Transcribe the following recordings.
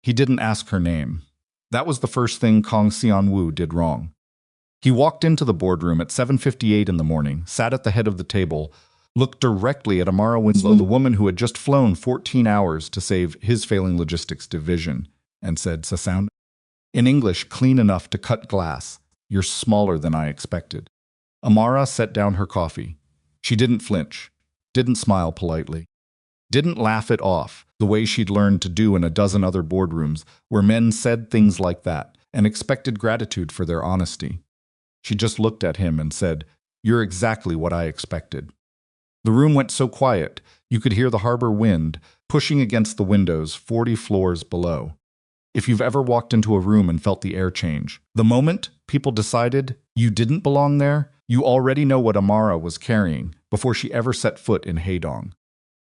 He didn't ask her name. That was the first thing Kang Seon-woo did wrong. He walked into the boardroom at 7:58 in the morning, sat at the head of the table, looked directly at Amara Winslow, the woman who had just flown 14 hours to save his failing logistics division, and said, "Sasound?" In English, clean enough to cut glass. "You're smaller than I expected." Amara set down her coffee. She didn't flinch, didn't smile politely, didn't laugh it off the way she'd learned to do in a dozen other boardrooms where men said things like that and expected gratitude for their honesty. She just looked at him and said, "You're exactly what I expected." The room went so quiet, you could hear the harbor wind pushing against the windows 40 floors below. If you've ever walked into a room and felt the air change, the moment people decided you didn't belong there, you already know what Amara was carrying before she ever set foot in Haedong.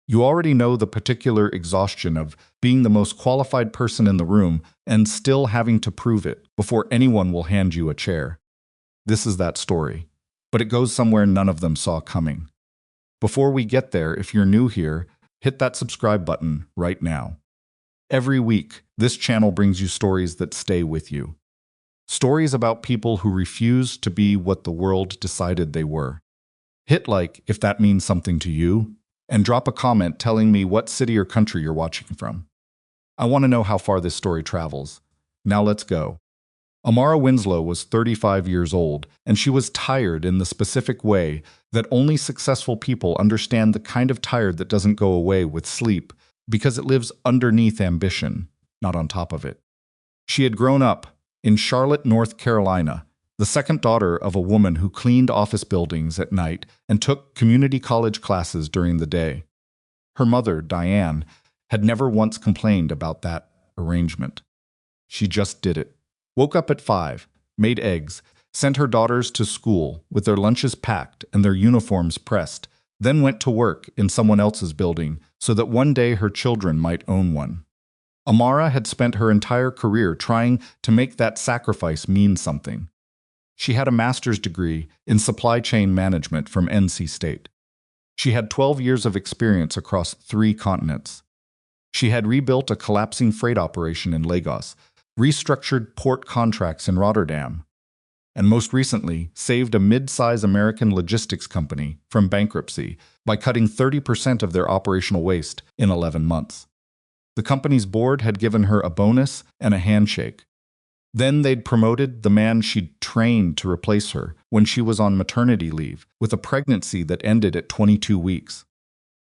You already know the particular exhaustion of being the most qualified person in the room and still having to prove it before anyone will hand you a chair. This is that story, but it goes somewhere none of them saw coming. Before we get there, if you're new here, hit that subscribe button right now. Every week, this channel brings you stories that stay with you. Stories about people who refused to be what the world decided they were. Hit like if that means something to you, and drop a comment telling me what city or country you're watching from. I want to know how far this story travels. Now let's go. Amara Winslow was 35 years old, and she was tired in the specific way that only successful people understand, the kind of tired that doesn't go away with sleep because it lives underneath ambition, not on top of it. She had grown up in Charlotte, North Carolina, the second daughter of a woman who cleaned office buildings at night and took community college classes during the day. Her mother, Diane, had never once complained about that arrangement. She just did it. Woke up at 5, made eggs, sent her daughters to school with their lunches packed and their uniforms pressed, then went to work in someone else's building so that one day her children might own one. Amara had spent her entire career trying to make that sacrifice mean something. She had a master's degree in supply chain management from NC State. She had 12 years of experience across 3 continents. She had rebuilt a collapsing freight operation in Lagos, restructured port contracts in Rotterdam, and most recently saved a mid-size American logistics company from bankruptcy by cutting 30% of their operational waste in 11 months. The company's board had given her a bonus and a handshake. Then they'd promoted the man she'd trained to replace her when she was on maternity leave with a pregnancy that ended at 22 weeks.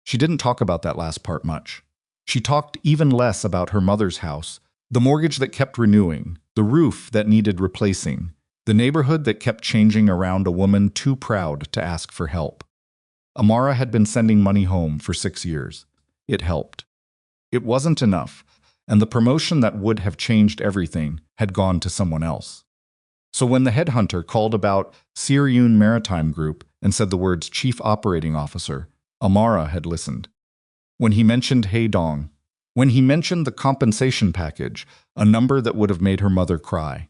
She didn't talk about that last part much. She talked even less about her mother's house, the mortgage that kept renewing, the roof that needed replacing, the neighborhood that kept changing around a woman too proud to ask for help. Amara had been sending money home for 6 years. It helped. It wasn't enough, and the promotion that would have changed everything had gone to someone else. So when the headhunter called about Seoryun Maritime Group and said the words Chief Operating Officer, Amara had listened. When he mentioned Haedong, when he mentioned the compensation package, a number that would have made her mother cry.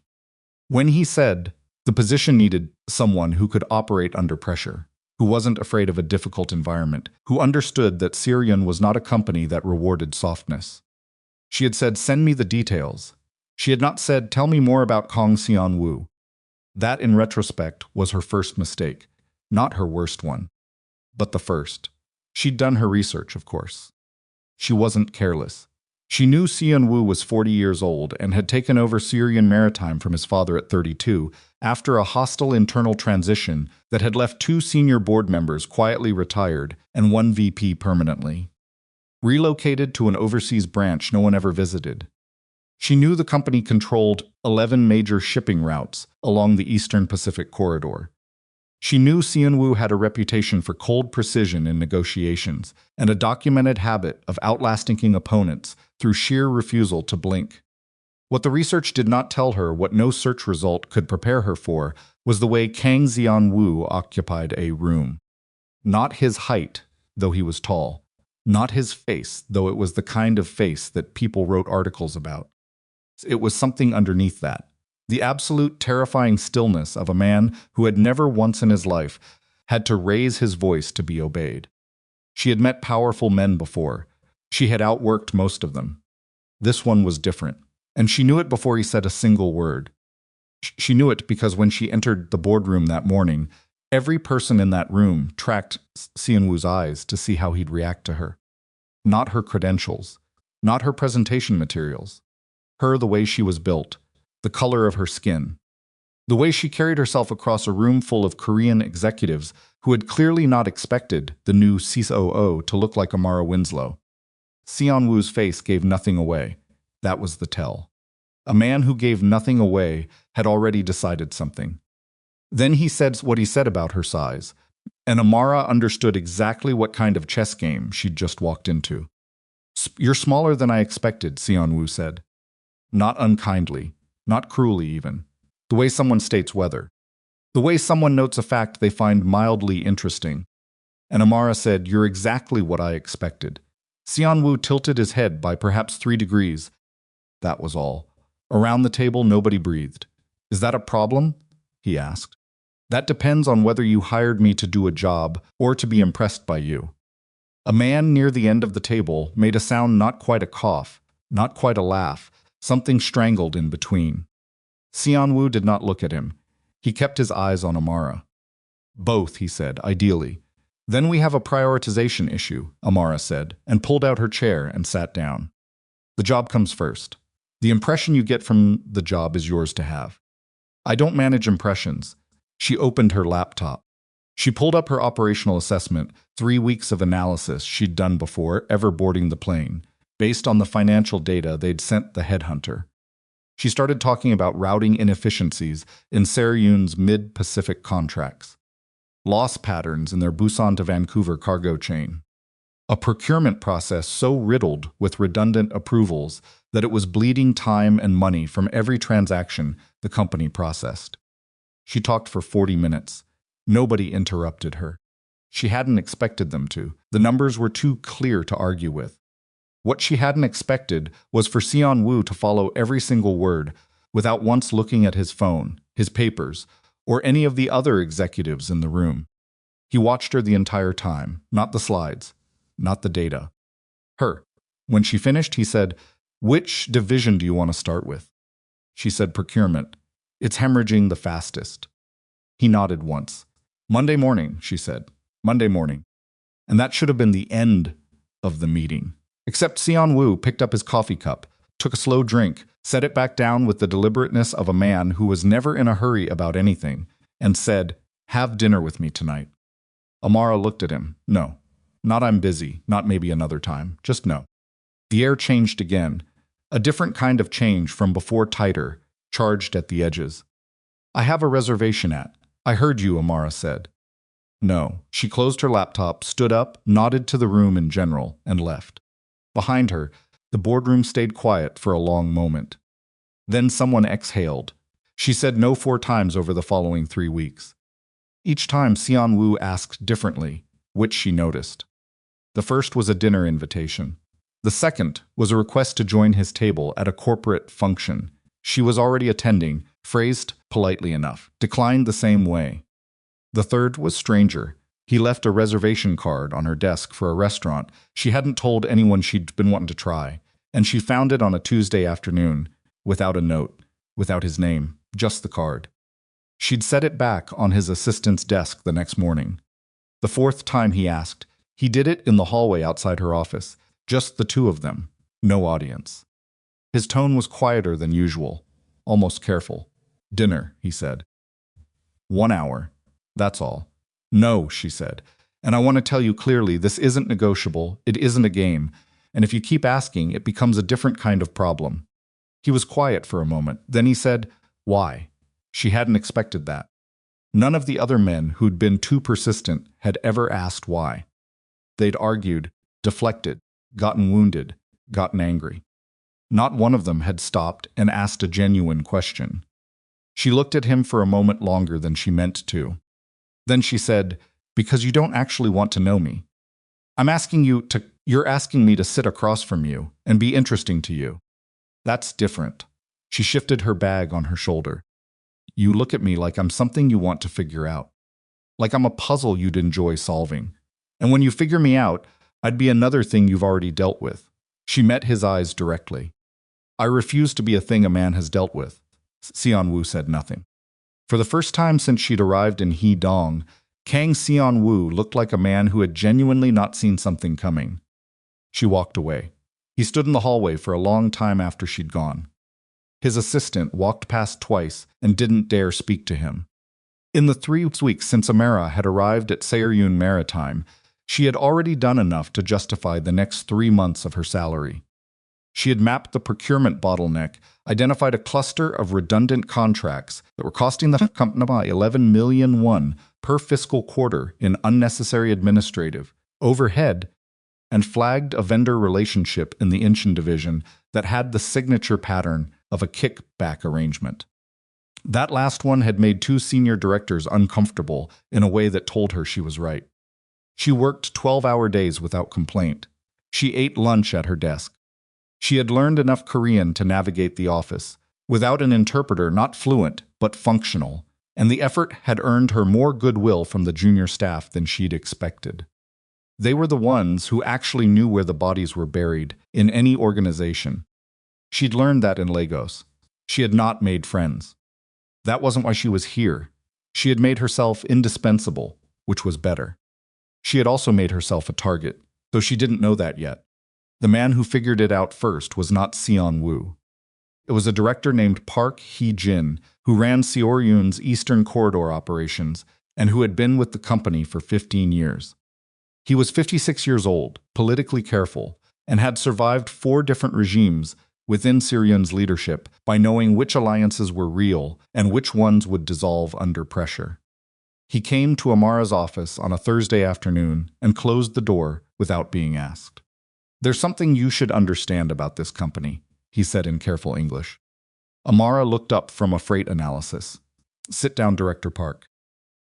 When he said the position needed someone who could operate under pressure, who wasn't afraid of a difficult environment, who understood that Seoryun was not a company that rewarded softness. She had said, "Send me the details." She had not said, "Tell me more about Kang Seon-woo." That, in retrospect, was her first mistake. Not her worst one, but the first. She'd done her research, of course. She wasn't careless. She knew Seon-woo was 40 years old and had taken over Seoryun Maritime from his father at 32 after a hostile internal transition that had left 2 senior board members quietly retired and 1 VP permanently. Relocated to an overseas branch no one ever visited. She knew the company controlled 11 major shipping routes along the Eastern Pacific corridor. She knew Seon-woo had a reputation for cold precision in negotiations and a documented habit of outlasting opponents through sheer refusal to blink. What the research did not tell her, what no search result could prepare her for, was the way Kang Seon-woo occupied a room. Not his height, though he was tall. Not his face, though it was the kind of face that people wrote articles about. It was something underneath that. The absolute terrifying stillness of a man who had never once in his life had to raise his voice to be obeyed. She had met powerful men before. She had outworked most of them. This one was different, and she knew it before he said a single word. She knew it because when she entered the boardroom that morning, every person in that room tracked Seon-woo's eyes to see how he'd react to her. Not her credentials, not her presentation materials. Her, the way she was built, the color of her skin, the way she carried herself across a room full of Korean executives who had clearly not expected the new COO to look like Amara Winslow. Seon-woo's face gave nothing away. That was the tell. A man who gave nothing away had already decided something. Then he said what he said about her size, and Amara understood exactly what kind of chess game she'd just walked into. "You're smaller than I expected," Seon-woo said. Not unkindly, not cruelly even. The way someone states weather. The way someone notes a fact they find mildly interesting. And Amara said, "You're exactly what I expected." Seon-woo tilted his head by perhaps 3 degrees. That was all. Around the table, nobody breathed. "Is that a problem?" he asked. "That depends on whether you hired me to do a job or to be impressed by you." A man near the end of the table made a sound not quite a cough, not quite a laugh, something strangled in between. Seon-woo did not look at him. He kept his eyes on Amara. "Both," he said, "ideally. Then we have a prioritization issue," Amara said, and pulled out her chair and sat down. "The job comes first. The impression you get from the job is yours to have. I don't manage impressions." She opened her laptop. She pulled up her operational assessment, 3 weeks of analysis she'd done before ever boarding the plane, based on the financial data they'd sent the headhunter. She started talking about routing inefficiencies in Seryun's mid-Pacific contracts, loss patterns in their Busan to Vancouver cargo chain, a procurement process so riddled with redundant approvals that it was bleeding time and money from every transaction the company processed. She talked for 40 minutes. Nobody interrupted her. She hadn't expected them to. The numbers were too clear to argue with. What she hadn't expected was for Seon-woo to follow every single word without once looking at his phone, his papers, or any of the other executives in the room. He watched her the entire time, not the slides, not the data. Her. When she finished, he said, "Which division do you want to start with?" She said, "Procurement. It's hemorrhaging the fastest." He nodded once. "Monday morning," she said. "Monday morning." And that should have been the end of the meeting. Except Seon-woo picked up his coffee cup, took a slow drink, set it back down with the deliberateness of a man who was never in a hurry about anything, and said, "Have dinner with me tonight." Amara looked at him. "No. Not I'm busy, not maybe another time. Just no." The air changed again. A different kind of change from before, tighter, charged at the edges. "I have a reservation at." "I heard you," Amara said. No. She closed her laptop, stood up, nodded to the room in general, and left. Behind her, the boardroom stayed quiet for a long moment. Then someone exhaled. She said no 4 times over the following 3 weeks. Each time Seon-woo asked differently, which she noticed. The first was a dinner invitation. The second was a request to join his table at a corporate function she was already attending, phrased politely enough, declined the same way. The third was stranger. He left a reservation card on her desk for a restaurant she hadn't told anyone she'd been wanting to try, and she found it on a Tuesday afternoon, without a note, without his name, just the card. She'd set it back on his assistant's desk the next morning. The 4th time he asked, he did it in the hallway outside her office, just the 2 of them, no audience. His tone was quieter than usual, almost careful. "Dinner," he said. 1 hour. That's all. "No," she said. "And I want to tell you clearly, this isn't negotiable, it isn't a game, and if you keep asking, it becomes a different kind of problem." He was quiet for a moment. Then he said, "Why?" She hadn't expected that. None of the other men who'd been too persistent had ever asked why. They'd argued, deflected, gotten wounded, gotten angry. Not one of them had stopped and asked a genuine question. She looked at him for a moment longer than she meant to. Then she said, "Because you don't actually want to know me. You're asking me to sit across from you and be interesting to you. That's different." She shifted her bag on her shoulder. "You look at me like I'm something you want to figure out. Like I'm a puzzle you'd enjoy solving. And when you figure me out, I'd be another thing you've already dealt with." She met his eyes directly. I refuse to be a thing a man has dealt with. Seon-woo said nothing. For the first time since she'd arrived in Hee-dong, Kang Seon-woo looked like a man who had genuinely not seen something coming. She walked away. He stood in the hallway for a long time after she'd gone. His assistant walked past twice and didn't dare speak to him. In the 3 weeks since Amara had arrived at Seoryun Maritime, she had already done enough to justify the next 3 months of her salary. She had mapped the procurement bottleneck, identified a cluster of redundant contracts that were costing the company 11 million won per fiscal quarter in unnecessary administrative overhead, and flagged a vendor relationship in the Incheon division that had the signature pattern of a kickback arrangement. That last one had made 2 senior directors uncomfortable in a way that told her she was right. She worked 12-hour days without complaint. She ate lunch at her desk. She had learned enough Korean to navigate the office, without an interpreter, not fluent, but functional, and the effort had earned her more goodwill from the junior staff than she'd expected. They were the ones who actually knew where the bodies were buried in any organization. She'd learned that in Lagos. She had not made friends. That wasn't why she was here. She had made herself indispensable, which was better. She had also made herself a target, though she didn't know that yet. The man who figured it out first was not Seon-woo. It was a director named Park Hee-jin, who ran Seoryun's Eastern Corridor operations and who had been with the company for 15 years. He was 56 years old, politically careful, and had survived 4 different regimes within Seoryun's leadership by knowing which alliances were real and which ones would dissolve under pressure. He came to Amara's office on a Thursday afternoon and closed the door without being asked. "There's something you should understand about this company," he said in careful English. Amara looked up from a freight analysis. "Sit down, Director Park."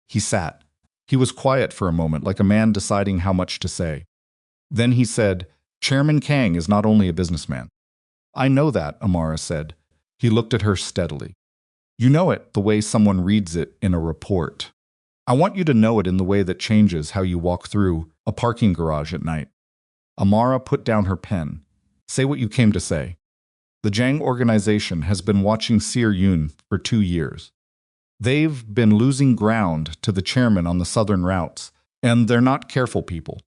He sat. He was quiet for a moment, like a man deciding how much to say. Then he said, "Chairman Kang is not only a businessman." "I know that," Amara said. He looked at her steadily. "You know it the way someone reads it in a report. I want you to know it in the way that changes how you walk through a parking garage at night." Amara put down her pen. "Say what you came to say." The Jang organization has been watching Seoryun for 2 years. They've been losing ground to the chairman on the southern routes, and they're not careful people.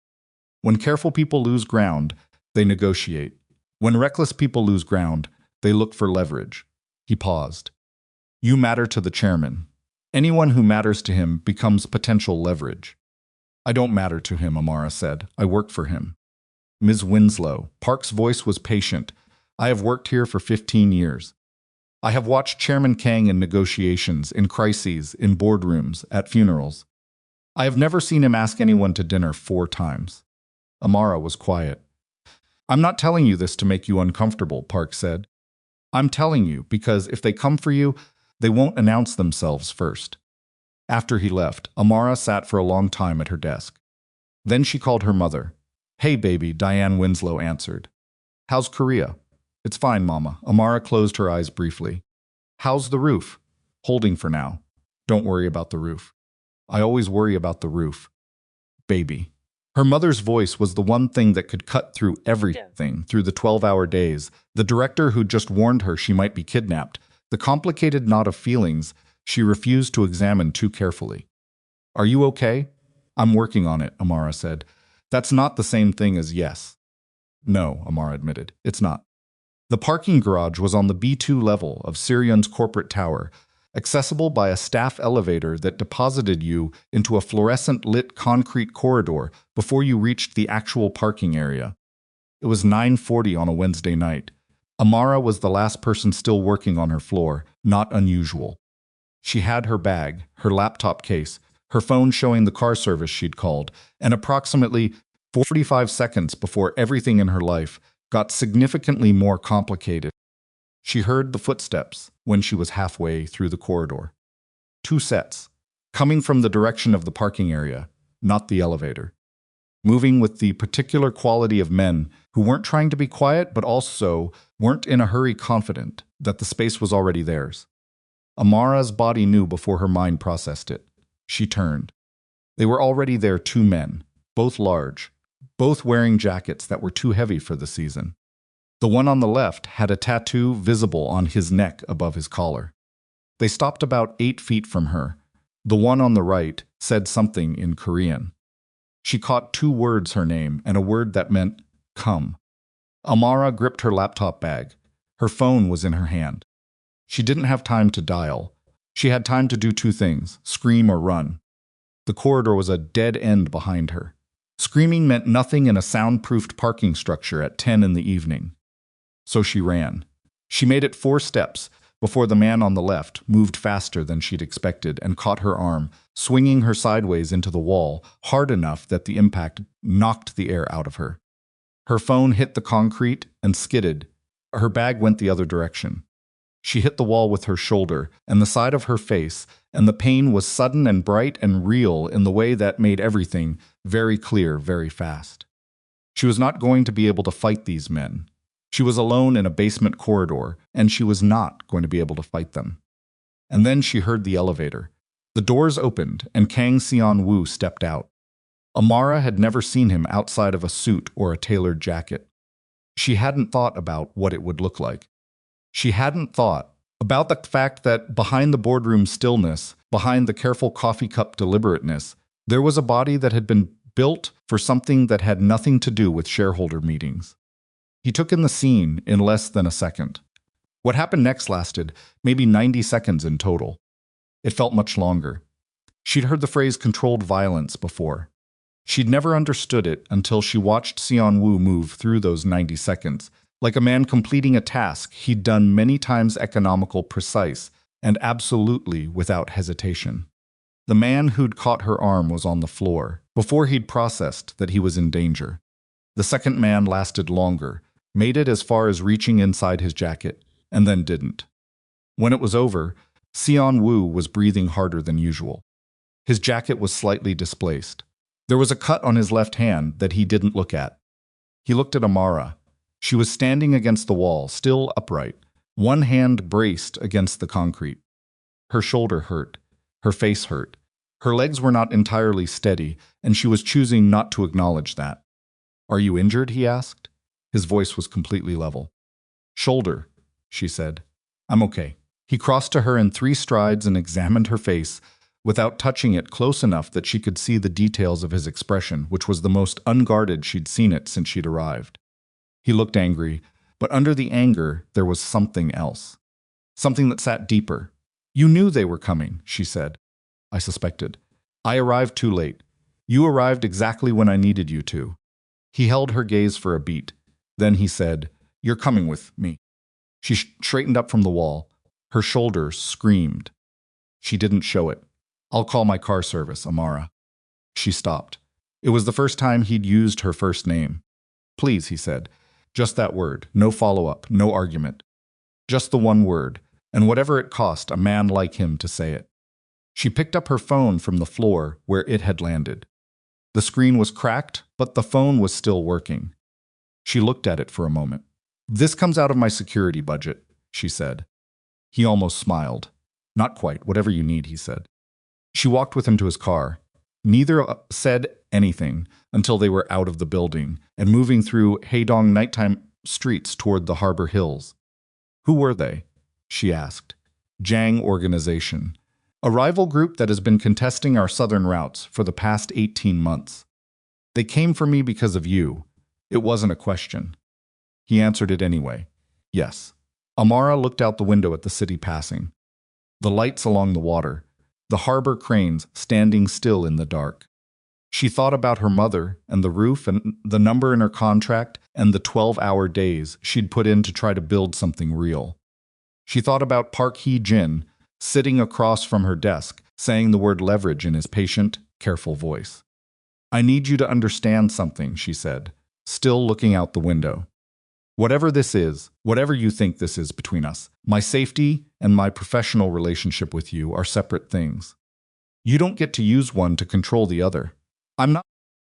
When careful people lose ground, they negotiate. When reckless people lose ground, they look for leverage. He paused. "You matter to the chairman. Anyone who matters to him becomes potential leverage." "I don't matter to him," Amara said. "I work for him." "Ms. Winslow," Park's voice was patient. "I have worked here for 15 years. I have watched Chairman Kang in negotiations, in crises, in boardrooms, at funerals. I have never seen him ask anyone to dinner 4 times. Amara was quiet. "I'm not telling you this to make you uncomfortable," Park said. "I'm telling you because if they come for you, they won't announce themselves first." After he left, Amara sat for a long time at her desk. Then she called her mother. "Hey, baby," Diane Winslow answered. "How's Korea?" "It's fine, Mama." Amara closed her eyes briefly. "How's the roof?" "Holding for now." "Don't worry about the roof." "I always worry about the roof." "Baby." Her mother's voice was the one thing that could cut through everything, through the 12-hour days, the director who just warned her she might be kidnapped, the complicated knot of feelings she refused to examine too carefully. "Are you okay?" "I'm working on it," Amara said. "That's not the same thing as yes." "No," Amara admitted. "It's not." The parking garage was on the B2 level of Seoryun's corporate tower, accessible by a staff elevator that deposited you into a fluorescent-lit concrete corridor before you reached the actual parking area. It was 9:40 on a Wednesday night. Amara was the last person still working on her floor, not unusual. She had her bag, her laptop case, her phone showing the car service she'd called, and approximately 45 seconds before everything in her life got significantly more complicated, she heard the footsteps when she was halfway through the corridor. 2 sets, coming from the direction of the parking area, not the elevator. Moving with the particular quality of men who weren't trying to be quiet but also weren't in a hurry, confident that the space was already theirs. Amara's body knew before her mind processed it. She turned. They were already there, 2 men, both large, both wearing jackets that were too heavy for the season. The one on the left had a tattoo visible on his neck above his collar. They stopped about 8 feet from her. The one on the right said something in Korean. She caught 2 words her name and a word that meant come. Amara gripped her laptop bag. Her phone was in her hand. She didn't have time to dial. She had time to do 2 things, scream or run. The corridor was a dead end behind her. Screaming meant nothing in a soundproofed parking structure at 10 in the evening. So she ran. She made it 4 steps before the man on the left moved faster than she'd expected and caught her arm, swinging her sideways into the wall hard enough that the impact knocked the air out of her. Her phone hit the concrete and skidded. Her bag went the other direction. She hit the wall with her shoulder and the side of her face, and the pain was sudden and bright and real in the way that made everything very clear very fast. She was not going to be able to fight these men. She was alone in a basement corridor, and she was not going to be able to fight them. And then she heard the elevator. The doors opened, and Kang Seon-woo stepped out. Amara had never seen him outside of a suit or a tailored jacket. She hadn't thought about what it would look like. She hadn't thought about the fact that behind the boardroom stillness, behind the careful coffee cup deliberateness, there was a body that had been built for something that had nothing to do with shareholder meetings. He took in the scene in less than a second. What happened next lasted maybe 90 seconds in total. It felt much longer. She'd heard the phrase controlled violence before. She'd never understood it until she watched Seon-woo move through those 90 seconds, like a man completing a task he'd done many times economical, precise, and absolutely without hesitation. The man who'd caught her arm was on the floor, before he'd processed that he was in danger. The second man lasted longer, made it as far as reaching inside his jacket, and then didn't. When it was over, Seon-woo was breathing harder than usual. His jacket was slightly displaced. There was a cut on his left hand that he didn't look at. He looked at Amara. She was standing against the wall, still upright, one hand braced against the concrete. Her shoulder hurt. Her face hurt. Her legs were not entirely steady, and she was choosing not to acknowledge that. "Are you injured?" he asked. His voice was completely level. "Shoulder," she said. "I'm okay." He crossed to her in 3 strides and examined her face, without touching it close enough that she could see the details of his expression, which was the most unguarded she'd seen it since she'd arrived. He looked angry, but under the anger there was something else. Something that sat deeper. "You knew they were coming," she said. "I suspected. I arrived too late. You arrived exactly when I needed you to." He held her gaze for a beat. Then he said, "You're coming with me." She straightened up from the wall. Her shoulders screamed. She didn't show it. "I'll call my car service, Amara." She stopped. It was the first time he'd used her first name. "Please," he said. Just that word. No follow-up, no argument. Just the one word, and whatever it cost a man like him to say it. She picked up her phone from the floor where it had landed. The screen was cracked, but the phone was still working. She looked at it for a moment. "This comes out of my security budget," she said. He almost smiled. "Not quite, whatever you need," he said. She walked with him to his car. Neither said anything until they were out of the building and moving through Haedong nighttime streets toward the Harbor Hills. "Who were they?" she asked. "Jang Organization. A rival group that has been contesting our southern routes for the past 18 months. They came for me because of you. It wasn't a question." He answered it anyway. "Yes." Amara looked out the window at the city passing. The lights along the water. The harbor cranes standing still in the dark. She thought about her mother and the roof and the number in her contract and the 12-hour days she'd put in to try to build something real. She thought about Park Hee-jin sitting across from her desk, saying the word leverage in his patient, careful voice. "I need you to understand something," she said, still looking out the window. "Whatever this is, whatever you think this is between us, my safety and my professional relationship with you are separate things. You don't get to use one to control the other. I'm not.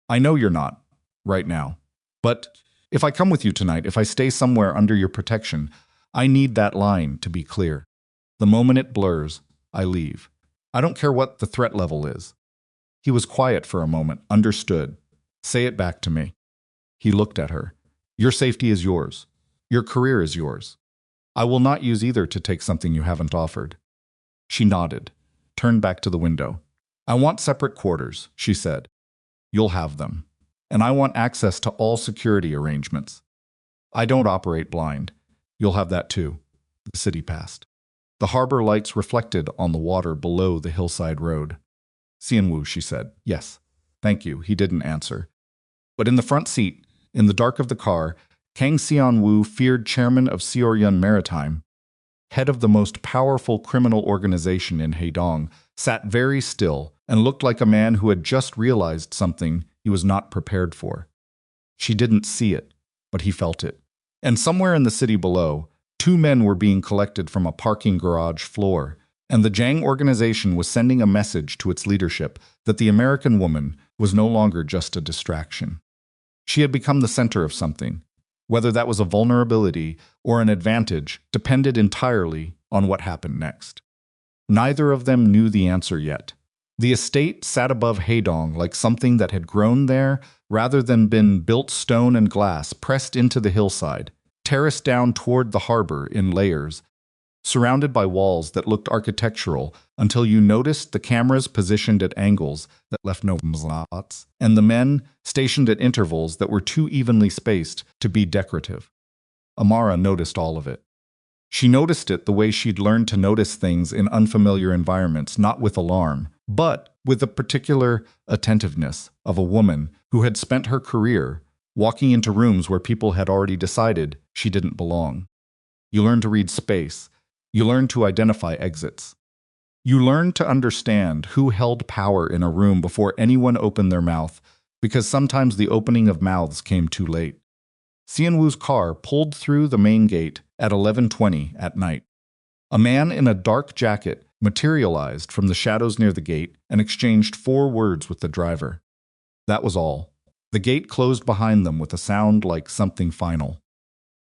I know you're not, right now. But if I come with you tonight, if I stay somewhere under your protection, I need that line to be clear. The moment it blurs, I leave. I don't care what the threat level is." He was quiet for a moment, understood. "Say it back to me." He looked at her. "Your safety is yours. Your career is yours. I will not use either to take something you haven't offered." She nodded, turned back to the window. "I want separate quarters," she said. "You'll have them. And I want access to all security arrangements. I don't operate blind. You'll have that too." The city passed. The harbor lights reflected on the water below the hillside road. "Seon-woo," she said. "Yes. Thank you." He didn't answer. But in the front seat, in the dark of the car, Kang Seon-woo, feared chairman of Seoryun Maritime, head of the most powerful criminal organization in Haedong, sat very still and looked like a man who had just realized something he was not prepared for. She didn't see it, but he felt it. And somewhere in the city below, two men were being collected from a parking garage floor, and the Jang organization was sending a message to its leadership that the American woman was no longer just a distraction. She had become the center of something. Whether that was a vulnerability or an advantage depended entirely on what happened next. Neither of them knew the answer yet. The estate sat above Haedong like something that had grown there rather than been built stone and glass pressed into the hillside, terraced down toward the harbor in layers, surrounded by walls that looked architectural until you noticed the cameras positioned at angles that left no slots, and the men stationed at intervals that were too evenly spaced to be decorative. Amara noticed all of it. She noticed it the way she'd learned to notice things in unfamiliar environments, not with alarm, but with the particular attentiveness of a woman who had spent her career walking into rooms where people had already decided she didn't belong. You learn to read space. You learn to identify exits. You learn to understand who held power in a room before anyone opened their mouth, because sometimes the opening of mouths came too late. Seon-woo's car pulled through the main gate at 11:20 at night. A man in a dark jacket materialized from the shadows near the gate and exchanged 4 words with the driver. That was all. The gate closed behind them with a sound like something final.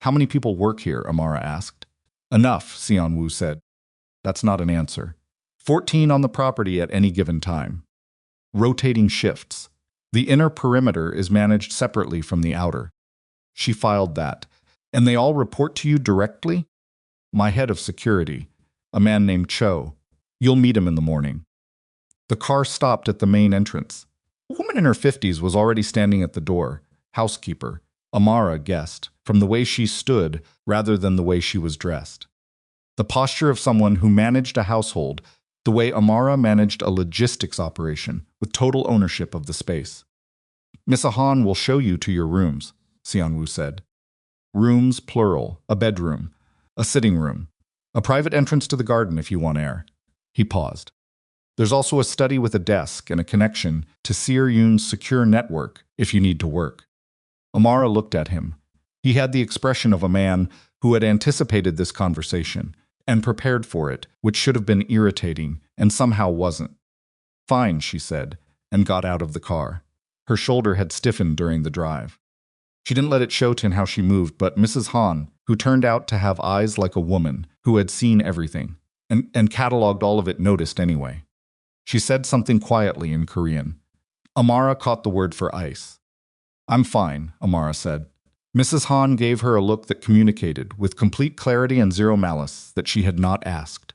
"How many people work here?" Amara asked. "Enough," Seon-woo said. "That's not an answer. 14 on the property at any given time. Rotating shifts. The inner perimeter is managed separately from the outer." She filed that. "And they all report to you directly?" "My head of security, a man named Cho. You'll meet him in the morning." The car stopped at the main entrance. A woman in her 50s was already standing at the door. Housekeeper. Amara guessed, from the way she stood rather than the way she was dressed. The posture of someone who managed a household, the way Amara managed a logistics operation with total ownership of the space. "Miss Ahan will show you to your rooms," Seon-woo said. "Rooms, plural, a bedroom, a sitting room, a private entrance to the garden if you want air." He paused. "There's also a study with a desk and a connection to Seoryun's secure network if you need to work." Amara looked at him. He had the expression of a man who had anticipated this conversation and prepared for it, which should have been irritating and somehow wasn't. "Fine," she said, and got out of the car. Her shoulder had stiffened during the drive. She didn't let it show to him how she moved, but Mrs. Han, who turned out to have eyes like a woman who had seen everything and cataloged all of it, noticed anyway. She said something quietly in Korean. Amara caught the word for ice. "I'm fine," Amara said. Mrs. Han gave her a look that communicated, with complete clarity and zero malice, that she had not asked.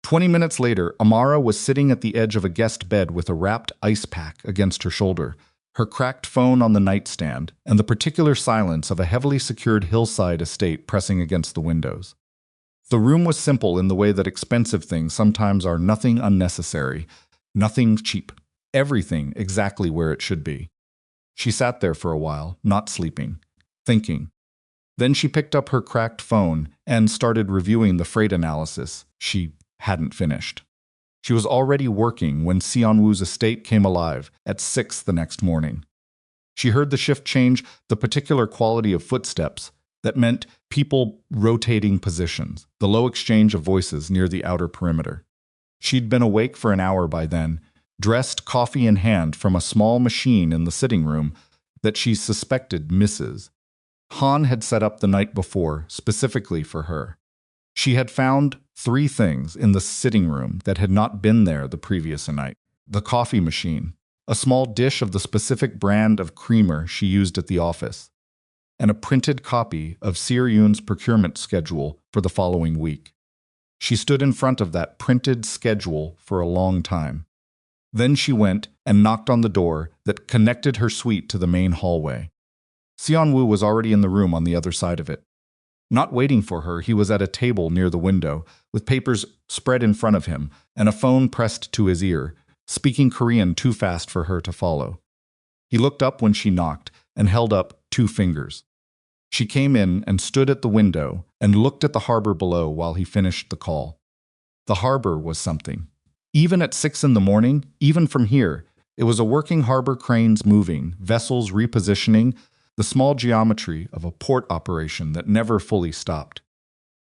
20 minutes later, Amara was sitting at the edge of a guest bed with a wrapped ice pack against her shoulder, her cracked phone on the nightstand, and the particular silence of a heavily secured hillside estate pressing against the windows. The room was simple in the way that expensive things sometimes are: nothing unnecessary, nothing cheap, everything exactly where it should be. She sat there for a while, not sleeping, thinking. Then she picked up her cracked phone and started reviewing the freight analysis she hadn't finished. She was already working when Seon-woo's estate came alive at 6 the next morning. She heard the shift change, the particular quality of footsteps that meant people rotating positions, the low exchange of voices near the outer perimeter. She'd been awake for an hour by then, dressed, coffee in hand, from a small machine in the sitting room that she suspected Mrs. Han had set up the night before specifically for her. She had found 3 things in the sitting room that had not been there the previous night. The coffee machine, a small dish of the specific brand of creamer she used at the office, and a printed copy of Seor-yoon's procurement schedule for the following week. She stood in front of that printed schedule for a long time. Then she went and knocked on the door that connected her suite to the main hallway. Seon-woo was already in the room on the other side of it. Not waiting for her, he was at a table near the window, with papers spread in front of him and a phone pressed to his ear, speaking Korean too fast for her to follow. He looked up when she knocked and held up 2 fingers. She came in and stood at the window and looked at the harbor below while he finished the call. The harbor was something. Even at 6 in the morning, even from here, it was a working harbor, cranes moving, vessels repositioning, the small geometry of a port operation that never fully stopped.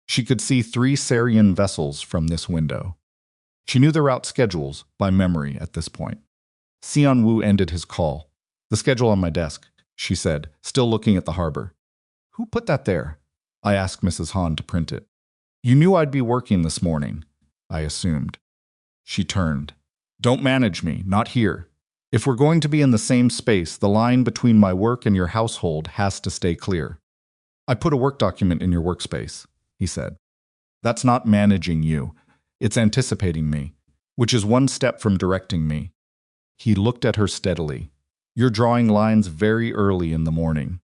She could see 3 Seor-yoon vessels from this window. She knew the route schedules by memory at this point. Seon-woo ended his call. "The schedule on my desk," she said, still looking at the harbor. "Who put that there?" I asked Mrs. Han to print it. "You knew I'd be working this morning," I assumed. She turned. "Don't manage me, not here. If we're going to be in the same space, the line between my work and your household has to stay clear." "I put a work document in your workspace," he said. "That's not managing you. It's anticipating me, which is one step from directing me." He looked at her steadily. "You're drawing lines very early in the morning.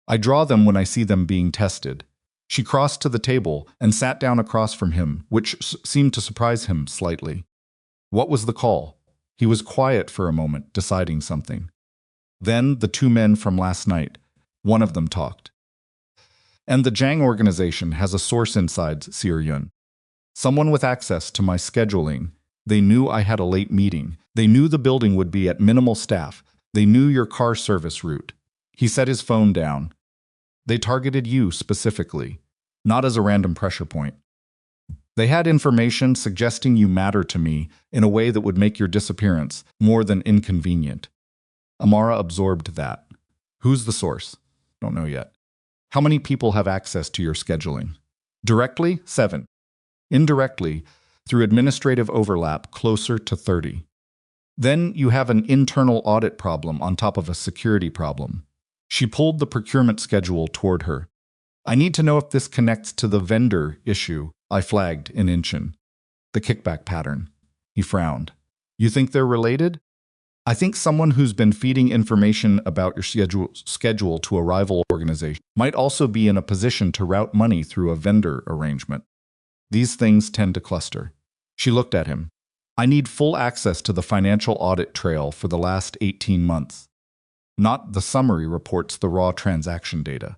I draw them when I see them being tested." She crossed to the table and sat down across from him, which seemed to surprise him slightly. "What was the call?" He was quiet for a moment, deciding something. Then the 2 men from last night, one of them talked. "And the Jang organization has a source inside Seor-yoon. Someone with access to my scheduling. They knew I had a late meeting. They knew the building would be at minimal staff. They knew your car service route." He set his phone down. "They targeted you specifically, not as a random pressure point. They had information suggesting you matter to me in a way that would make your disappearance more than inconvenient." Amara absorbed that. "Who's the source?" "Don't know yet." "How many people have access to your scheduling?" "Directly, 7. Indirectly, through administrative overlap, closer to 30. Then you have an internal audit problem on top of a security problem." She pulled the procurement schedule toward her. "I need to know if this connects to the vendor issue I flagged in Incheon. The kickback pattern." He frowned. "You think they're related?" "I think someone who's been feeding information about your schedule to a rival organization might also be in a position to route money through a vendor arrangement. These things tend to cluster." She looked at him. "I need full access to the financial audit trail for the last 18 months. Not the summary reports, the raw transaction data."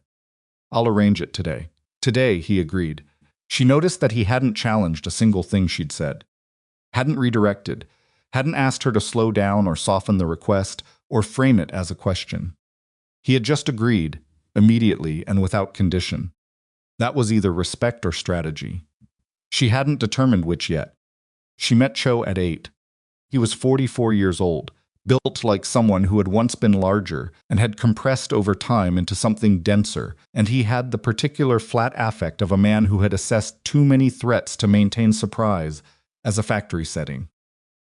"I'll arrange it today." "Today," he agreed. She noticed that he hadn't challenged a single thing she'd said. Hadn't redirected. Hadn't asked her to slow down or soften the request or frame it as a question. He had just agreed, immediately and without condition. That was either respect or strategy. She hadn't determined which yet. She met Cho at 8. He was 44 years old, built like someone who had once been larger and had compressed over time into something denser, and he had the particular flat affect of a man who had assessed too many threats to maintain surprise as a factory setting.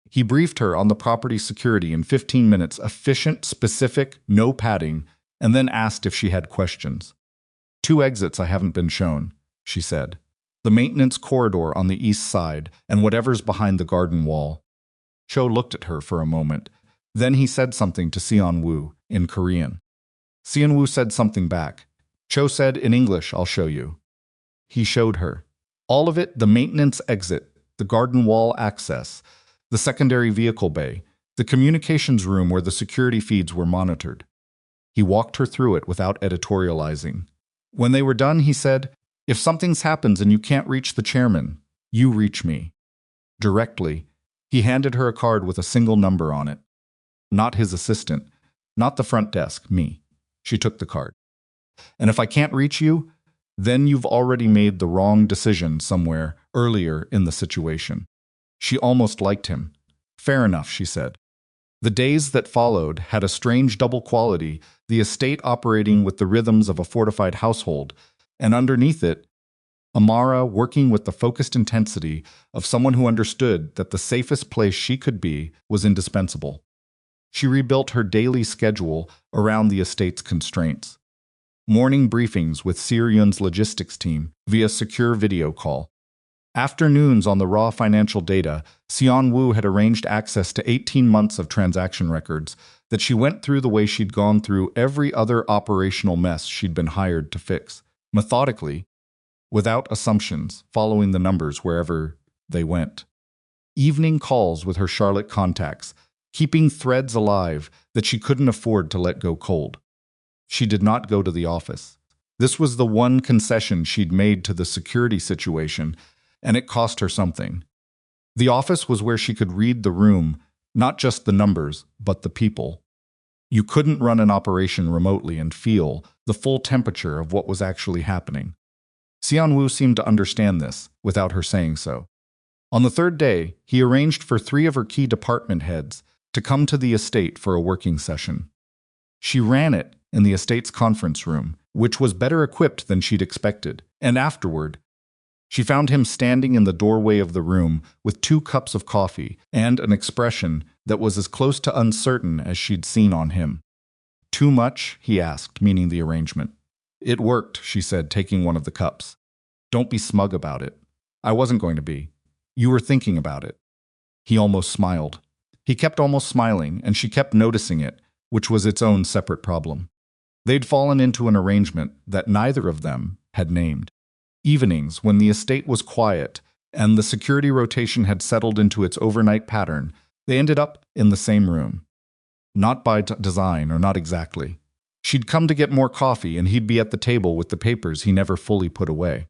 He briefed her on the property security in 15 minutes, efficient, specific, no padding, and then asked if she had questions. "2 exits I haven't been shown," she said. "The maintenance corridor on the east side and whatever's behind the garden wall." Cho looked at her for a moment. Then he said something to Seon-woo in Korean. Seon-woo said something back. Cho said in English, "I'll show you." He showed her. All of it, the maintenance exit, the garden wall access, the secondary vehicle bay, the communications room where the security feeds were monitored. He walked her through it without editorializing. When they were done, he said, "If something happens and you can't reach the chairman, you reach me." Directly, he handed her a card with a single number on it. Not his assistant, not the front desk, me. She took the card. "And if I can't reach you, then you've already made the wrong decision somewhere earlier in the situation." She almost liked him. "Fair enough," she said. The days that followed had a strange double quality, the estate operating with the rhythms of a fortified household, and underneath it, Amara working with the focused intensity of someone who understood that the safest place she could be was indispensable. She rebuilt her daily schedule around the estate's constraints. morning briefings with Seryun's logistics team via secure video call. Afternoons on the raw financial data, Seon-woo had arranged access to 18 months of transaction records that she went through the way she'd gone through every other operational mess she'd been hired to fix, methodically, without assumptions, following the numbers wherever they went. Evening calls with her Charlotte contacts, keeping threads alive that she couldn't afford to let go cold. She did not go to the office. This was the one concession she'd made to the security situation, and it cost her something. The office was where she could read the room, not just the numbers, but the people. You couldn't run an operation remotely and feel the full temperature of what was actually happening. Seon-woo seemed to understand this, without her saying so. On the third day, he arranged for 3 of her key department heads to come to the estate for a working session. She ran it in the estate's conference room, which was better equipped than she'd expected, and afterward, she found him standing in the doorway of the room with 2 cups of coffee and an expression that was as close to uncertain as she'd seen on him. "Too much?" he asked, meaning the arrangement. "It worked," she said, taking one of the cups. "Don't be smug about it." "I wasn't going to be. You were thinking about it." He almost smiled. He kept almost smiling, and she kept noticing it, which was its own separate problem. They'd fallen into an arrangement that neither of them had named. Evenings, when the estate was quiet and the security rotation had settled into its overnight pattern, they ended up in the same room. Not by design, or not exactly. She'd come to get more coffee, and he'd be at the table with the papers he never fully put away.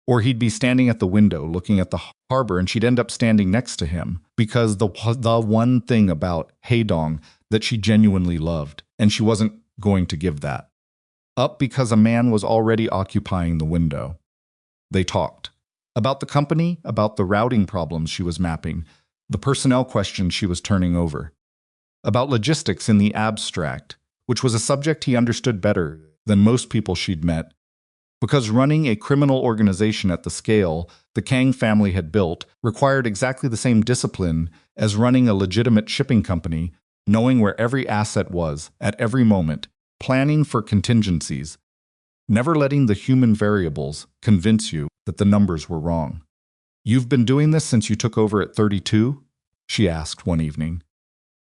Or he'd be standing at the window looking at the harbor, and she'd end up standing next to him because the one thing about Haedong that she genuinely loved, and she wasn't going to give that up because a man was already occupying the window. They talked. About the company, about the routing problems she was mapping, the personnel questions she was turning over. About logistics in the abstract, which was a subject he understood better than most people she'd met, because running a criminal organization at the scale the Kang family had built required exactly the same discipline as running a legitimate shipping company, knowing where every asset was at every moment, planning for contingencies, never letting the human variables convince you that the numbers were wrong. "You've been doing this since you took over at 32? She asked one evening.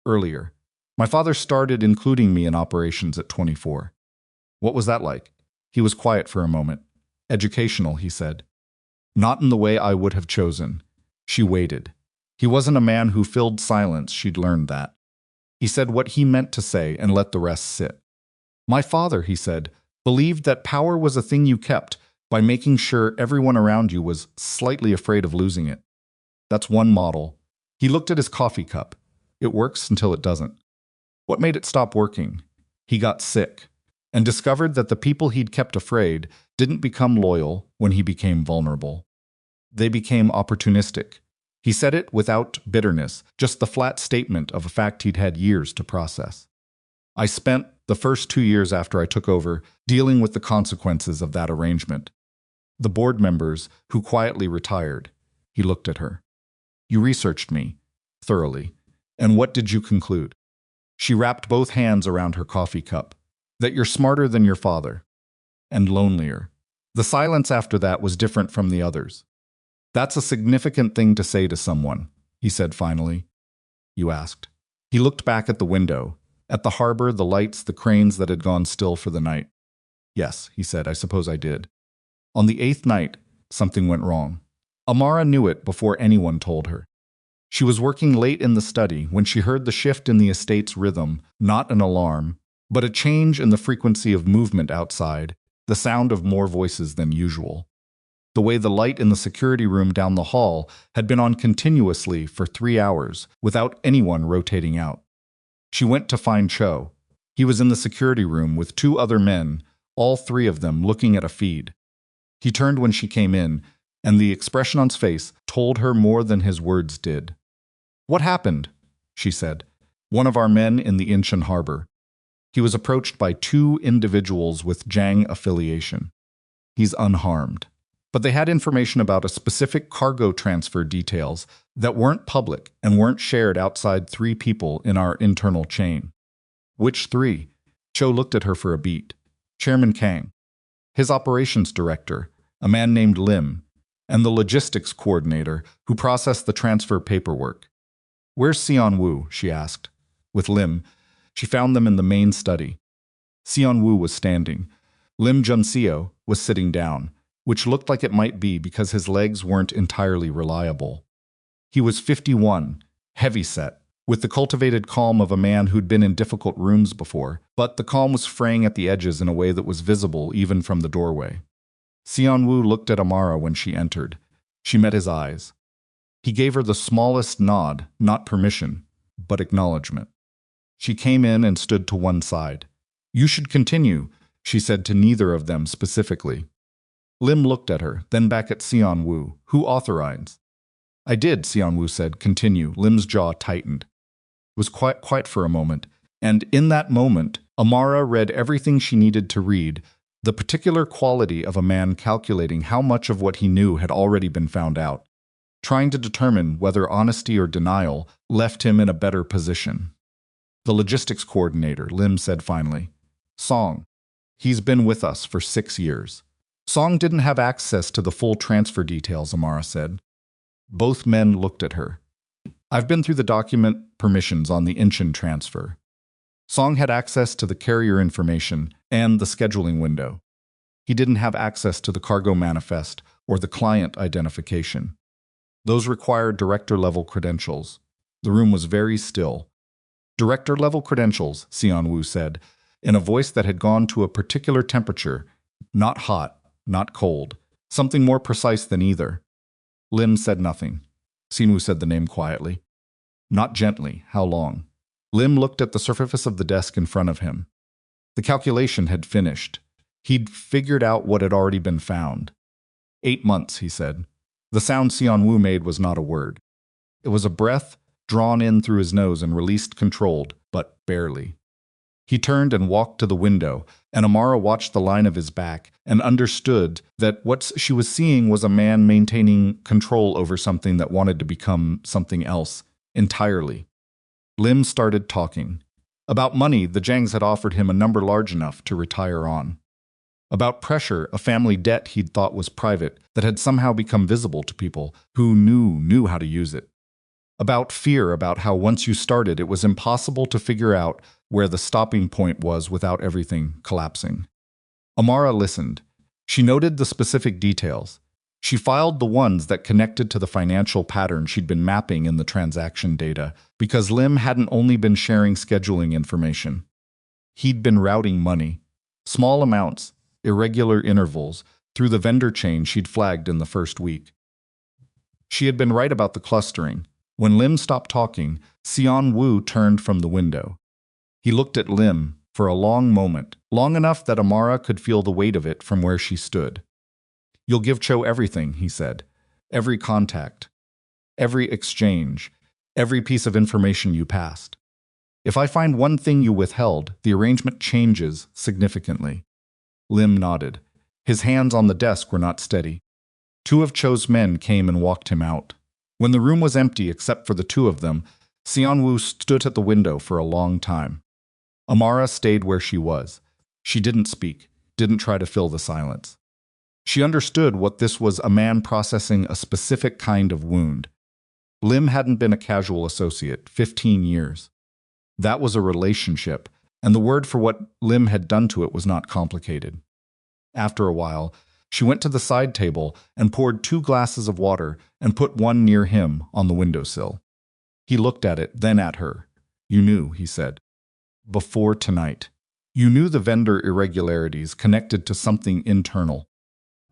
"Earlier. My father started including me in operations at 24. "What was that like?" He was quiet for a moment. "Educational," he said. "Not in the way I would have chosen." She waited. He wasn't a man who filled silence, she'd learned that. He said what he meant to say and let the rest sit. "My father," he said, "believed that power was a thing you kept by making sure everyone around you was slightly afraid of losing it. That's one model." He looked at his coffee cup. "It works until it doesn't." What made it stop working? He got sick and discovered that the people he'd kept afraid didn't become loyal when he became vulnerable. They became opportunistic. He said it without bitterness, just the flat statement of a fact he'd had years to process. "I spent the first 2 years after I took over dealing with the consequences of that arrangement. The board members who quietly retired." He looked at her. "You researched me thoroughly. And what did you conclude?" She wrapped both hands around her coffee cup. "That you're smarter than your father. And lonelier." The silence after that was different from the others. "That's a significant thing to say to someone," he said finally. "You asked." He looked back at the window, at the harbor, the lights, the cranes that had gone still for the night. "Yes," he said, "I suppose I did." On the 8th night, something went wrong. Amara knew it before anyone told her. She was working late in the study when she heard the shift in the estate's rhythm, not an alarm, but a change in the frequency of movement outside, the sound of more voices than usual. The way the light in the security room down the hall had been on continuously for 3 hours, without anyone rotating out. She went to find Cho. He was in the security room with 2 other men, all 3 of them looking at a feed. He turned when she came in, and the expression on his face told her more than his words did. "What happened?" she said. "One of our men in the Incheon harbor." He was approached by 2 individuals with Jang affiliation. "He's unharmed." But they had information about a specific cargo transfer details that weren't public and weren't shared outside 3 people in our internal chain. "Which 3? Cho looked at her for a beat. Chairman Kang, his operations director, a man named Lim, and the logistics coordinator who processed the transfer paperwork. "Where's Seon-woo?" she asked. With Lim, she found them in the main study. Seon-woo was standing. Lim Junseo was sitting down, which looked like it might be because his legs weren't entirely reliable. He was 51, heavy-set, with the cultivated calm of a man who'd been in difficult rooms before, but the calm was fraying at the edges in a way that was visible even from the doorway. Seon-woo looked at Amara when she entered. She met his eyes. He gave her the smallest nod, not permission, but acknowledgement. She came in and stood to one side. "You should continue," she said to neither of them specifically. Lim looked at her, then back at Seon-woo. "Who authorized?" "I did," Seon-woo said. "Continue." Lim's jaw tightened. It was quiet for a moment, and in that moment, Amara read everything she needed to read, the particular quality of a man calculating how much of what he knew had already been found out, trying to determine whether honesty or denial left him in a better position. "The logistics coordinator," Lim said finally. "Song. He's been with us for 6 years." Song didn't have access to the full transfer details, Amara said. Both men looked at her. "I've been through the document permissions on the Incheon transfer." Song had access to the carrier information and the scheduling window. He didn't have access to the cargo manifest or the client identification. Those required director-level credentials. The room was very still. "Director-level credentials," Seon-woo said, in a voice that had gone to a particular temperature, not hot, not cold, something more precise than either. Lim said nothing. Seon-woo said the name quietly. Not gently. How long? Lim looked at the surface of the desk in front of him. The calculation had finished. He'd figured out what had already been found. 8 months, he said. The sound Seon-woo made was not a word. It was a breath drawn in through his nose and released controlled, but barely. He turned and walked to the window, and Amara watched the line of his back and understood that what she was seeing was a man maintaining control over something that wanted to become something else entirely. Lim started talking. About money, the Jangs had offered him a number large enough to retire on. About pressure, a family debt he'd thought was private that had somehow become visible to people who knew how to use it. About fear, about how once you started, it was impossible to figure out where the stopping point was without everything collapsing. Amara listened. She noted the specific details. She filed the ones that connected to the financial pattern she'd been mapping in the transaction data, because Lim hadn't only been sharing scheduling information. He'd been routing money, small amounts, irregular intervals, through the vendor chain she'd flagged in the first week. She had been right about the clustering. When Lim stopped talking, Seon-woo turned from the window. He looked at Lim for a long moment, long enough that Amara could feel the weight of it from where she stood. "You'll give Cho everything," he said. "Every contact, every exchange, every piece of information you passed. If I find one thing you withheld, the arrangement changes significantly." Lim nodded. His hands on the desk were not steady. 2 of Cho's men came and walked him out. When the room was empty except for the 2 of them, Seon-woo stood at the window for a long time. Amara stayed where she was. She didn't speak, didn't try to fill the silence. She understood what this was: a man processing a specific kind of wound. Lim hadn't been a casual associate, 15 years. That was a relationship, and the word for what Lim had done to it was not complicated. After a while, she went to the side table and poured 2 glasses of water and put one near him on the windowsill. He looked at it, then at her. "You knew," he said. "Before tonight. You knew the vendor irregularities connected to something internal.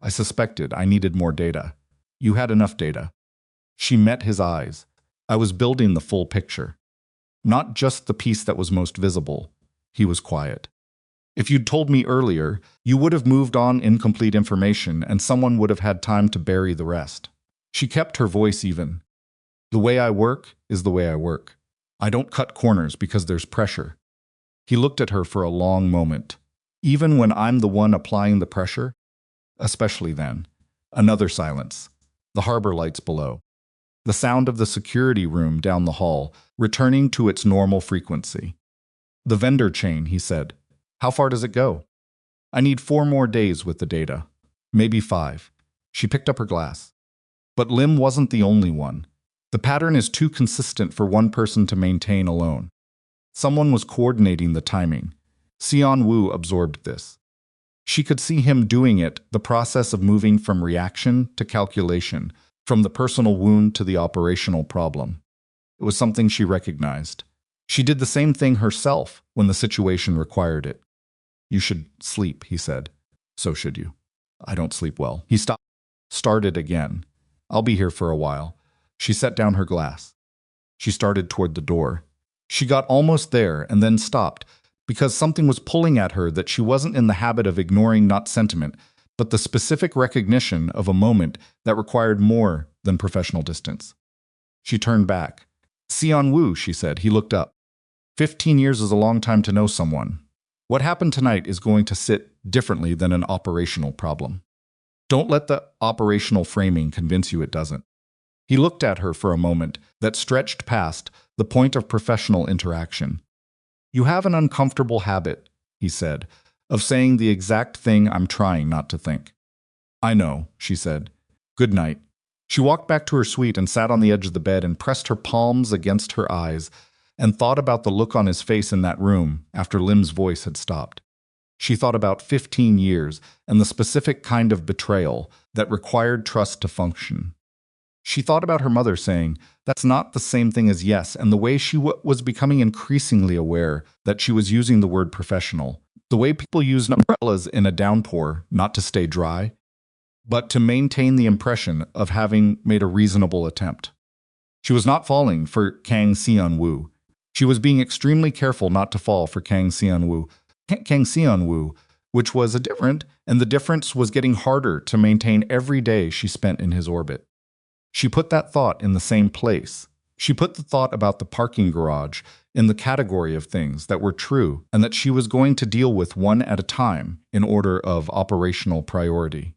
I suspected. I needed more data. You had enough data." She met his eyes. "I was building the full picture. Not just the piece that was most visible." He was quiet. "If you'd told me earlier, you would have moved on incomplete information and someone would have had time to bury the rest." She kept her voice even. "The way I work is the way I work. I don't cut corners because there's pressure." He looked at her for a long moment. "Even when I'm the one applying the pressure?" "Especially then." Another silence. The harbor lights below. The sound of the security room down the hall, returning to its normal frequency. "The vendor chain," he said. "How far does it go?" I need 4 more days with the data. Maybe 5. She picked up her glass. But Lim wasn't the only one. The pattern is too consistent for one person to maintain alone. Someone was coordinating the timing. Seon-woo absorbed this. She could see him doing it, the process of moving from reaction to calculation, from the personal wound to the operational problem. It was something she recognized. She did the same thing herself when the situation required it. You should sleep, he said. So should you. I don't sleep well. He started again. I'll be here for a while. She set down her glass. She started toward the door. She got almost there and then stopped, because something was pulling at her that she wasn't in the habit of ignoring, not sentiment, but the specific recognition of a moment that required more than professional distance. She turned back. Seon-woo, she said. He looked up. 15 years is a long time to know someone. What happened tonight is going to sit differently than an operational problem. Don't let the operational framing convince you it doesn't. He looked at her for a moment that stretched past the point of professional interaction. You have an uncomfortable habit, he said, of saying the exact thing I'm trying not to think. I know, she said. Good night. She walked back to her suite and sat on the edge of the bed and pressed her palms against her eyes and thought about the look on his face in that room after Lim's voice had stopped. She thought about 15 years and the specific kind of betrayal that required trust to function. She thought about her mother saying, that's not the same thing as yes, and the way she was becoming increasingly aware that she was using the word professional, the way people use umbrellas in a downpour, not to stay dry, but to maintain the impression of having made a reasonable attempt. She was not falling for Kang Seon-woo. She was being extremely careful not to fall for Kang Seon-woo. Kang Seon-woo, which was a different, and the difference was getting harder to maintain every day she spent in his orbit. She put that thought in the same place. She put the thought about the parking garage in the category of things that were true and that she was going to deal with one at a time in order of operational priority.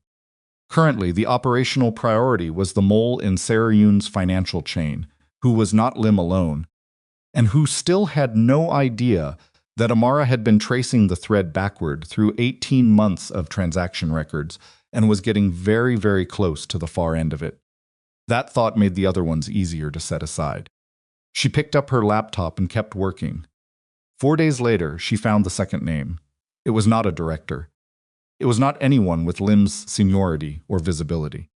Currently, the operational priority was the mole in Sarah Yoon's financial chain, who was not Lim alone, and who still had no idea that Amara had been tracing the thread backward through 18 months of transaction records and was getting very, very close to the far end of it. That thought made the other ones easier to set aside. She picked up her laptop and kept working. 4 days later, she found the second name. It was not a director. It was not anyone with Lim's seniority or visibility.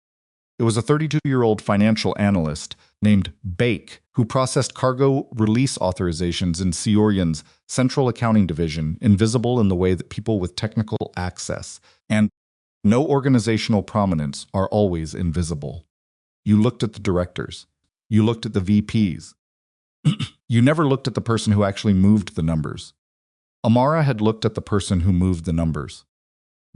It was a 32-year-old financial analyst named Baek, who processed cargo release authorizations in Seoryun's central accounting division, invisible in the way that people with technical access and no organizational prominence are always invisible. You looked at the directors. You looked at the VPs. You never looked at the person who actually moved the numbers. Amara had looked at the person who moved the numbers.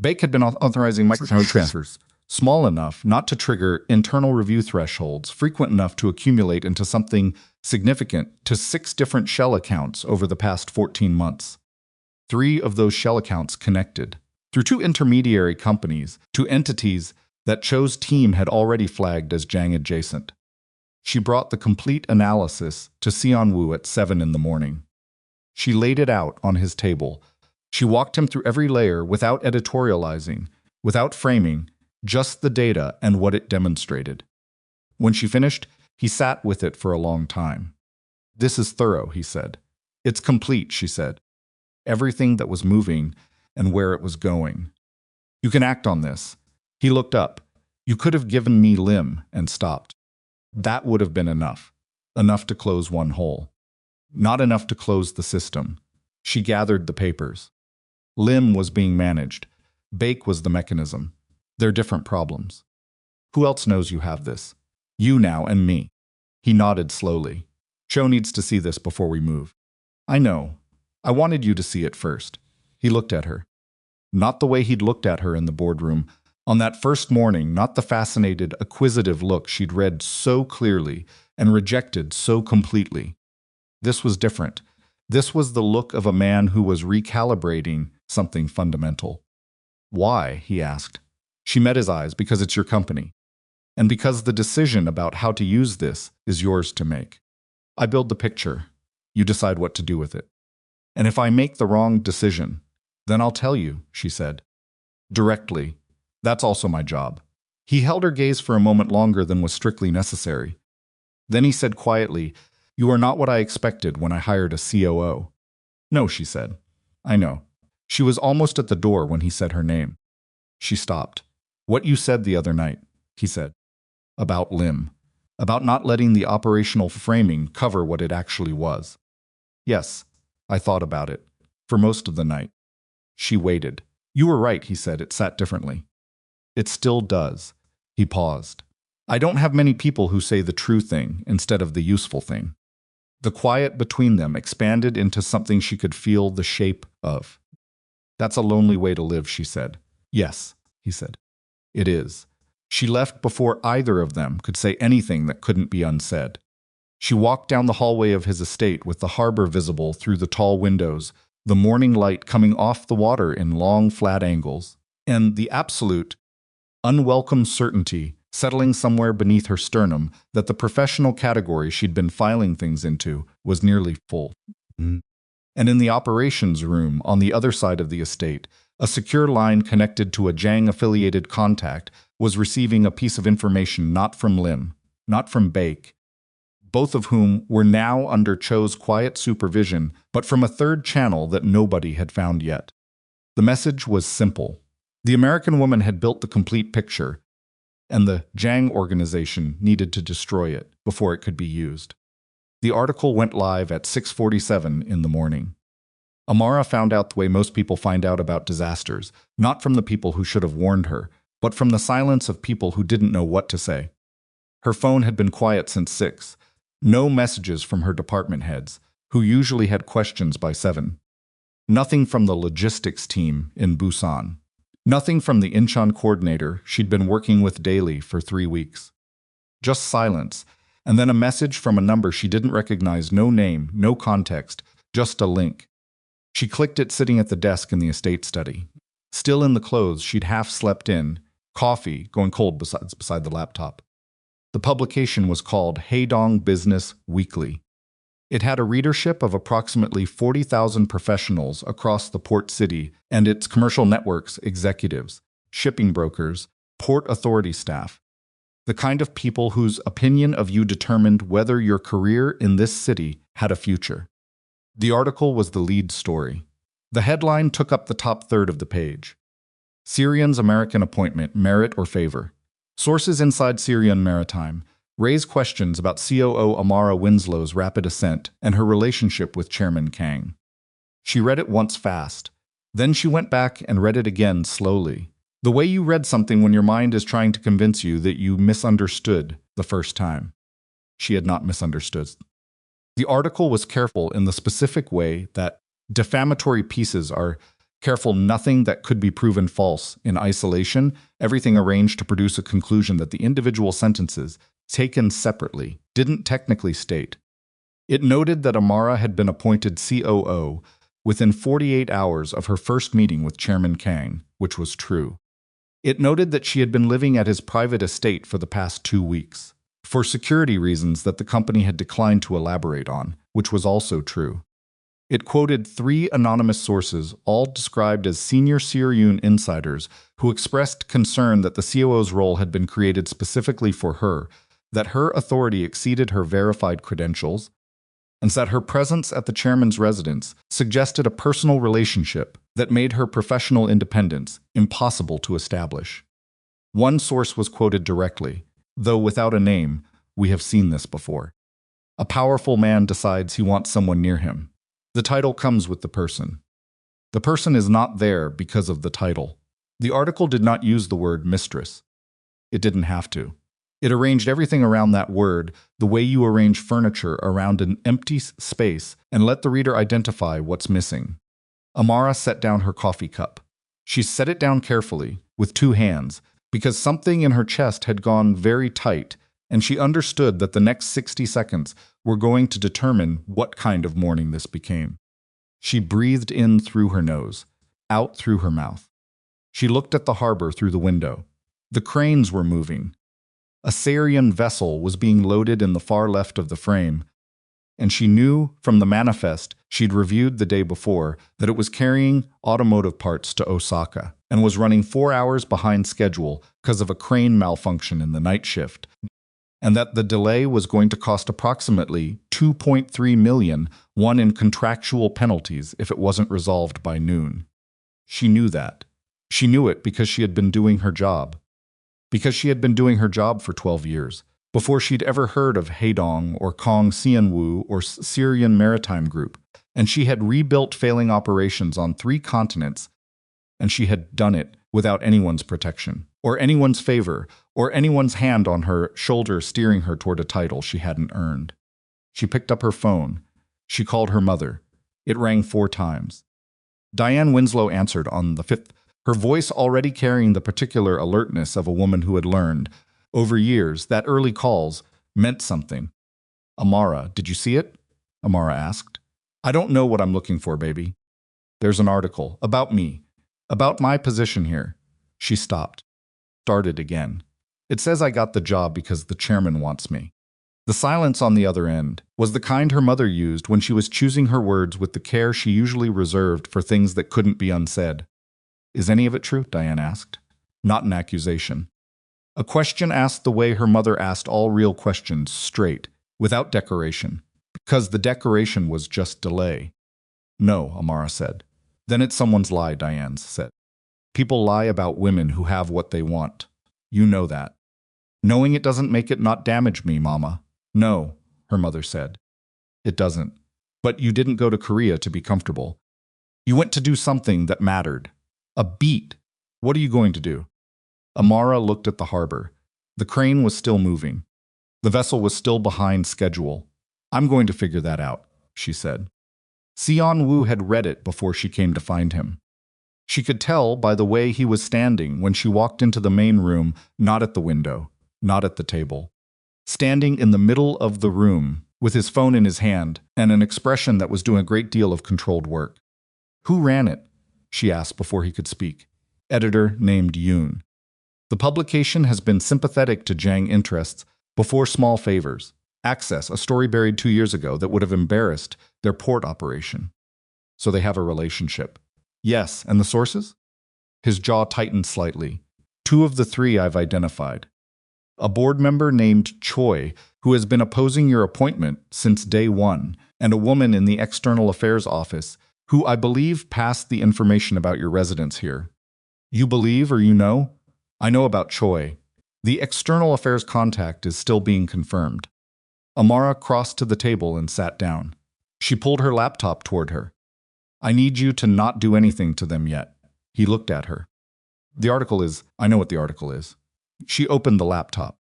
Baek had been authorizing microtransfers, small enough not to trigger internal review thresholds, frequent enough to accumulate into something significant, to 6 different shell accounts over the past 14 months. 3 of those shell accounts connected, through 2 intermediary companies, to entities that Cho's team had already flagged as Jang adjacent. She brought the complete analysis to Seon-woo at 7 in the morning. She laid it out on his table. She walked him through every layer without editorializing, without framing, just the data and what it demonstrated. When she finished, he sat with it for a long time. This is thorough, he said. It's complete, she said. Everything that was moving and where it was going. You can act on this. He looked up. You could have given me Lim and stopped. That would have been enough. Enough to close one hole. Not enough to close the system. She gathered the papers. Lim was being managed. Baek was the mechanism. They're different problems. Who else knows you have this? You now and me. He nodded slowly. Cho needs to see this before we move. I know. I wanted you to see it first. He looked at her. Not the way he'd looked at her in the boardroom. On that first morning, not the fascinated, acquisitive look she'd read so clearly and rejected so completely. This was different. This was the look of a man who was recalibrating something fundamental. Why? He asked. She met his eyes. Because it's your company. And because the decision about how to use this is yours to make. I build the picture. You decide what to do with it. And if I make the wrong decision, then I'll tell you, she said. Directly. That's also my job. He held her gaze for a moment longer than was strictly necessary. Then he said quietly, "You are not what I expected when I hired a COO." "No," she said. "I know." She was almost at the door when he said her name. She stopped. "What you said the other night," he said. "About Lim. About not letting the operational framing cover what it actually was." "Yes, I thought about it. For most of the night." She waited. "You were right," he said. "It sat differently." "It still does." He paused. "I don't have many people who say the true thing instead of the useful thing." The quiet between them expanded into something she could feel the shape of. "That's a lonely way to live," she said. "Yes," he said. "It is." She left before either of them could say anything that couldn't be unsaid. She walked down the hallway of his estate with the harbor visible through the tall windows, the morning light coming off the water in long, flat angles, and the absolute, unwelcome certainty settling somewhere beneath her sternum that the professional category she'd been filing things into was nearly full. And in the operations room on the other side of the estate, a secure line connected to a Jang-affiliated contact was receiving a piece of information not from Lim, not from Baek, both of whom were now under Cho's quiet supervision, but from a third channel that nobody had found yet. The message was simple. The American woman had built the complete picture, and the Jang organization needed to destroy it before it could be used. The article went live at 6:47 in the morning. Amara found out the way most people find out about disasters, not from the people who should have warned her, but from the silence of people who didn't know what to say. Her phone had been quiet since 6. No messages from her department heads, who usually had questions by 7. Nothing from the logistics team in Busan. Nothing from the Incheon coordinator she'd been working with daily for 3 weeks. Just silence, and then a message from a number she didn't recognize, no name, no context, just a link. She clicked it sitting at the desk in the estate study. Still in the clothes she'd half slept in, coffee going cold beside the laptop. The publication was called Haedong Business Weekly. It had a readership of approximately 40,000 professionals across the port city and its commercial networks, executives, shipping brokers, port authority staff, the kind of people whose opinion of you determined whether your career in this city had a future. The article was the lead story. The headline took up the top third of the page. Syrian's American appointment, merit or favor. Sources inside Syrian Maritime raise questions about COO Amara Winslow's rapid ascent and her relationship with Chairman Kang. She read it once fast. Then she went back and read it again slowly. The way you read something when your mind is trying to convince you that you misunderstood the first time. She had not misunderstood. The article was careful in the specific way that defamatory pieces are careful. Nothing that could be proven false in isolation, everything arranged to produce a conclusion that the individual sentences, taken separately, didn't technically state. It noted that Amara had been appointed COO within 48 hours of her first meeting with Chairman Kang, which was true. It noted that she had been living at his private estate for the past 2 weeks, for security reasons that the company had declined to elaborate on, which was also true. It quoted 3 anonymous sources, all described as senior Syrian insiders, who expressed concern that the COO's role had been created specifically for her, that her authority exceeded her verified credentials, and that her presence at the chairman's residence suggested a personal relationship that made her professional independence impossible to establish. One source was quoted directly, though without a name. "We have seen this before. A powerful man decides he wants someone near him. The title comes with the person. The person is not there because of the title." The article did not use the word mistress. It didn't have to. It arranged everything around that word the way you arrange furniture around an empty space and let the reader identify what's missing. Amara set down her coffee cup. She set it down carefully, with 2 hands, because something in her chest had gone very tight, and she understood that the next 60 seconds were going to determine what kind of morning this became. She breathed in through her nose, out through her mouth. She looked at the harbor through the window. The cranes were moving. A Syrian vessel was being loaded in the far left of the frame, and she knew from the manifest she'd reviewed the day before that it was carrying automotive parts to Osaka. and was running 4 hours behind schedule because of a crane malfunction in the night shift, and that the delay was going to cost approximately $2.3 million, one in contractual penalties if it wasn't resolved by noon. She knew that. She knew it because she had been doing her job. Because she had been doing her job for 12 years, before she'd ever heard of Haedong or Kang Seon-woo or Syrian Maritime Group, and she had rebuilt failing operations on 3 continents, and she had done it without anyone's protection, or anyone's favor, or anyone's hand on her shoulder steering her toward a title she hadn't earned. She picked up her phone. She called her mother. It rang 4 times. Diane Winslow answered on the 5th, her voice already carrying the particular alertness of a woman who had learned, over years, that early calls meant something. "Amara, did you see it?" Amara asked. "I don't know what I'm looking for, baby." "There's an article. About me. About my position here." She stopped. Started again. "It says I got the job because the chairman wants me." The silence on the other end was the kind her mother used when she was choosing her words with the care she usually reserved for things that couldn't be unsaid. "Is any of it true?" Diane asked. Not an accusation. A question asked the way her mother asked all real questions, straight, without decoration, because the decoration was just delay. "No," Amara said. "Then it's someone's lie," Diane said. "People lie about women who have what they want. You know that." "Knowing it doesn't make it not damage me, Mama." "No," her mother said. "It doesn't. But you didn't go to Korea to be comfortable. You went to do something that mattered. A beat. What are you going to do?" Amara looked at the harbor. The crane was still moving. The vessel was still behind schedule. "I'm going to figure that out," she said. Seon-woo had read it before she came to find him. She could tell by the way he was standing when she walked into the main room, not at the window, not at the table. Standing in the middle of the room, with his phone in his hand, and an expression that was doing a great deal of controlled work. "Who ran it?" she asked before he could speak. "Editor named Yoon. The publication has been sympathetic to Jang interests before small favors. Access, a story buried 2 years ago that would have embarrassed their port operation. So they have a relationship." "Yes, and the sources?" His jaw tightened slightly. "2 of the 3 I've identified. A board member named Choi, who has been opposing your appointment since day 1, and a woman in the External Affairs Office, who I believe passed the information about your residence here." "You believe or you know?" "I know about Choi. The External Affairs contact is still being confirmed." Amara crossed to the table and sat down. She pulled her laptop toward her. "I need you to not do anything to them yet." He looked at her. "The article is, I know what the article is." She opened the laptop.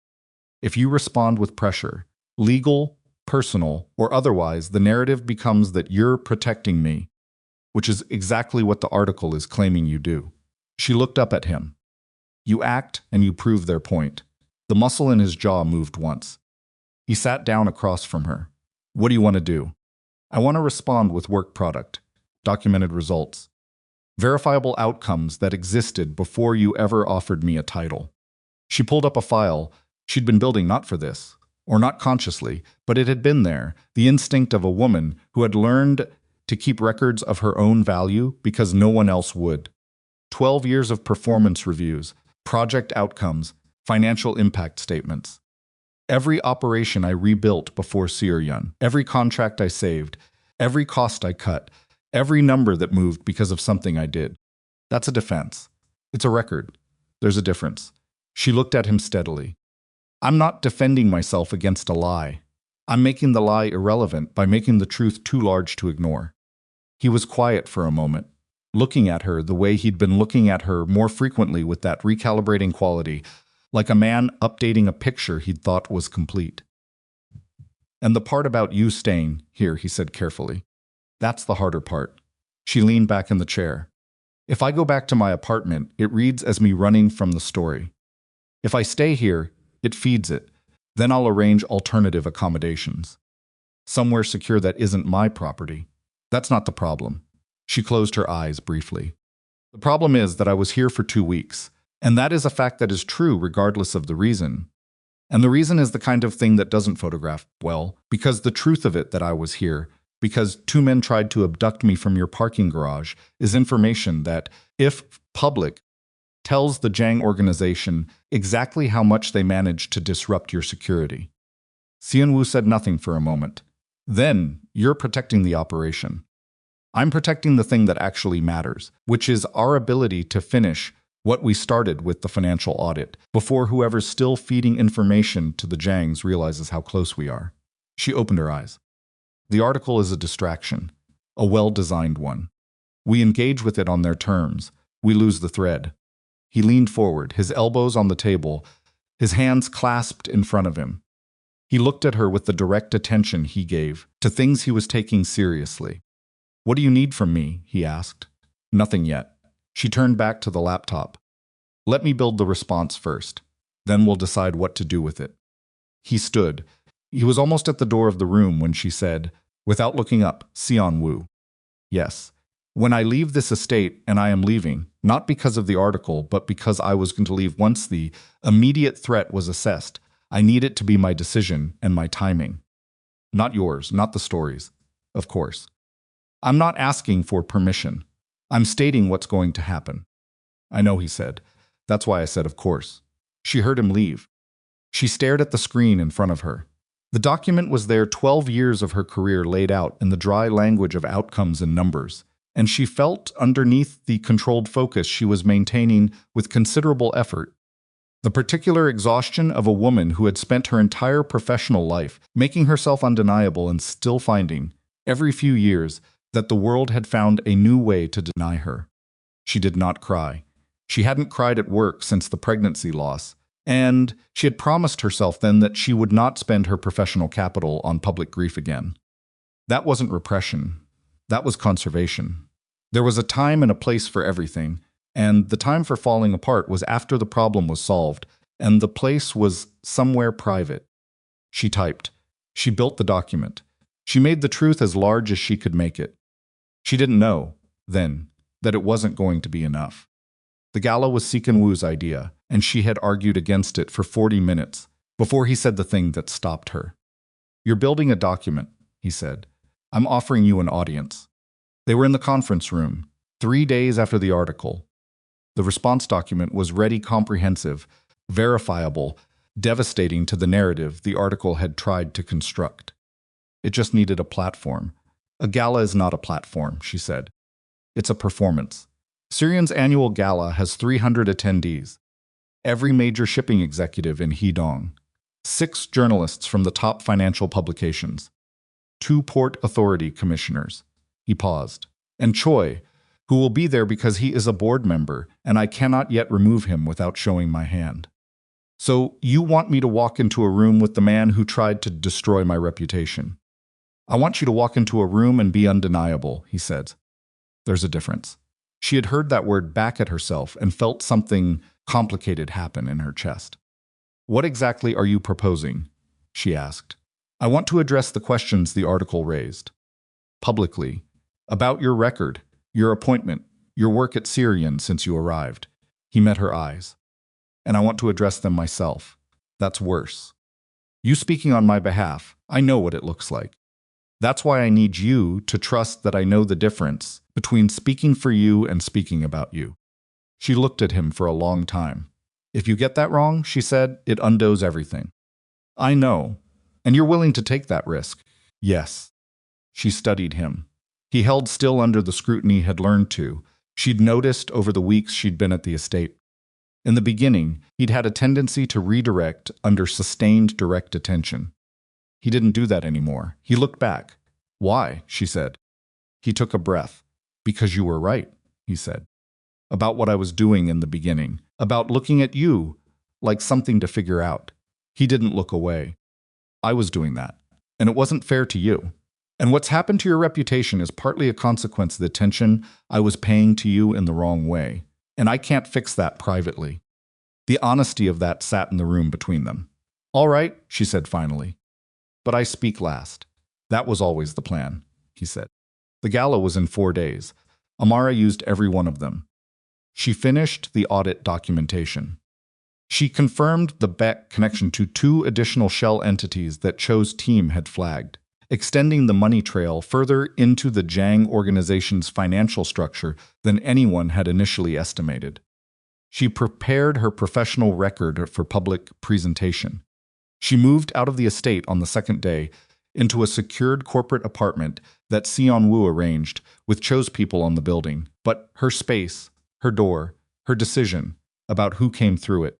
"If you respond with pressure, legal, personal, or otherwise, the narrative becomes that you're protecting me, which is exactly what the article is claiming you do." She looked up at him. "You act and you prove their point." The muscle in his jaw moved once. He sat down across from her. "What do you want to do?" "I want to respond with work product, documented results, verifiable outcomes that existed before you ever offered me a title." She pulled up a file she'd been building, not for this, or not consciously, but it had been there, the instinct of a woman who had learned to keep records of her own value because no one else would. 12 years of performance reviews, project outcomes, financial impact statements. Every operation I rebuilt before Syrian, every contract I saved, every cost I cut, every number that moved because of something I did. That's a defense. It's a record. There's a difference. She looked at him steadily. "I'm not defending myself against a lie. I'm making the lie irrelevant by making the truth too large to ignore." He was quiet for a moment, looking at her the way he'd been looking at her more frequently, with that recalibrating quality, like a man updating a picture he'd thought was complete. "And the part about you staying here," he said carefully. "That's the harder part." She leaned back in the chair. "If I go back to my apartment, it reads as me running from the story. If I stay here, it feeds it. Then I'll arrange alternative accommodations. Somewhere secure that isn't my property. That's not the problem." She closed her eyes briefly. "The problem is that I was here for 2 weeks, and that is a fact that is true regardless of the reason. And the reason is the kind of thing that doesn't photograph well, because the truth of it that I was here, because 2 men tried to abduct me from your parking garage, is information that, if public, tells the Jang organization exactly how much they managed to disrupt your security. Seon-woo said nothing for a moment. Then, you're protecting the operation. I'm protecting the thing that actually matters, which is our ability to finish what we started with the financial audit, before whoever's still feeding information to the Jangs realizes how close we are. She opened her eyes. The article is a distraction, a well-designed one. We engage with it on their terms. We lose the thread. He leaned forward, his elbows on the table, his hands clasped in front of him. He looked at her with the direct attention he gave to things he was taking seriously. "What do you need from me?" he asked. "Nothing yet." She turned back to the laptop. "Let me build the response first. Then we'll decide what to do with it." He stood. He was almost at the door of the room when she said, without looking up, "Seon-woo." "Yes. When I leave this estate, and I am leaving, not because of the article, but because I was going to leave once the immediate threat was assessed, I need it to be my decision and my timing. Not yours, not the stories, of course. I'm not asking for permission. I'm stating what's going to happen." "I know," he said. "That's why I said of course." She heard him leave. She stared at the screen in front of her. The document was there, 12 years of her career laid out in the dry language of outcomes and numbers, and she felt underneath the controlled focus she was maintaining with considerable effort the particular exhaustion of a woman who had spent her entire professional life making herself undeniable and still finding, every few years, that the world had found a new way to deny her. She did not cry. She hadn't cried at work since the pregnancy loss, and she had promised herself then that she would not spend her professional capital on public grief again. That wasn't repression. That was conservation. There was a time and a place for everything, and the time for falling apart was after the problem was solved, and the place was somewhere private. She typed. She built the document. She made the truth as large as she could make it. She didn't know, then, that it wasn't going to be enough. The gala was Seon-woo's idea, and she had argued against it for 40 minutes before he said the thing that stopped her. "You're building a document," he said. "I'm offering you an audience." They were in the conference room, 3 days after the article. The response document was ready, comprehensive, verifiable, devastating to the narrative the article had tried to construct. It just needed a platform. "A gala is not a platform," she said. "It's a performance. Syrian's annual gala has 300 attendees. Every major shipping executive in Hedong. 6 journalists from the top financial publications. 2 port authority commissioners." He paused. "And Choi, who will be there because he is a board member, and I cannot yet remove him without showing my hand. So you want me to walk into a room with the man who tried to destroy my reputation? I want you to walk into a room and be undeniable," he said. There's a difference. She had heard that word back at herself and felt something complicated happen in her chest. "What exactly are you proposing?" she asked. "I want to address the questions the article raised. Publicly. About your record, your appointment, your work at Syrian since you arrived." He met her eyes. "And I want to address them myself. That's worse. You speaking on my behalf, I know what it looks like. That's why I need you to trust that I know the difference between speaking for you and speaking about you." She looked at him for a long time. "If you get that wrong," she said, "it undoes everything." "I know. And you're willing to take that risk?" "Yes." She studied him. He held still under the scrutiny had learned to. She'd noticed over the weeks she'd been at the estate. In the beginning, he'd had a tendency to redirect under sustained direct attention. He didn't do that anymore. He looked back. "Why?" she said. He took a breath. "Because you were right," he said. "About what I was doing in the beginning. About looking at you like something to figure out." He didn't look away. "I was doing that. And it wasn't fair to you. And what's happened to your reputation is partly a consequence of the attention I was paying to you in the wrong way. And I can't fix that privately." The honesty of that sat in the room between them. "All right," she said finally. "But I speak last." "That was always the plan," he said. The gala was in 4 days. Amara used every one of them. She finished the audit documentation. She confirmed the Beck connection to 2 additional shell entities that Cho's team had flagged, extending the money trail further into the Jang organization's financial structure than anyone had initially estimated. She prepared her professional record for public presentation. She moved out of the estate on the second day into a secured corporate apartment that Seon-woo arranged with chose people on the building, but her space, her door, her decision about who came through it.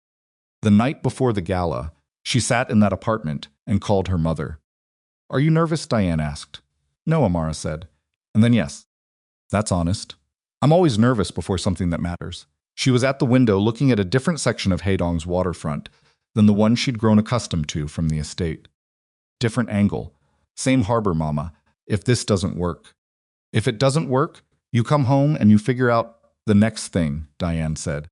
The night before the gala, she sat in that apartment and called her mother. "Are you nervous?" Diane asked. "No," Amara said. And then yes. "That's honest. I'm always nervous before something that matters." She was at the window looking at a different section of Haedong's waterfront than the one she'd grown accustomed to from the estate. Different angle. Same harbor, Mama. If this doesn't work. If it doesn't work, you come home and you figure out the next thing, Diane said.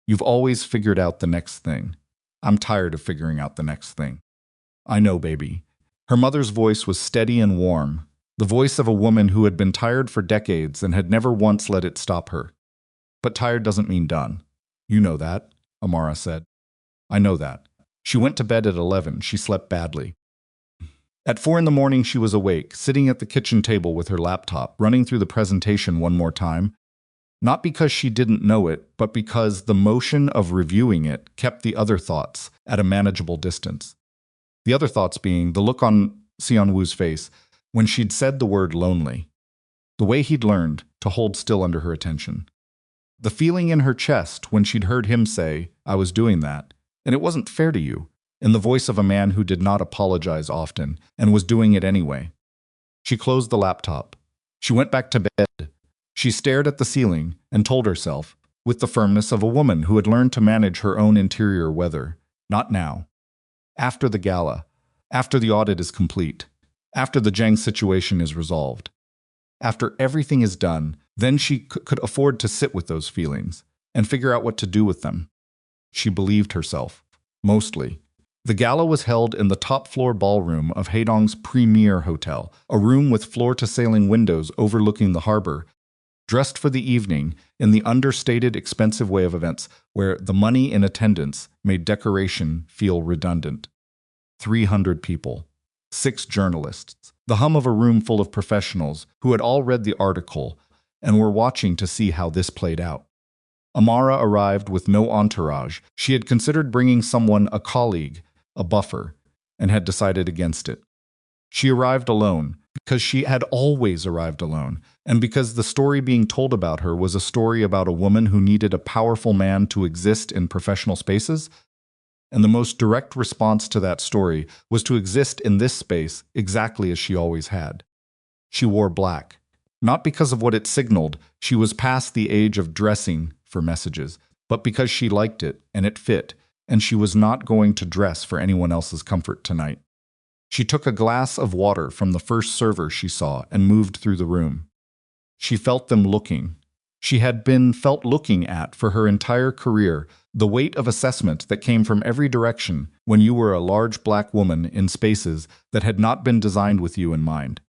You've always figured out the next thing. I'm tired of figuring out the next thing. I know, baby. Her mother's voice was steady and warm, the voice of a woman who had been tired for decades and had never once let it stop her. But tired doesn't mean done. You know that, Amara said. I know that. She went to bed at 11. She slept badly. At 4 in the morning, she was awake, sitting at the kitchen table with her laptop, running through the presentation one more time. Not because she didn't know it, but because the motion of reviewing it kept the other thoughts at a manageable distance. The other thoughts being the look on Seon-woo's face when she'd said the word lonely. The way he'd learned to hold still under her attention. The feeling in her chest when she'd heard him say, I was doing that, and it wasn't fair to you, in the voice of a man who did not apologize often and was doing it anyway. She closed the laptop. She went back to bed. She stared at the ceiling and told herself, with the firmness of a woman who had learned to manage her own interior weather, not now. After the gala, after the audit is complete, after the Jang situation is resolved, after everything is done, then she could afford to sit with those feelings and figure out what to do with them. She believed herself, mostly. The gala was held in the top-floor ballroom of Haedong's premier hotel, a room with floor-to-ceiling windows overlooking the harbor, dressed for the evening in the understated, expensive way of events where the money in attendance made decoration feel redundant. 300 people, 6 journalists, the hum of a room full of professionals who had all read the article and were watching to see how this played out. Amara arrived with no entourage. She had considered bringing someone, a colleague, a buffer, and had decided against it. She arrived alone because she had always arrived alone, and because the story being told about her was a story about a woman who needed a powerful man to exist in professional spaces, and the most direct response to that story was to exist in this space exactly as she always had. She wore black. Not because of what it signaled, she was past the age of dressing for messages, but because she liked it and it fit, and she was not going to dress for anyone else's comfort tonight. She took a glass of water from the first server she saw and moved through the room. She felt them looking. She had been felt looking at for her entire career, the weight of assessment that came from every direction when you were a large black woman in spaces that had not been designed with you in mind.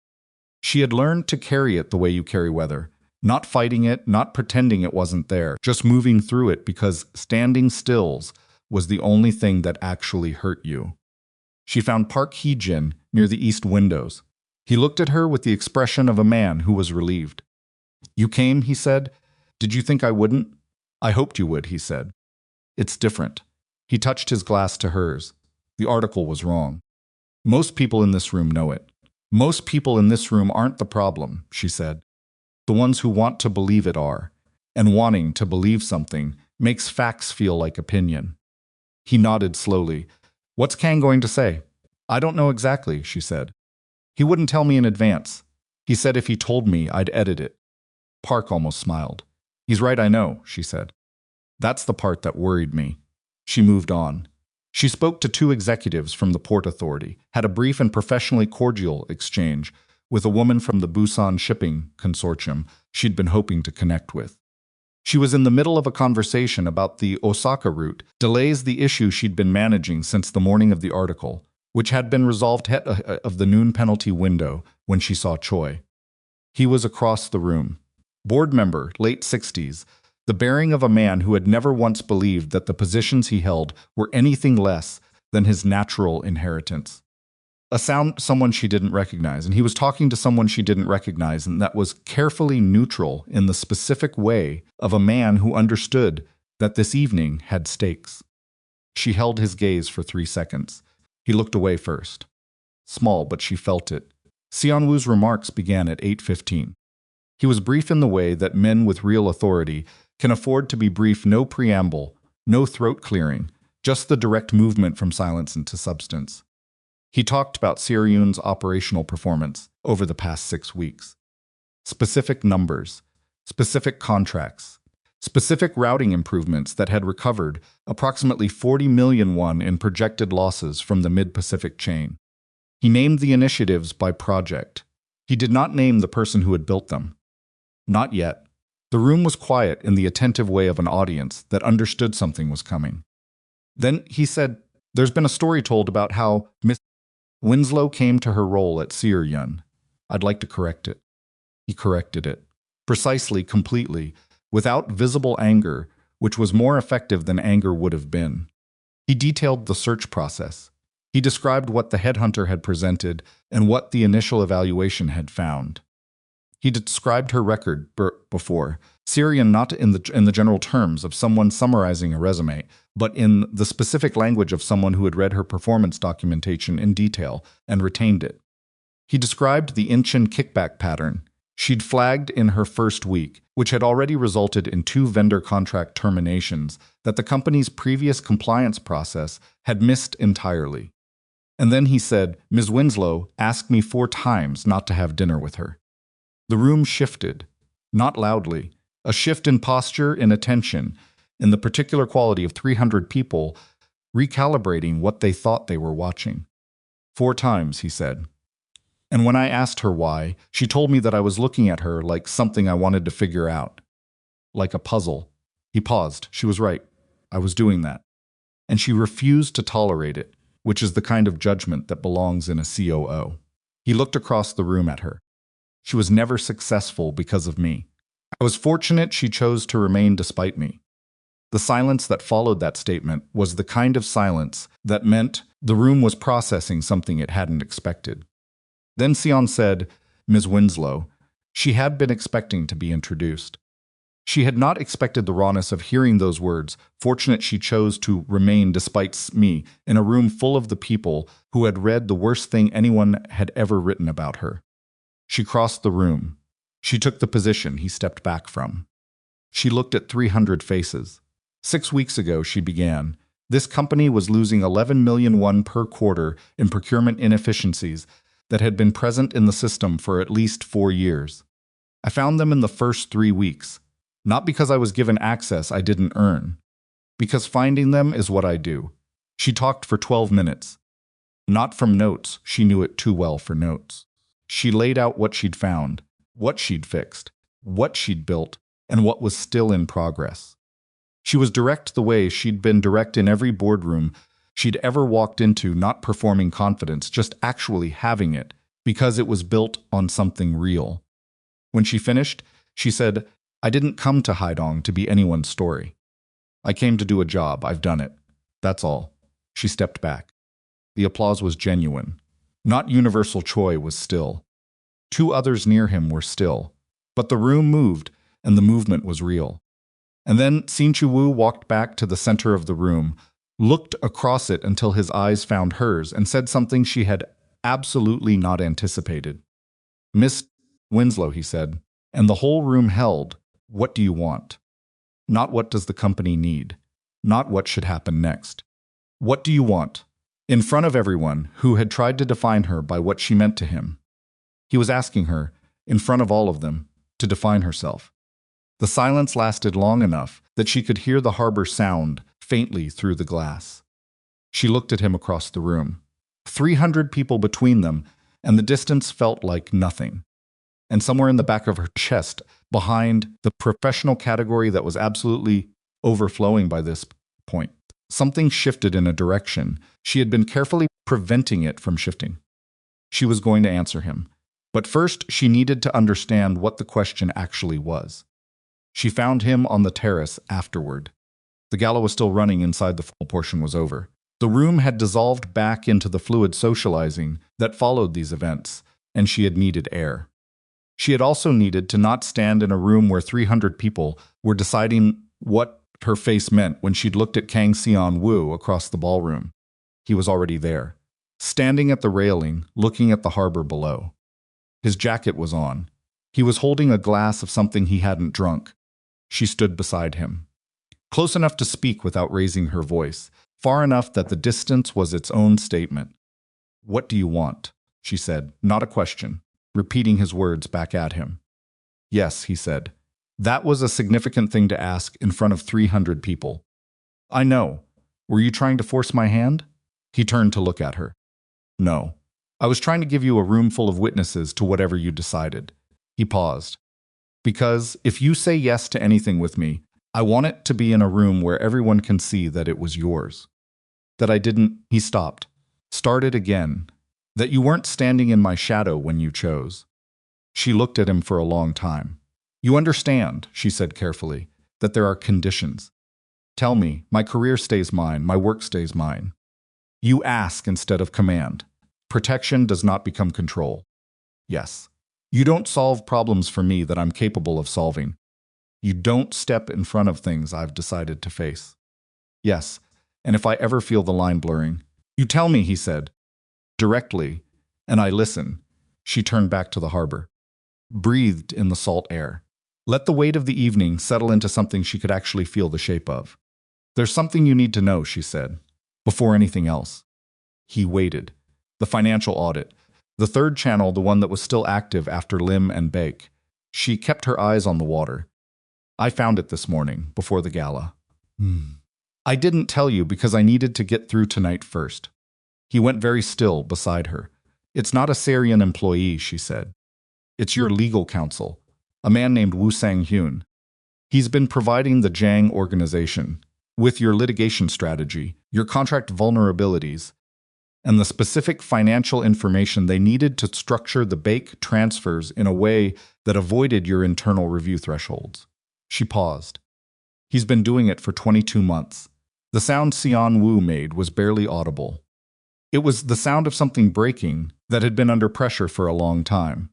She had learned to carry it the way you carry weather, not fighting it, not pretending it wasn't there, just moving through it because standing stills was the only thing that actually hurt you. She found Park Hee-jin near the east windows. He looked at her with the expression of a man who was relieved. You came, he said. Did you think I wouldn't? I hoped you would, he said. It's different. He touched his glass to hers. The article was wrong. Most people in this room know it. Most people in this room aren't the problem, she said. The ones who want to believe it are. And wanting to believe something makes facts feel like opinion. He nodded slowly. What's Kang going to say? I don't know exactly, she said. He wouldn't tell me in advance. He said if he told me, I'd edit it. Park almost smiled. He's right, I know, she said. That's the part that worried me. She moved on. She spoke to 2 executives from the Port Authority, had a brief and professionally cordial exchange with a woman from the Busan Shipping Consortium she'd been hoping to connect with. She was in the middle of a conversation about the Osaka route, delays the issue she'd been managing since the morning of the article, which had been resolved ahead of the noon penalty window when she saw Choi. He was across the room. Board member, late 60s, the bearing of a man who had never once believed that the positions he held were anything less than his natural inheritance. Someone she didn't recognize, and he was talking to someone she didn't recognize, and that was carefully neutral in the specific way of a man who understood that this evening had stakes. She held his gaze for 3 seconds. He looked away first. Small, but she felt it. Seon-woo's remarks began at 8:15. He was brief in the way that men with real authority can afford to be brief, no preamble, no throat clearing, just the direct movement from silence into substance. He talked about Seon-woo's operational performance over the past 6 weeks. Specific numbers, specific contracts, specific routing improvements that had recovered approximately 40 million won in projected losses from the Mid-Pacific chain. He named the initiatives by project. He did not name the person who had built them. Not yet. The room was quiet in the attentive way of an audience that understood something was coming. Then he said, "There's been a story told about how Miss Winslow came to her role at Seon. I'd like to correct it." He corrected it. Precisely, completely, without visible anger, which was more effective than anger would have been. He detailed the search process. He described what the headhunter had presented and what the initial evaluation had found. He described her record before, Seon not in the general terms of someone summarizing a resume, but in the specific language of someone who had read her performance documentation in detail and retained it. He described the Incheon kickback pattern she'd flagged in her first week, which had already resulted in 2 vendor contract terminations that the company's previous compliance process had missed entirely. And then he said, "Ms. Winslow asked me 4 times not to have dinner with her." The room shifted, not loudly, a shift in posture, in attention, in the particular quality of 300 people recalibrating what they thought they were watching. 4 times, he said. And when I asked her why, she told me that I was looking at her like something I wanted to figure out. Like a puzzle. He paused. She was right. I was doing that. And she refused to tolerate it, which is the kind of judgment that belongs in a COO. He looked across the room at her. She was never successful because of me. I was fortunate she chose to remain despite me. The silence that followed that statement was the kind of silence that meant the room was processing something it hadn't expected. Then Seon said, "Ms. Winslow." She had been expecting to be introduced. She had not expected the rawness of hearing those words, fortunate she chose to remain despite me, in a room full of the people who had read the worst thing anyone had ever written about her. She crossed the room. She took the position he stepped back from. She looked at 300 faces. 6 weeks ago, she began. This company was losing 11 million won per quarter in procurement inefficiencies that had been present in the system for at least 4 years. I found them in the first 3 weeks, not because I was given access I didn't earn, because finding them is what I do. She talked for 12 minutes. Not from notes, she knew it too well for notes. She laid out what she'd found, what she'd fixed, what she'd built, and what was still in progress. She was direct the way she'd been direct in every boardroom she'd ever walked into, not performing confidence, just actually having it, because it was built on something real. When she finished, she said, "I didn't come to Haidong to be anyone's story. I came to do a job. I've done it. That's all." She stepped back. The applause was genuine. Not universal. Choi was still. 2 others near him were still. But the room moved, and the movement was real. And then Seon-woo walked back to the center of the room, looked across it until his eyes found hers, and said something she had absolutely not anticipated. "Miss Winslow," he said, and the whole room held, "What do you want? Not what does the company need? Not what should happen next. What do you want?" In front of everyone who had tried to define her by what she meant to him. He was asking her, in front of all of them, to define herself. The silence lasted long enough that she could hear the harbor sound faintly through the glass. She looked at him across the room. 300 people between them, and the distance felt like nothing. And somewhere in the back of her chest, behind the professional category that was absolutely overflowing by this point, something shifted in a direction she had been carefully preventing it from shifting. She was going to answer him. But first, she needed to understand what the question actually was. She found him on the terrace afterward. The gala was still running inside the full portion was over. The room had dissolved back into the fluid socializing that followed these events, and she had needed air. She had also needed to not stand in a room where 300 people were deciding what her face meant when she'd looked at Kang Seon-woo across the ballroom. He was already there, standing at the railing, looking at the harbor below. His jacket was on. He was holding a glass of something he hadn't drunk. She stood beside him, close enough to speak without raising her voice, far enough that the distance was its own statement. "What do you want?" she said, not a question, repeating his words back at him. "Yes," he said. That was a significant thing to ask in front of 300 people. "I know. Were you trying to force my hand?" He turned to look at her. "No. I was trying to give you a room full of witnesses to whatever you decided." He paused. "Because if you say yes to anything with me, I want it to be in a room where everyone can see that it was yours. That I didn't—" He stopped. Started again. "That you weren't standing in my shadow when you chose." She looked at him for a long time. "You understand," she said carefully, "that there are conditions. Tell me, my career stays mine, my work stays mine. You ask instead of command. Protection does not become control. Yes. You don't solve problems for me that I'm capable of solving. You don't step in front of things I've decided to face. Yes, and if I ever feel the line blurring, you tell me," he said, directly, "and I listen." She turned back to the harbor, breathed in the salt air. Let the weight of the evening settle into something she could actually feel the shape of. "There's something you need to know," she said, "before anything else." He waited. The financial audit. The third channel, the one that was still active after Lim and Bake. She kept her eyes on the water. "I found it this morning, before the gala." "I didn't tell you because I needed to get through tonight first." He went very still beside her. "It's not a Syrian employee," she said. "It's your legal counsel, a man named Woo Sang-hyun. He's been providing the Jang organization with your litigation strategy, your contract vulnerabilities, and the specific financial information they needed to structure the Bake transfers in a way that avoided your internal review thresholds." She paused. "He's been doing it for 22 months. The sound Seon-woo made was barely audible. It was the sound of something breaking that had been under pressure for a long time.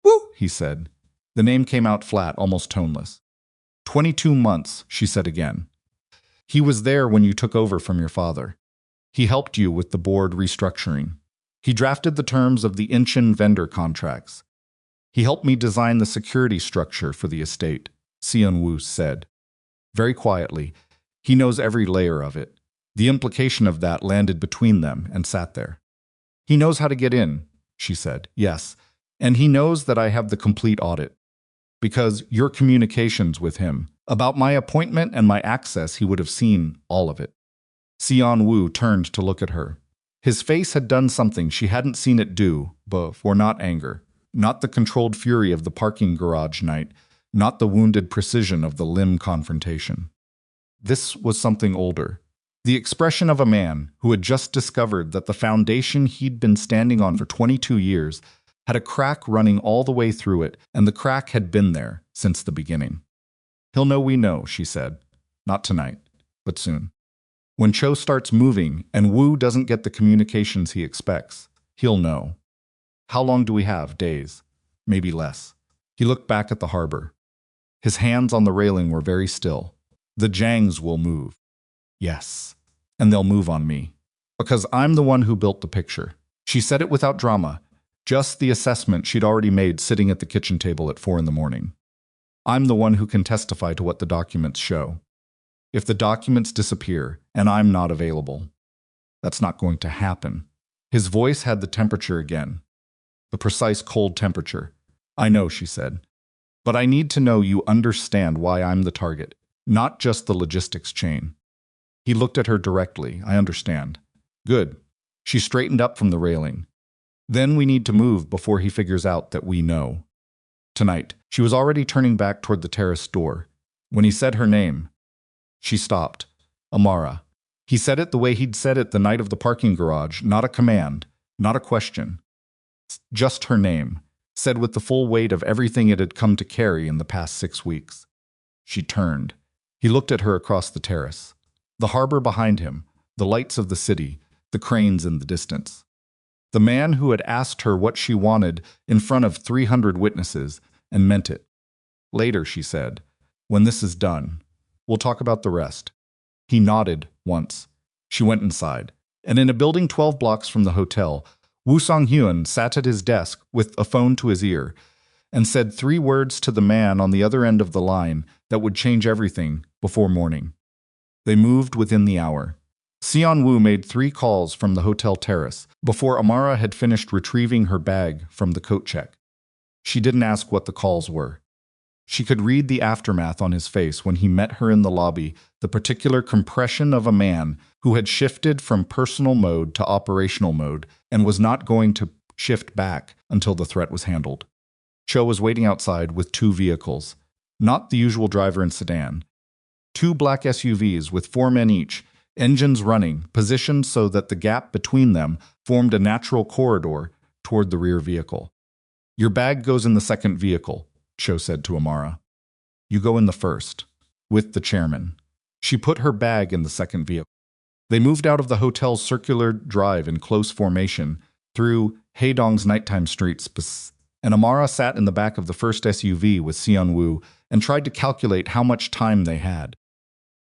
"Woo," he said. The name came out flat, almost toneless. 22 months, she said again. "He was there when you took over from your father. He helped you with the board restructuring. He drafted the terms of the Incheon vendor contracts. He helped me design the security structure for the estate," Seon-woo said. Very quietly, "He knows every layer of it." The implication of that landed between them and sat there. "He knows how to get in," she said. "Yes, and he knows that I have the complete audit. Because your communications with him, about my appointment and my access, he would have seen all of it." Seon-woo turned to look at her. His face had done something she hadn't seen it do before. Not anger, not the controlled fury of the parking garage night, not the wounded precision of the Lim confrontation. This was something older. The expression of a man who had just discovered that the foundation he'd been standing on for 22 years had a crack running all the way through it, and the crack had been there since the beginning. "He'll know we know," she said. "Not tonight, but soon. When Cho starts moving and Woo doesn't get the communications he expects, he'll know. How long do we have? Days? Maybe less." He looked back at the harbor. His hands on the railing were very still. "The Jangs will move. Yes, and they'll move on me. Because I'm the one who built the picture." She said it without drama, just the assessment she'd already made sitting at the kitchen table at 4 a.m. "I'm the one who can testify to what the documents show. If the documents disappear and I'm not available, that's not going to happen." His voice had the temperature again, the precise cold temperature. "I know," she said. "But I need to know you understand why I'm the target, not just the logistics chain." He looked at her directly. "I understand." "Good." She straightened up from the railing. "Then we need to move before he figures out that we know." Tonight, she was already turning back toward the terrace door. When he said her name, she stopped. "Amara." He said it the way he'd said it the night of the parking garage, not a command, not a question. Just her name, said with the full weight of everything it had come to carry in the past 6 weeks. She turned. He looked at her across the terrace. The harbor behind him, the lights of the city, the cranes in the distance. The man who had asked her what she wanted in front of 300 witnesses and meant it. "Later," she said, "when this is done, We'll talk about the rest." He nodded once. She went inside, and in a building 12 blocks from the hotel, Woo Song-hyun sat at his desk with a phone to his ear and said 3 words to the man on the other end of the line that would change everything before morning. They moved within the hour. Seon-woo made 3 calls from the hotel terrace before Amara had finished retrieving her bag from the coat check. She didn't ask what the calls were. She could read the aftermath on his face when he met her in the lobby, the particular compression of a man who had shifted from personal mode to operational mode and was not going to shift back until the threat was handled. Cho was waiting outside with 2 vehicles, not the usual driver and sedan. 2 black SUVs with 4 men each, engines running, positioned so that the gap between them formed a natural corridor toward the rear vehicle. "Your bag goes in the second vehicle," Cho said to Amara. "You go in the first, with the chairman." She put her bag in the second vehicle. They moved out of the hotel's circular drive in close formation through Haedong's nighttime streets, and Amara sat in the back of the first SUV with Seon-woo and tried to calculate how much time they had.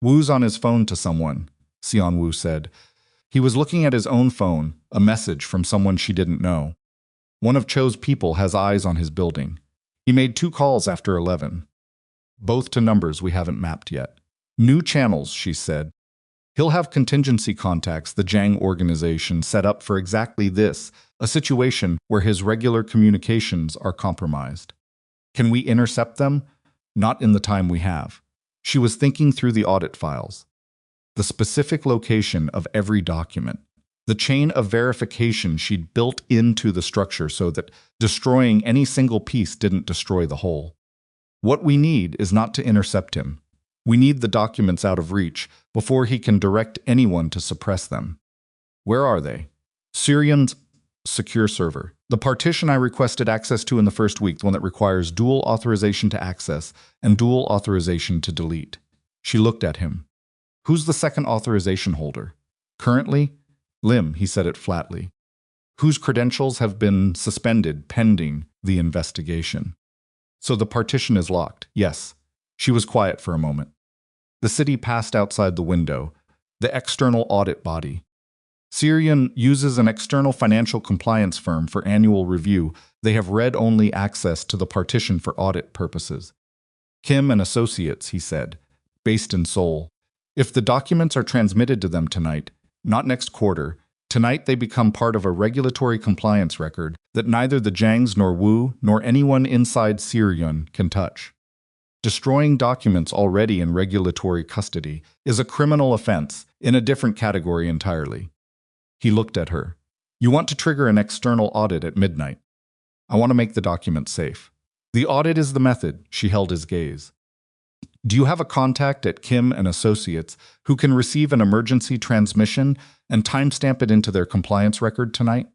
"Woo's on his phone to someone," Seon-woo said. He was looking at his own phone, a message from someone she didn't know. "One of Cho's people has eyes on his building. He made 2 calls after 11. Both to numbers we haven't mapped yet. New channels," she said. "He'll have contingency contacts the Jang organization set up for exactly this, a situation where his regular communications are compromised. Can we intercept them? Not in the time we have." She was thinking through the audit files. The specific location of every document. The chain of verification she'd built into the structure so that destroying any single piece didn't destroy the whole. What we need is not to intercept him. We need the documents out of reach before he can direct anyone to suppress them. Where are they? Syrian's secure server. The partition I requested access to in the first week, the one that requires dual authorization to access and dual authorization to delete. She looked at him. Who's the second authorization holder? Currently? Lim, he said it flatly. Whose credentials have been suspended pending the investigation. So the partition is locked, yes. She was quiet for a moment. The city passed outside the window, the external audit body. Syrian uses an external financial compliance firm for annual review. They have read-only access to the partition for audit purposes. Kim and Associates, he said, based in Seoul. If the documents are transmitted to them tonight, not next quarter, tonight they become part of a regulatory compliance record that neither the Jangs nor Wu nor anyone inside Syrian can touch. Destroying documents already in regulatory custody is a criminal offense in a different category entirely. He looked at her. You want to trigger an external audit at midnight. I want to make the document safe. The audit is the method, she held his gaze. Do you have a contact at Kim and Associates who can receive an emergency transmission and timestamp it into their compliance record tonight?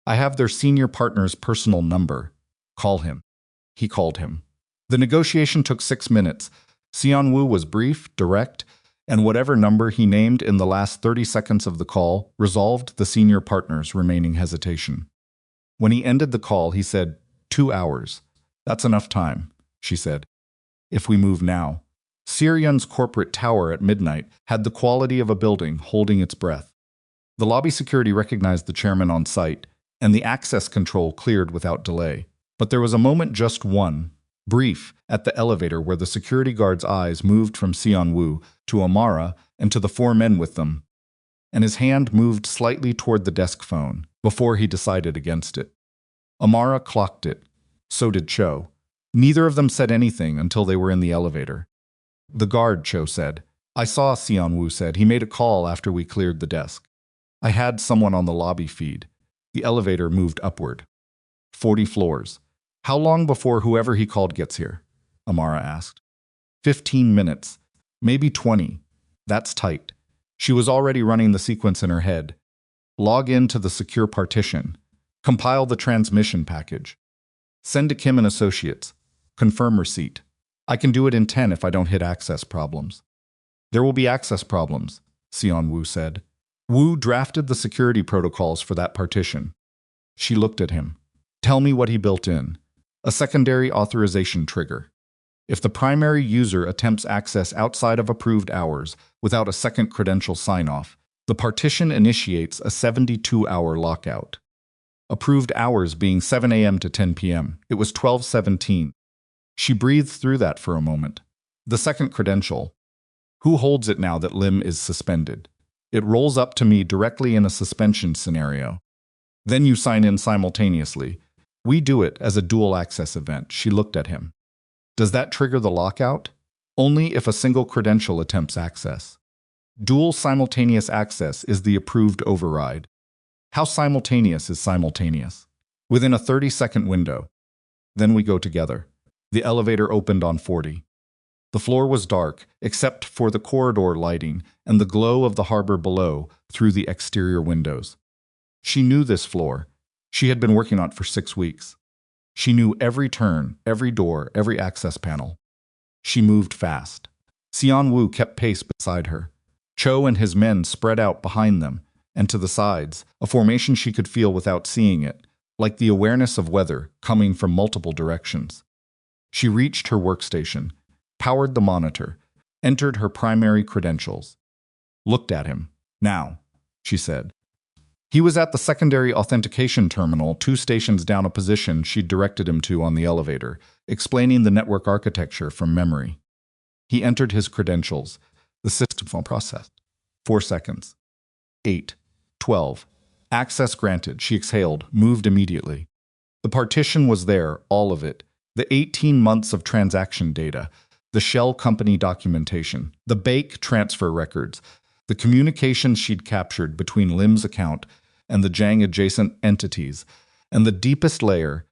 I have their senior partner's personal number. Call him. He called him. The negotiation took 6 minutes. Seon-woo was brief, direct, and whatever number he named in the last 30 seconds of the call resolved the senior partner's remaining hesitation. When he ended the call, he said, 2 hours. That's enough time, she said. If we move now. Syrian's corporate tower at midnight had the quality of a building holding its breath. The lobby security recognized the chairman on site, and the access control cleared without delay. But there was a moment, just one, brief, at the elevator where the security guard's eyes moved from Seon-woo to Amara and to the 4 men with them, and his hand moved slightly toward the desk phone before he decided against it. Amara clocked it. So did Cho. Neither of them said anything until they were in the elevator. The guard, Cho said. I saw, Seon-woo said. He made a call after we cleared the desk. I had someone on the lobby feed. The elevator moved upward. 40 floors. How long before whoever he called gets here? Amara asked. 15 minutes. Maybe 20. That's tight. She was already running the sequence in her head. Log in to the secure partition. Compile the transmission package. Send to Kim and Associates. Confirm receipt. I can do it in 10 if I don't hit access problems. There will be access problems, Seon-woo said. Woo drafted the security protocols for that partition. She looked at him. Tell me what he built in. A secondary authorization trigger. If the primary user attempts access outside of approved hours without a second credential sign-off, the partition initiates a 72-hour lockout. Approved hours being 7 a.m. to 10 p.m. It was 12:17. She breathed through that for a moment. The second credential. Who holds it now that Lim is suspended? It rolls up to me directly in a suspension scenario. Then you sign in simultaneously. We do it as a dual access event. She looked at him. Does that trigger the lockout? Only if a single credential attempts access. Dual simultaneous access is the approved override. How simultaneous is simultaneous? Within a 30-second window. Then we go together. The elevator opened on 40. The floor was dark, except for the corridor lighting and the glow of the harbor below through the exterior windows. She knew this floor. She had been working on it for 6 weeks. She knew every turn, every door, every access panel. She moved fast. Seon-woo kept pace beside her. Cho and his men spread out behind them and to the sides, a formation she could feel without seeing it, like the awareness of weather coming from multiple directions. She reached her workstation, powered the monitor, entered her primary credentials. Looked at him. Now, she said. He was at the secondary authentication terminal 2 stations down a position she'd directed him to on the elevator, explaining the network architecture from memory. He entered his credentials. The system processed. 4 seconds. 8. 12. Access granted. She exhaled, moved immediately. The partition was there, all of it. The 18 months of transaction data, the shell company documentation, the Bake transfer records, the communications she'd captured between Lim's account and the Jang adjacent entities, and the deepest layer,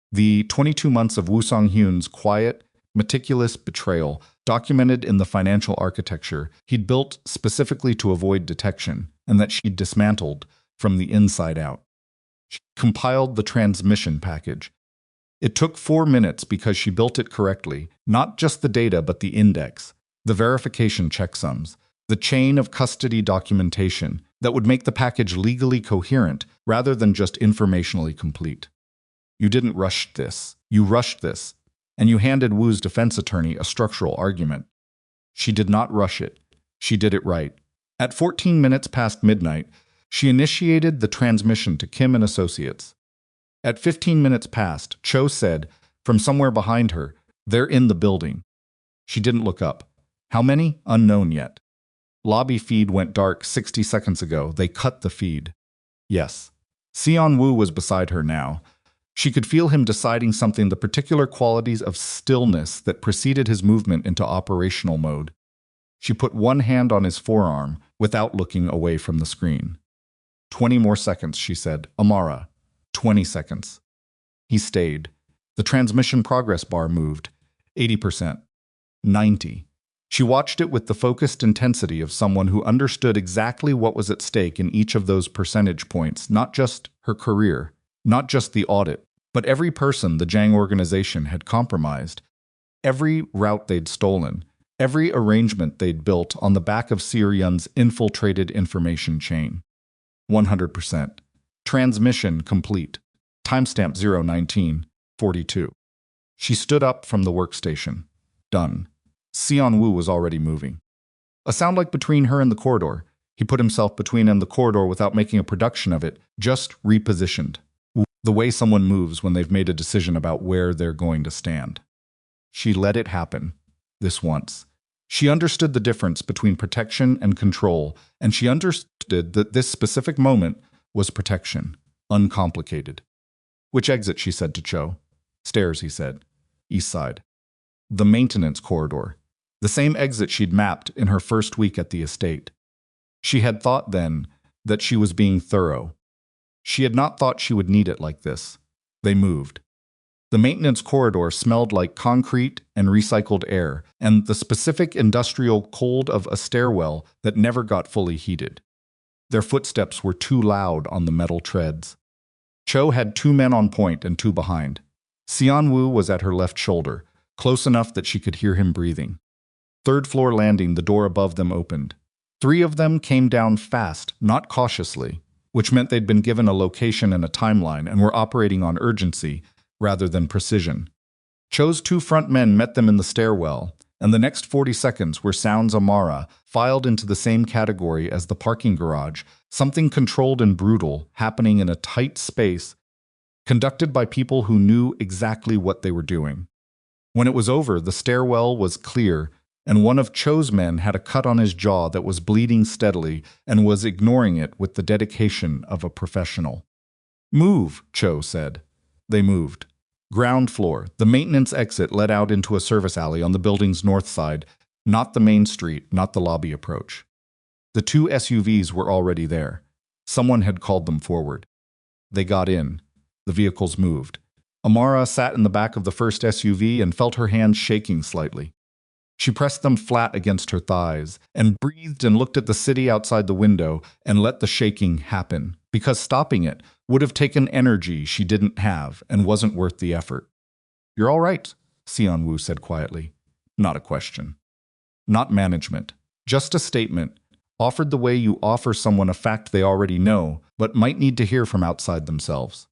the 22 months of Woo Song-hyun's quiet, meticulous betrayal documented in the financial architecture he'd built specifically to avoid detection and that she'd dismantled from the inside out. She compiled the transmission package. It took 4 minutes because she built it correctly, not just the data but the index, the verification checksums, the chain of custody documentation that would make the package legally coherent rather than just informationally complete. You didn't rush this. You rushed this. And you handed Woo's defense attorney a structural argument. She did not rush it. She did it right. At 14 minutes past midnight, she initiated the transmission to Kim and Associates. At 15 minutes past, Cho said, from somewhere behind her, "They're in the building." She didn't look up. How many? Unknown yet. Lobby feed went dark 60 seconds ago. They cut the feed. Yes. Seon-woo was beside her now. She could feel him deciding something, the particular qualities of stillness that preceded his movement into operational mode. She put one hand on his forearm without looking away from the screen. 20 more seconds, she said. Amara. 20 seconds. He stayed. The transmission progress bar moved. 80%. 90. She watched it with the focused intensity of someone who understood exactly what was at stake in each of those percentage points, not just her career, not just the audit, but every person the Jang organization had compromised, every route they'd stolen, every arrangement they'd built on the back of Seoryun's infiltrated information chain. 100%. Transmission complete. Timestamp 019:42. She stood up from the workstation. Done. Seon-woo was already moving. A sound like between her and the corridor. He put himself between and the corridor without making a production of it, just repositioned. The way someone moves when they've made a decision about where they're going to stand. She let it happen. This once. She understood the difference between protection and control, and she understood that this specific moment was protection, uncomplicated. Which exit, she said to Cho. Stairs, he said. East side. The maintenance corridor. The same exit she'd mapped in her first week at the estate. She had thought then that she was being thorough. She had not thought she would need it like this. They moved. The maintenance corridor smelled like concrete and recycled air, and the specific industrial cold of a stairwell that never got fully heated. Their footsteps were too loud on the metal treads. Cho had 2 men on point and 2 behind. Seon-woo was at her left shoulder, close enough that she could hear him breathing. 3rd floor landing, the door above them opened. 3 of them came down fast, not cautiously, which meant they'd been given a location and a timeline and were operating on urgency rather than precision. Cho's two front men met them in the stairwell, and the next 40 seconds were sounds Amara filed into the same category as the parking garage, something controlled and brutal happening in a tight space, conducted by people who knew exactly what they were doing. When it was over, the stairwell was clear, and one of Cho's men had a cut on his jaw that was bleeding steadily and was ignoring it with the dedication of a professional. "Move," Cho said. They moved. Ground floor. The maintenance exit led out into a service alley on the building's north side, not the main street, not the lobby approach. The two SUVs were already there. Someone had called them forward. They got in. The vehicles moved. Amara sat in the back of the first SUV and felt her hands shaking slightly. She pressed them flat against her thighs and breathed and looked at the city outside the window and let the shaking happen, because stopping it would have taken energy she didn't have and wasn't worth the effort. "You're all right," Seon-woo said quietly. Not a question. Not management. Just a statement, offered the way you offer someone a fact they already know, but might need to hear from outside themselves.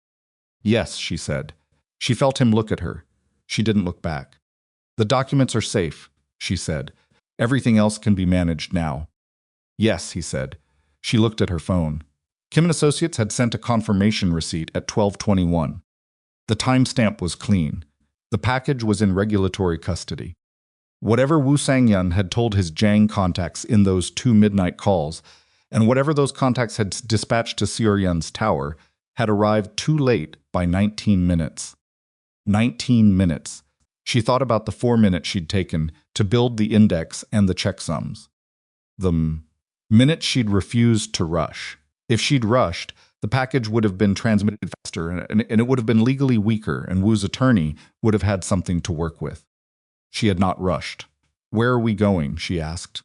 "Yes," she said. She felt him look at her. She didn't look back. "The documents are safe," she said. "Everything else can be managed now." "Yes," he said. She looked at her phone. Kim & Associates had sent a confirmation receipt at 12:21. The timestamp was clean. The package was in regulatory custody. Whatever Woo Sang-yeon had told his Jang contacts in those 2 midnight calls, and whatever those contacts had dispatched to Seor-yeon's tower, had arrived too late by 19 minutes. 19 minutes. She thought about the 4 minutes she'd taken to build the index and the checksums. The minutes she'd refused to rush. If she'd rushed, the package would have been transmitted faster, and it would have been legally weaker, and Woo's attorney would have had something to work with. She had not rushed. "Where are we going?" she asked.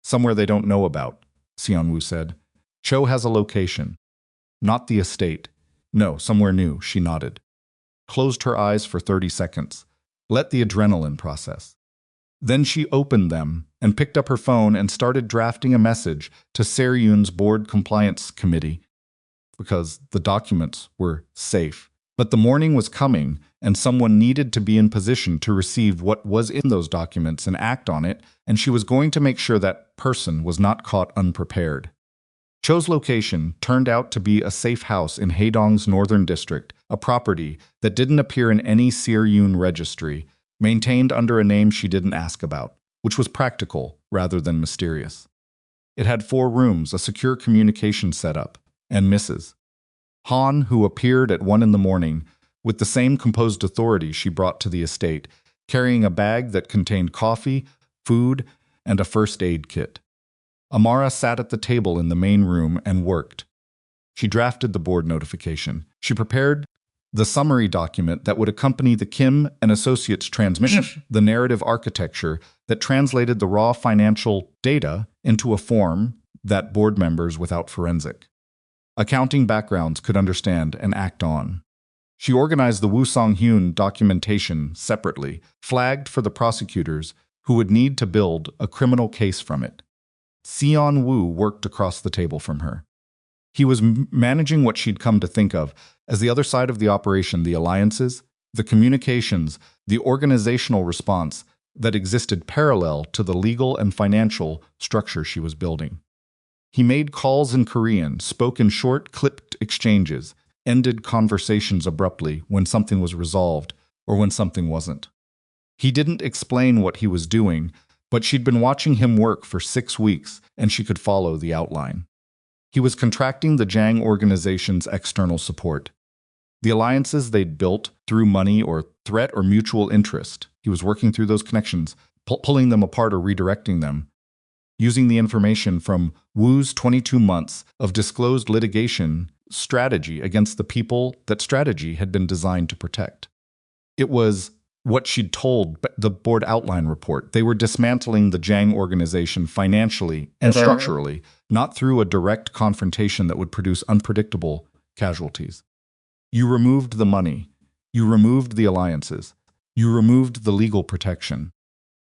"Somewhere they don't know about," Seon-woo said. "Cho has a location." "Not the estate." "No, somewhere new," she nodded. Closed her eyes for 30 seconds. Let the adrenaline process. Then she opened them and picked up her phone and started drafting a message to Seryun's board compliance committee, because the documents were safe. But the morning was coming, and someone needed to be in position to receive what was in those documents and act on it, and she was going to make sure that person was not caught unprepared. Cho's location turned out to be a safe house in Haedong's northern district, a property that didn't appear in any Seryun registry, maintained under a name she didn't ask about, which was practical rather than mysterious. It had 4 rooms, a secure communication setup, and Mrs. Han, who appeared at 1 in the morning, with the same composed authority she brought to the estate, carrying a bag that contained coffee, food, and a first aid kit. Amara sat at the table in the main room and worked. She drafted the board notification. She prepared the summary document that would accompany the Kim & Associates transmission, the narrative architecture that translated the raw financial data into a form that board members without forensic accounting backgrounds could understand and act on. She organized the Woo Sang-hyun documentation separately, flagged for the prosecutors who would need to build a criminal case from it. Seon-woo worked across the table from her. He was managing what she'd come to think of as the other side of the operation, the alliances, the communications, the organizational response that existed parallel to the legal and financial structure she was building. He made calls in Korean, spoke in short, clipped exchanges, ended conversations abruptly when something was resolved or when something wasn't. He didn't explain what he was doing, but she'd been watching him work for 6 weeks and she could follow the outline. He was contracting the Jang organization's external support. The alliances they'd built through money or threat or mutual interest. He was working through those connections, pulling them apart or redirecting them, using the information from Woo's 22 months of disclosed litigation strategy against the people that strategy had been designed to protect. It was what she'd told the board outline report. They were dismantling the Jang organization financially and structurally, not through a direct confrontation that would produce unpredictable casualties. You removed the money. You removed the alliances. You removed the legal protection.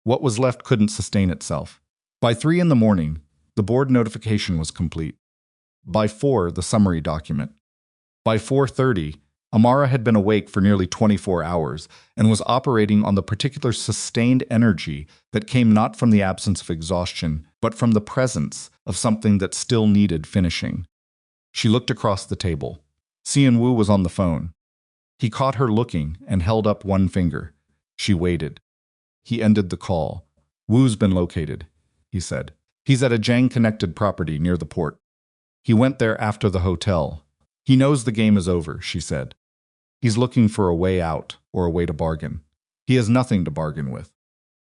What was left couldn't sustain itself. By 3 in the morning, the board notification was complete. By 4, the summary document. By 4:30, Amara had been awake for nearly 24 hours and was operating on the particular sustained energy that came not from the absence of exhaustion, but from the presence of something that still needed finishing. She looked across the table. Seon-woo was on the phone. He caught her looking and held up one finger. She waited. He ended the call. "Woo's been located," he said. "He's at a Jang-connected property near the port. He went there after the hotel. He knows the game is over," she said. "He's looking for a way out or a way to bargain. He has nothing to bargain with.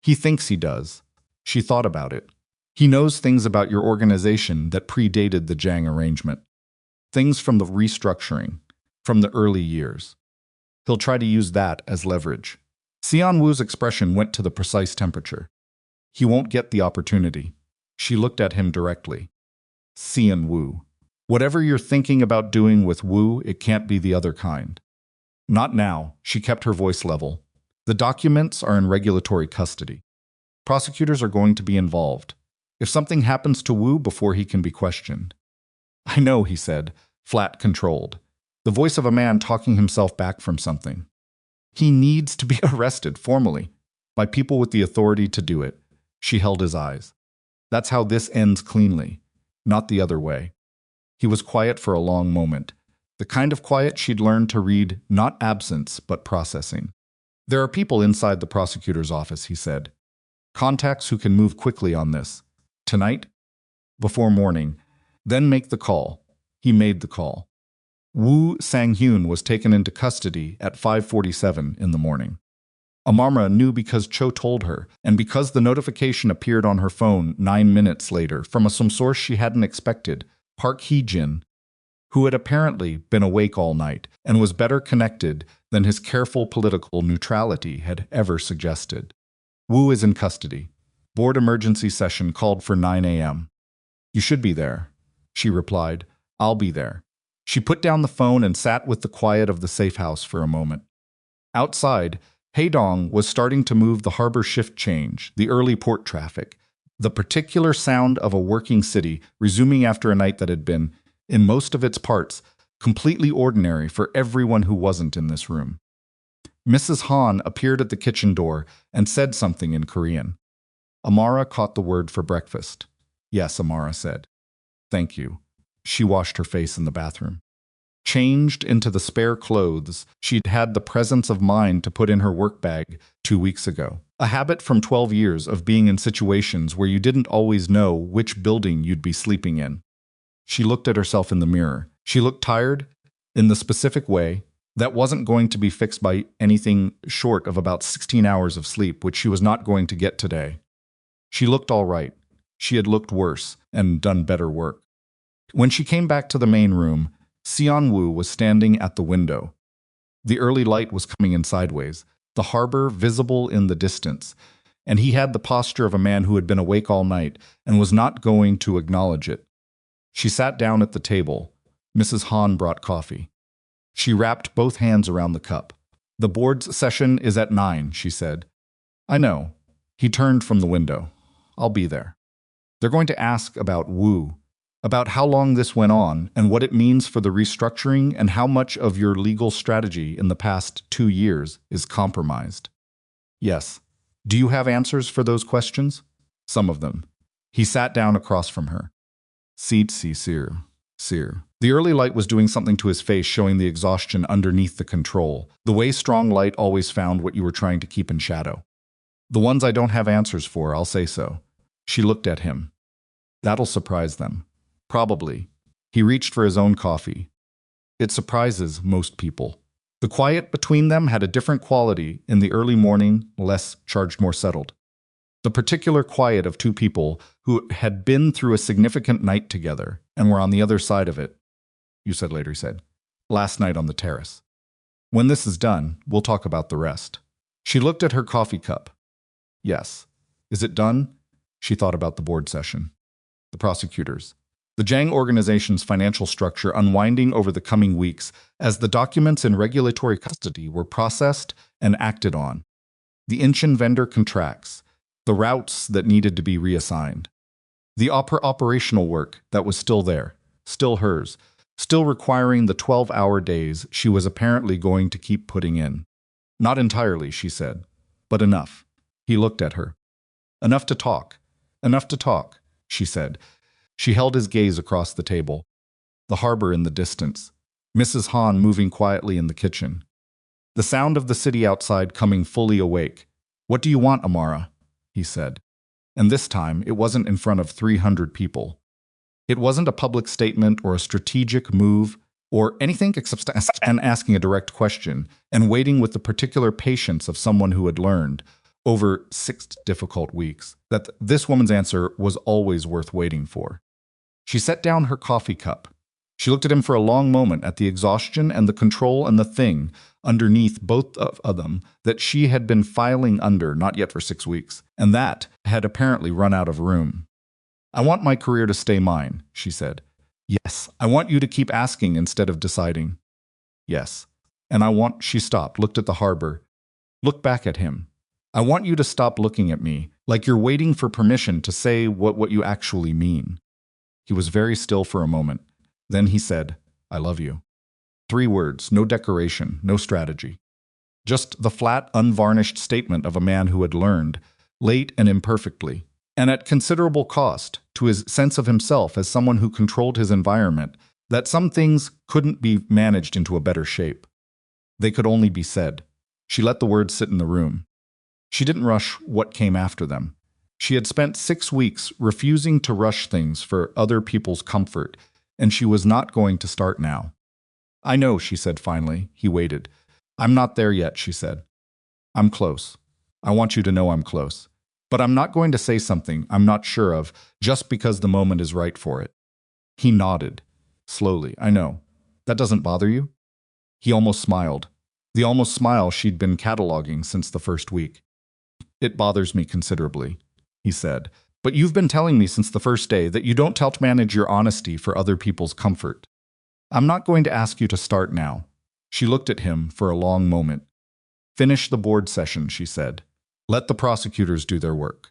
He thinks he does." She thought about it. "He knows things about your organization that predated the Jang arrangement. Things from the restructuring, from the early years. He'll try to use that as leverage." Seon-woo's expression went to the precise temperature. "He won't get the opportunity." She looked at him directly. "Seon-woo, whatever you're thinking about doing with Woo, it can't be the other kind." "Not now," she kept her voice level. "The documents are in regulatory custody. Prosecutors are going to be involved. If something happens to Woo before he can be questioned." "I know," he said, flat, controlled. The voice of a man talking himself back from something. "He needs to be arrested formally, by people with the authority to do it." She held his eyes. "That's how this ends cleanly, not the other way." He was quiet for a long moment, the kind of quiet she'd learned to read not absence but processing. "There are people inside the prosecutor's office," he said. "Contacts who can move quickly on this. Tonight? Before morning. Then make the call." He made the call. Woo Sang-hyun was taken into custody at 5:47 in the morning. Amara knew because Cho told her, and because the notification appeared on her phone 9 minutes later from some source she hadn't expected, Park Hee-jin, who had apparently been awake all night and was better connected than his careful political neutrality had ever suggested. "Woo is in custody. Board emergency session called for 9 a.m. You should be there." She replied, "I'll be there." She put down the phone and sat with the quiet of the safe house for a moment. Outside, Haedong was starting to move the harbor shift change, the early port traffic, the particular sound of a working city resuming after a night that had been, in most of its parts, completely ordinary for everyone who wasn't in this room. Mrs. Han appeared at the kitchen door and said something in Korean. Amara caught the word for breakfast. "Yes," Amara said. "Thank you." She washed her face in the bathroom. Changed into the spare clothes she'd had the presence of mind to put in her work bag 2 weeks ago. A habit from 12 years of being in situations where you didn't always know which building you'd be sleeping in. She looked at herself in the mirror. She looked tired, in the specific way, that wasn't going to be fixed by anything short of about 16 hours of sleep, which she was not going to get today. She looked all right. She had looked worse and done better work. When she came back to the main room, Seon-woo was standing at the window. The early light was coming in sideways, the harbor visible in the distance, and he had the posture of a man who had been awake all night and was not going to acknowledge it. She sat down at the table. Mrs. Han brought coffee. She wrapped both hands around the cup. "The board's session is at 9, she said. "I know." He turned from the window. "I'll be there. They're going to ask about Woo, about how long this went on and what it means for the restructuring and how much of your legal strategy in the past 2 years is compromised." "Yes. Do you have answers for those questions?" "Some of them." He sat down across from her. Sir. The early light was doing something to his face, showing the exhaustion underneath the control, the way strong light always found what you were trying to keep in shadow. "The ones I don't have answers for, I'll say so." She looked at him. "That'll surprise them." "Probably." He reached for his own coffee. "It surprises most people." The quiet between them had a different quality in the early morning, less charged, more settled. The particular quiet of two people who had been through a significant night together and were on the other side of it. "You said later," he said. "Last night on the terrace. When this is done, we'll talk about the rest." She looked at her coffee cup. "Yes. Is it done?" She thought about the board session. The prosecutors. The Jang organization's financial structure unwinding over the coming weeks as the documents in regulatory custody were processed and acted on. The Incheon vendor contracts, the routes that needed to be reassigned. The operational work that was still there, still hers, still requiring the 12-hour days she was apparently going to keep putting in. Not entirely, she said, but enough. He looked at her. Enough to talk. Enough to talk, she said. She held his gaze across the table. The harbor in the distance. Mrs. Han moving quietly in the kitchen. The sound of the city outside coming fully awake. What do you want, Amara? He said. And this time, it wasn't in front of 300 people. It wasn't a public statement or a strategic move or anything except asking a direct question and waiting with the particular patience of someone who had learned, over 6 difficult weeks, that this woman's answer was always worth waiting for. She set down her coffee cup. She looked at him for a long moment at the exhaustion and the control and the thing underneath both of them that she had been filing under, not yet for 6 weeks, and that had apparently run out of room. I want my career to stay mine, she said. Yes, I want you to keep asking instead of deciding. Yes, and I want, she stopped, looked at the harbor, looked back at him. I want you to stop looking at me like you're waiting for permission to say what you actually mean. He was very still for a moment. Then he said, I love you. 3 words, no decoration, no strategy. Just the flat, unvarnished statement of a man who had learned, late and imperfectly, and at considerable cost to his sense of himself as someone who controlled his environment, that some things couldn't be managed into a better shape. They could only be said. She let the words sit in the room. She didn't rush what came after them. She had spent 6 weeks refusing to rush things for other people's comfort, and she was not going to start now. I know, she said finally. He waited. I'm not there yet, she said. I'm close. I want you to know I'm close. But I'm not going to say something I'm not sure of just because the moment is right for it. He nodded. Slowly. I know. That doesn't bother you? He almost smiled. The almost smile she'd been cataloging since the first week. It bothers me considerably, he said. But you've been telling me since the first day that you don't tell to manage your honesty for other people's comfort. I'm not going to ask you to start now. She looked at him for a long moment. Finish the board session, she said. Let the prosecutors do their work.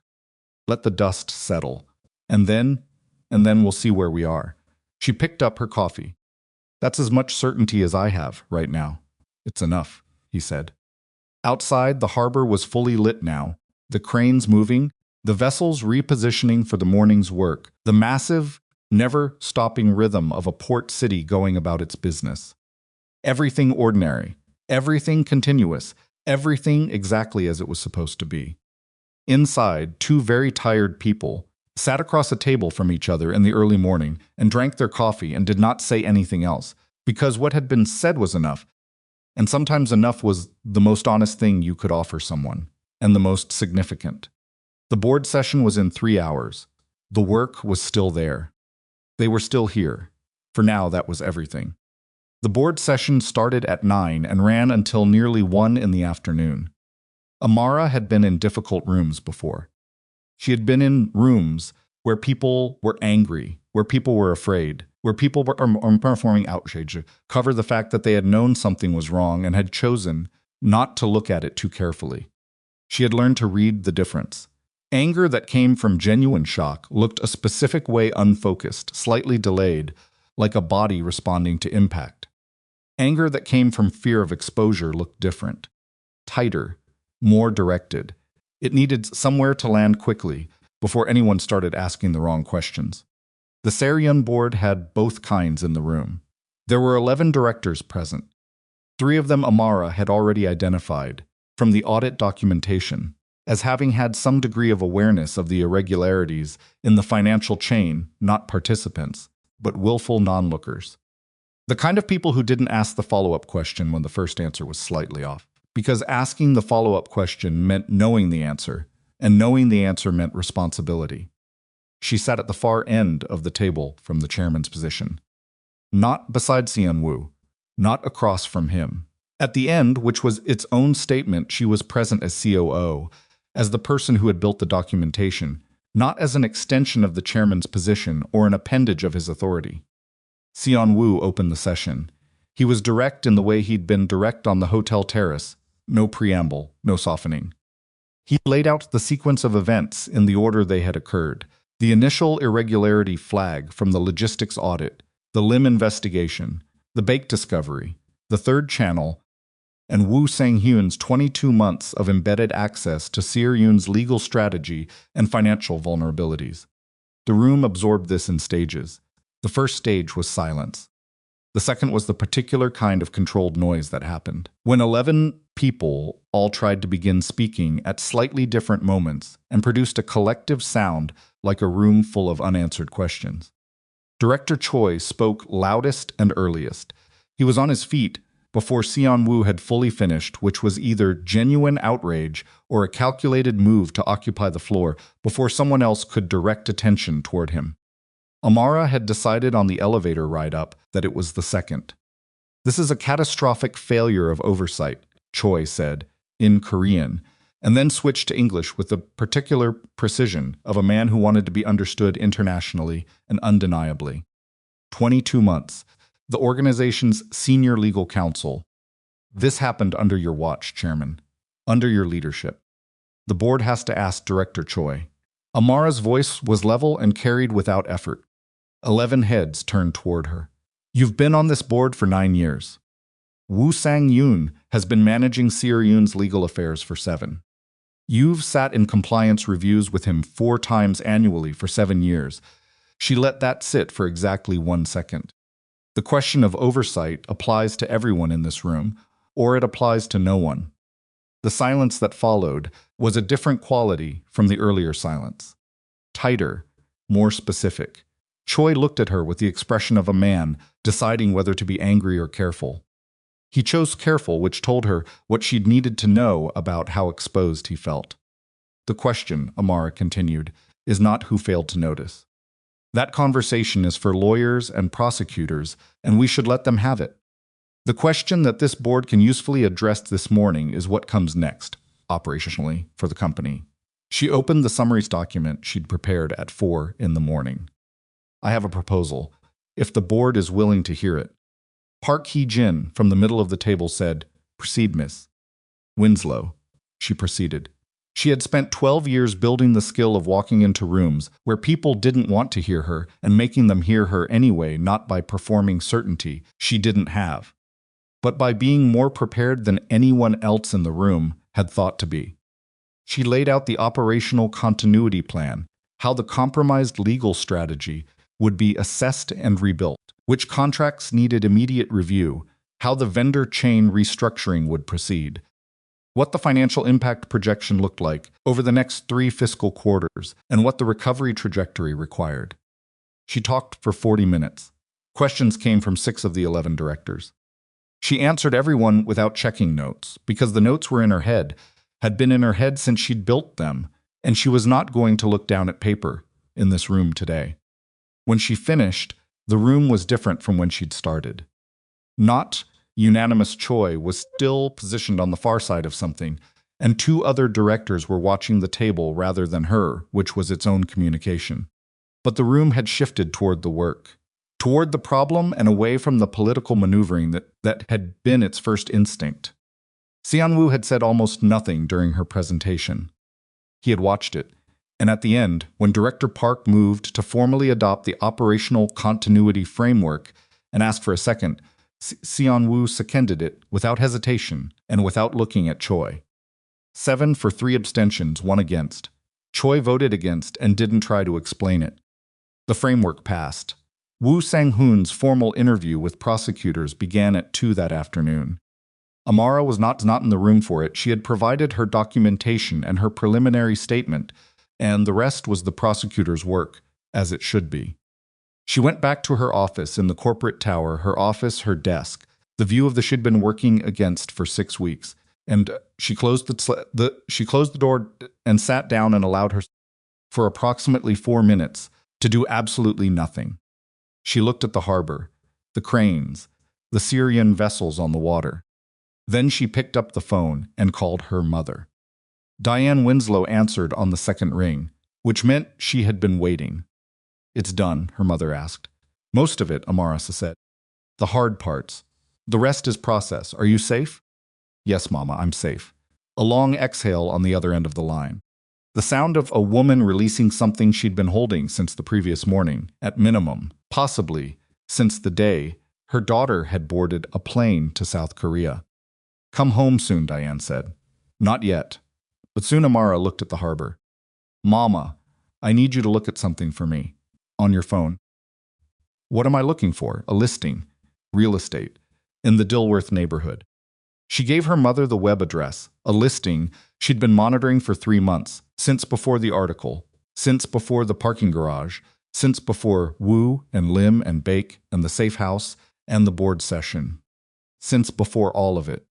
Let the dust settle. And then we'll see where we are. She picked up her coffee. That's as much certainty as I have right now. It's enough, he said. Outside, the harbor was fully lit now, the cranes moving, the vessels repositioning for the morning's work, the massive, never-stopping rhythm of a port city going about its business. Everything ordinary, everything continuous, everything exactly as it was supposed to be. Inside, 2 very tired people sat across a table from each other in the early morning and drank their coffee and did not say anything else, because what had been said was enough, and sometimes enough was the most honest thing you could offer someone, and the most significant. The board session was in 3 hours. The work was still there. They were still here. For now, that was everything. The board session started at 9 and ran until nearly 1 in the afternoon. Amara had been in difficult rooms before. She had been in rooms where people were angry, where people were afraid, where people were performing outrage, cover the fact that they had known something was wrong and had chosen not to look at it too carefully. She had learned to read the difference. Anger that came from genuine shock looked a specific way unfocused, slightly delayed, like a body responding to impact. Anger that came from fear of exposure looked different, tighter, more directed. It needed somewhere to land quickly before anyone started asking the wrong questions. The Seryun board had both kinds in the room. There were 11 directors present. 3 of them Amara had already identified, from the audit documentation, as having had some degree of awareness of the irregularities in the financial chain, not participants, but willful non-lookers. The kind of people who didn't ask the follow-up question when the first answer was slightly off, because asking the follow-up question meant knowing the answer, and knowing the answer meant responsibility. She sat at the far end of the table from the chairman's position. Not beside Seon-woo, not across from him. At the end, which was its own statement, she was present as COO, as the person who had built the documentation, not as an extension of the chairman's position or an appendage of his authority. Seon-woo opened the session. He was direct in the way he'd been direct on the hotel terrace, no preamble, no softening. He laid out the sequence of events in the order they had occurred. The initial irregularity flag from the logistics audit, the Lim investigation, the Bake discovery, the Third Channel, and Woo Sang-hyun's 22 months of embedded access to Seor-yoon's legal strategy and financial vulnerabilities. The room absorbed this in stages. The first stage was silence. The second was the particular kind of controlled noise that happened. When 11 people all tried to begin speaking at slightly different moments and produced a collective sound like a room full of unanswered questions. Director Choi spoke loudest and earliest. He was on his feet before Seon-woo had fully finished, which was either genuine outrage or a calculated move to occupy the floor before someone else could direct attention toward him. Amara had decided on the elevator ride up that it was the second. "This is a catastrophic failure of oversight," Choi said, in Korean, and then switched to English with the particular precision of a man who wanted to be understood internationally and undeniably. 22 months. The organization's senior legal counsel. "This happened under your watch, Chairman. Under your leadership. The board has to ask Director Choi." Amara's voice was level and carried without effort. 11 heads turned toward her. "You've been on this board for 9 years. Woo Sang-hyun has been managing Seor-yoon's legal affairs for 7. You've sat in compliance reviews with him 4 times annually for 7 years. She let that sit for exactly 1 second. The question of oversight applies to everyone in this room, or it applies to no one. The silence that followed was a different quality from the earlier silence. Tighter, more specific. Choi looked at her with the expression of a man deciding whether to be angry or careful. He chose careful, which told her what she'd needed to know about how exposed he felt. "The question," Amara continued, "is not who failed to notice. That conversation is for lawyers and prosecutors, and we should let them have it. The question that this board can usefully address this morning is what comes next, operationally, for the company." She opened the summaries document she'd prepared at 4 in the morning. "I have a proposal, if the board is willing to hear it." Park Hee-jin, from the middle of the table, said, "Proceed, Miss Winslow." She proceeded. She had spent 12 years building the skill of walking into rooms where people didn't want to hear her and making them hear her anyway, not by performing certainty she didn't have, but by being more prepared than anyone else in the room had thought to be. She laid out the operational continuity plan, how the compromised legal strategy would be assessed and rebuilt, which contracts needed immediate review, how the vendor chain restructuring would proceed, what the financial impact projection looked like over the next 3 fiscal quarters, and what the recovery trajectory required. She talked for 40 minutes. Questions came from 6 of the 11 directors. She answered everyone without checking notes, because the notes were in her head, had been in her head since she'd built them, and she was not going to look down at paper in this room today. When she finished, the room was different from when she'd started. Not unanimous Choi was still positioned on the far side of something, and 2 other directors were watching the table rather than her, which was its own communication. But the room had shifted toward the work, toward the problem and away from the political maneuvering that had been its first instinct. Seon-woo had said almost nothing during her presentation. He had watched it, and at the end, when Director Park moved to formally adopt the operational continuity framework and asked for a second, Seon-woo seconded it without hesitation and without looking at Choi. 7 for 3 abstentions, 1 against. Choi voted against and didn't try to explain it. The framework passed. Woo Sang-hyun's formal interview with prosecutors began at 2 that afternoon. Amara was not in the room for it. She had provided her documentation and her preliminary statement, and the rest was the prosecutor's work, as it should be. She went back to her office in the corporate tower, her office, her desk, the view of the she'd been working against for 6 weeks, and she closed the door and sat down and allowed her for approximately 4 minutes to do absolutely nothing. She looked at the harbor, the cranes, the Syrian vessels on the water. Then she picked up the phone and called her mother. Diane Winslow answered on the second ring, which meant she had been waiting. "It's done," her mother asked. "Most of it," Amara said. "The hard parts. The rest is process. Are you safe?" "Yes, Mama, I'm safe." A long exhale on the other end of the line. The sound of a woman releasing something she'd been holding since the previous morning, at minimum, possibly, since the day her daughter had boarded a plane to South Korea. "Come home soon," Diane said. "Not yet." But soon Amara looked at the harbor. "Mama, I need you to look at something for me. On your phone." "What am I looking for?" "A listing. Real estate. In the Dilworth neighborhood." She gave her mother the web address, a listing she'd been monitoring for 3 months, since before the article, since before the parking garage, since before Woo and Lim and Bake and the safe house and the board session. Since before all of it.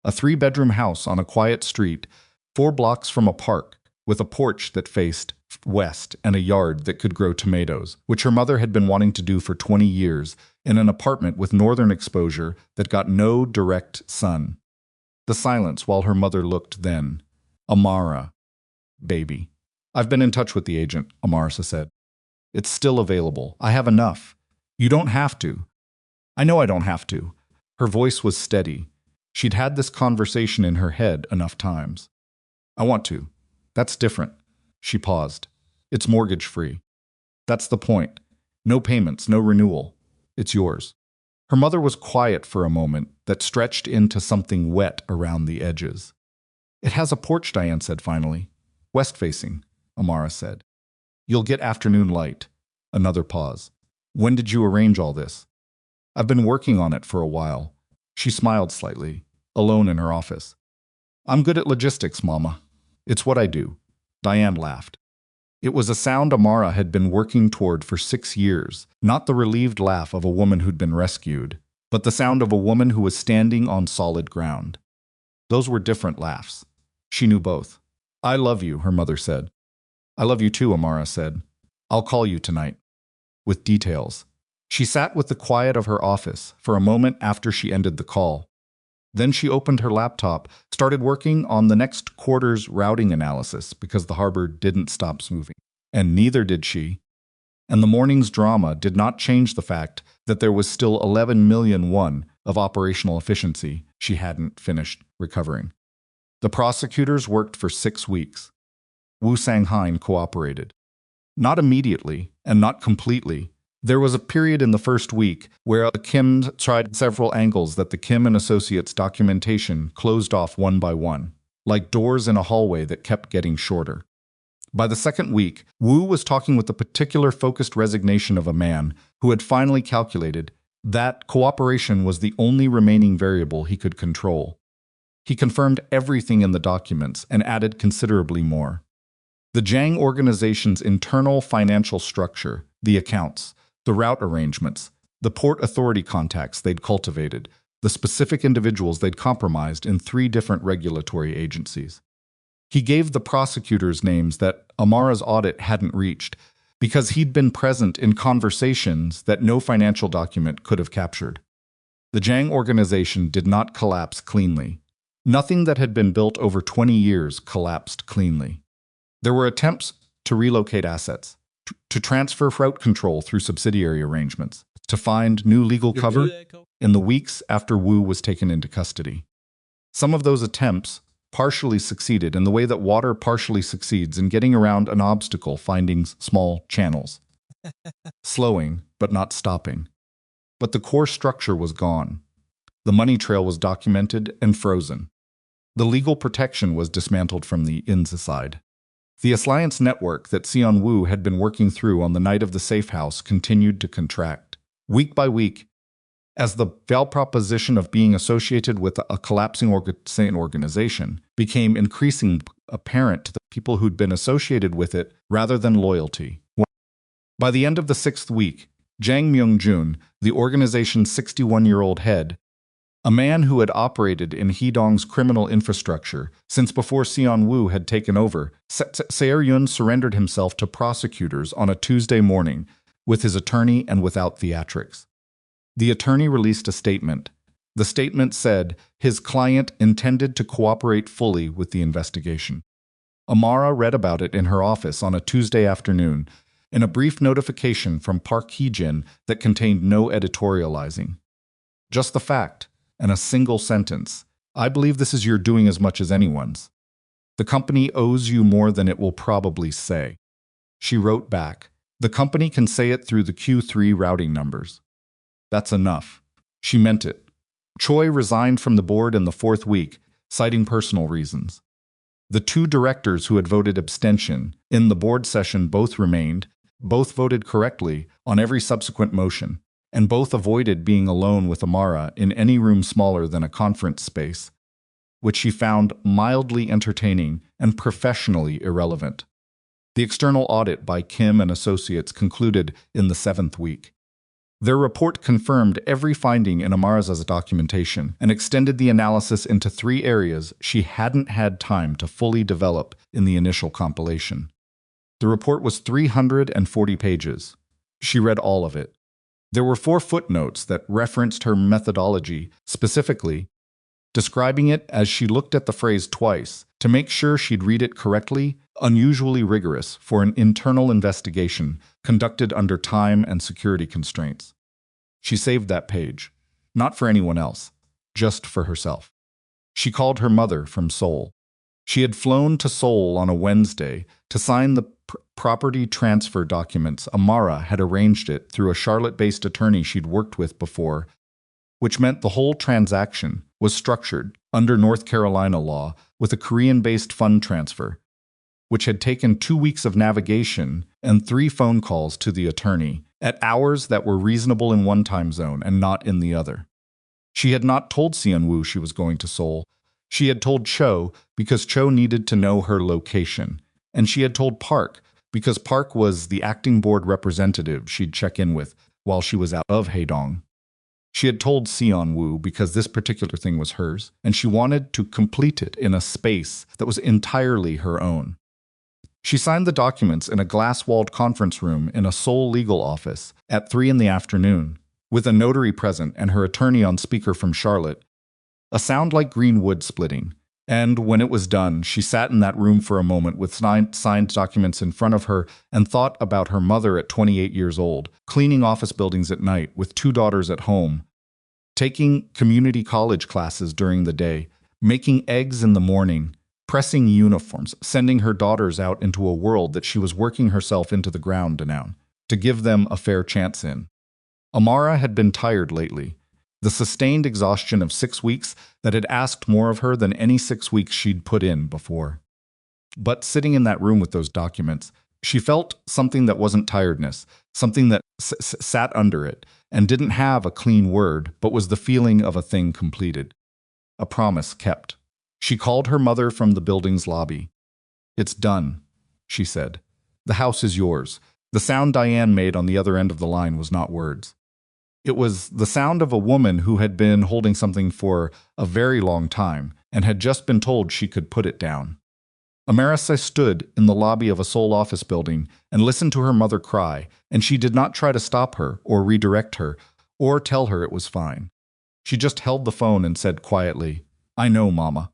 A 3-bedroom house on a quiet street, 4 blocks from a park, with a porch that faced west and a yard that could grow tomatoes, which her mother had been wanting to do for 20 years, in an apartment with northern exposure that got no direct sun. The silence while her mother looked then. "Amara, baby." "I've been in touch with the agent," Amara said. "It's still available. I have enough. You don't have to." "I know I don't have to." Her voice was steady. She'd had this conversation in her head enough times. "I want to. That's different." She paused. "It's mortgage-free." "That's the point. No payments, no renewal. It's yours." Her mother was quiet for a moment that stretched into something wet around the edges. "It has a porch," Diane said finally. "West-facing," Amara said. "You'll get afternoon light." Another pause. "When did you arrange all this?" "I've been working on it for a while." She smiled slightly, alone in her office. "I'm good at logistics, Mama. It's what I do." Diane laughed. It was a sound Amara had been working toward for 6 years, not the relieved laugh of a woman who'd been rescued, but the sound of a woman who was standing on solid ground. Those were different laughs. She knew both. "I love you," her mother said. "I love you too," Amara said. "I'll call you tonight." With details. She sat with the quiet of her office for a moment after she ended the call. Then she opened her laptop, started working on the next quarter's routing analysis because the harbor didn't stop moving. And neither did she. And the morning's drama did not change the fact that there was still 11 million won of operational efficiency she hadn't finished recovering. The prosecutors worked for 6 weeks. Woo Sang-hein cooperated. Not immediately, and not completely. There was a period in the first week where the Kims tried several angles that the Kim and Associates documentation closed off one by one, like doors in a hallway that kept getting shorter. By the second week, Woo was talking with the particular focused resignation of a man who had finally calculated that cooperation was the only remaining variable he could control. He confirmed everything in the documents and added considerably more. The Jang organization's internal financial structure, the accounts, the route arrangements, the port authority contacts they'd cultivated, the specific individuals they'd compromised in 3 different regulatory agencies. He gave the prosecutors names that Amara's audit hadn't reached because he'd been present in conversations that no financial document could have captured. The Jang organization did not collapse cleanly. Nothing that had been built over 20 years collapsed cleanly. There were attempts to relocate assets, to transfer route control through subsidiary arrangements, to find new legal cover in the weeks after Woo was taken into custody. Some of those attempts partially succeeded in the way that water partially succeeds in getting around an obstacle, finding small channels. Slowing, but not stopping. But the core structure was gone. The money trail was documented and frozen. The legal protection was dismantled from the inside. The alliance network that Seon-woo had been working through on the night of the safe house continued to contract, week by week, as the value proposition of being associated with a collapsing organization became increasingly apparent to the people who'd been associated with it rather than loyalty. By the end of the 6th week, Jang Myung-jun, the organization's 61-year-old head, a man who had operated in Heedong's criminal infrastructure since before Seon-woo had taken over, Seer-yun surrendered himself to prosecutors on a Tuesday morning with his attorney and without theatrics. The attorney released a statement. The statement said his client intended to cooperate fully with the investigation. Amara read about it in her office on a Tuesday afternoon in a brief notification from Park Hee-jin that contained no editorializing. Just the fact, and a single sentence, "I believe this is your doing as much as anyone's. The company owes you more than it will probably say." She wrote back, "The company can say it through the Q3 routing numbers." That's enough. She meant it. Choi resigned from the board in the 4th week, citing personal reasons. The 2 directors who had voted abstention in the board session both remained, both voted correctly on every subsequent motion, and both avoided being alone with Amara in any room smaller than a conference space, which she found mildly entertaining and professionally irrelevant. The external audit by Kim and Associates concluded in the 7th week. Their report confirmed every finding in Amara's documentation and extended the analysis into 3 areas she hadn't had time to fully develop in the initial compilation. The report was 340 pages. She read all of it. There were 4 footnotes that referenced her methodology, specifically describing it as she looked at the phrase twice to make sure she'd read it correctly, unusually rigorous for an internal investigation conducted under time and security constraints. She saved that page, not for anyone else, just for herself. She called her mother from Seoul. She had flown to Seoul on a Wednesday to sign the property transfer documents. Amara had arranged it through a Charlotte-based attorney she'd worked with before, which meant the whole transaction was structured under North Carolina law with a Korean-based fund transfer, which had taken 2 weeks of navigation and 3 phone calls to the attorney at hours that were reasonable in one time zone and not in the other. She had not told Seon-woo she was going to Seoul. She had told Cho because Cho needed to know her location, and she had told Park because Park was the acting board representative she'd check in with while she was out of Haedong. She had told Seon-woo because this particular thing was hers, and she wanted to complete it in a space that was entirely her own. She signed the documents in a glass-walled conference room in a Seoul legal office at 3 in the afternoon, with a notary present and her attorney on speaker from Charlotte. A sound like green wood splitting, and when it was done, she sat in that room for a moment with signed documents in front of her and thought about her mother at 28 years old, cleaning office buildings at night with 2 daughters at home, taking community college classes during the day, making eggs in the morning, pressing uniforms, sending her daughters out into a world that she was working herself into the ground to give them a fair chance in. Amara had been tired lately. The sustained exhaustion of 6 weeks that had asked more of her than any 6 weeks she'd put in before. But sitting in that room with those documents, she felt something that wasn't tiredness, something that sat under it and didn't have a clean word, but was the feeling of a thing completed, a promise kept. She called her mother from the building's lobby. "It's done," she said. "The house is yours." The sound Diane made on the other end of the line was not words. It was the sound of a woman who had been holding something for a very long time and had just been told she could put it down. Amara stood in the lobby of a Seoul office building and listened to her mother cry, and she did not try to stop her or redirect her or tell her it was fine. She just held the phone and said quietly, "I know, Mama.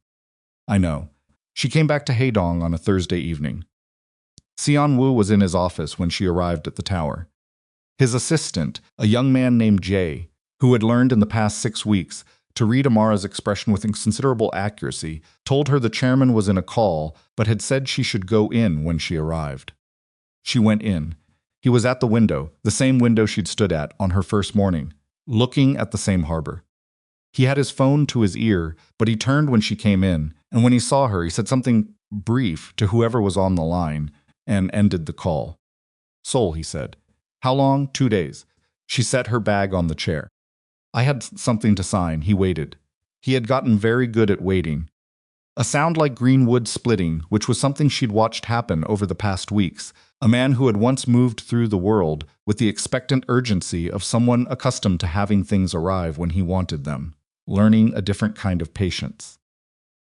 I know." She came back to Haedong on a Thursday evening. Seon-woo was in his office when she arrived at the tower. His assistant, a young man named Jay, who had learned in the past 6 weeks to read Amara's expression with considerable accuracy, told her the chairman was in a call but had said she should go in when she arrived. She went in. He was at the window, the same window she'd stood at on her first morning, looking at the same harbor. He had his phone to his ear, but he turned when she came in, and when he saw her, he said something brief to whoever was on the line and ended the call. "Seoul," he said. "How long?" 2 days. She set her bag on the chair. "I had something to sign." He waited. He had gotten very good at waiting. A sound like green wood splitting, which was something she'd watched happen over the past weeks. A man who had once moved through the world with the expectant urgency of someone accustomed to having things arrive when he wanted them, learning a different kind of patience.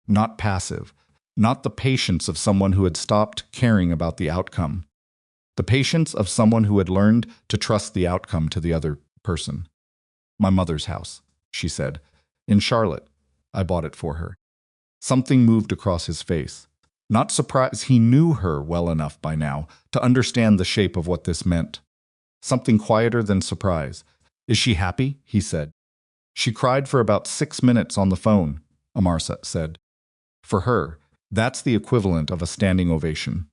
Not passive, not the patience of someone who had stopped caring about the outcome. The patience of someone who had learned to trust the outcome to the other person. "My mother's house," she said. "In Charlotte. I bought it for her." Something moved across his face. Not surprise, he knew her well enough by now to understand the shape of what this meant. Something quieter than surprise. "Is she happy?" he said. "She cried for about 6 minutes on the phone," Amara said. "For her, that's the equivalent of a standing ovation."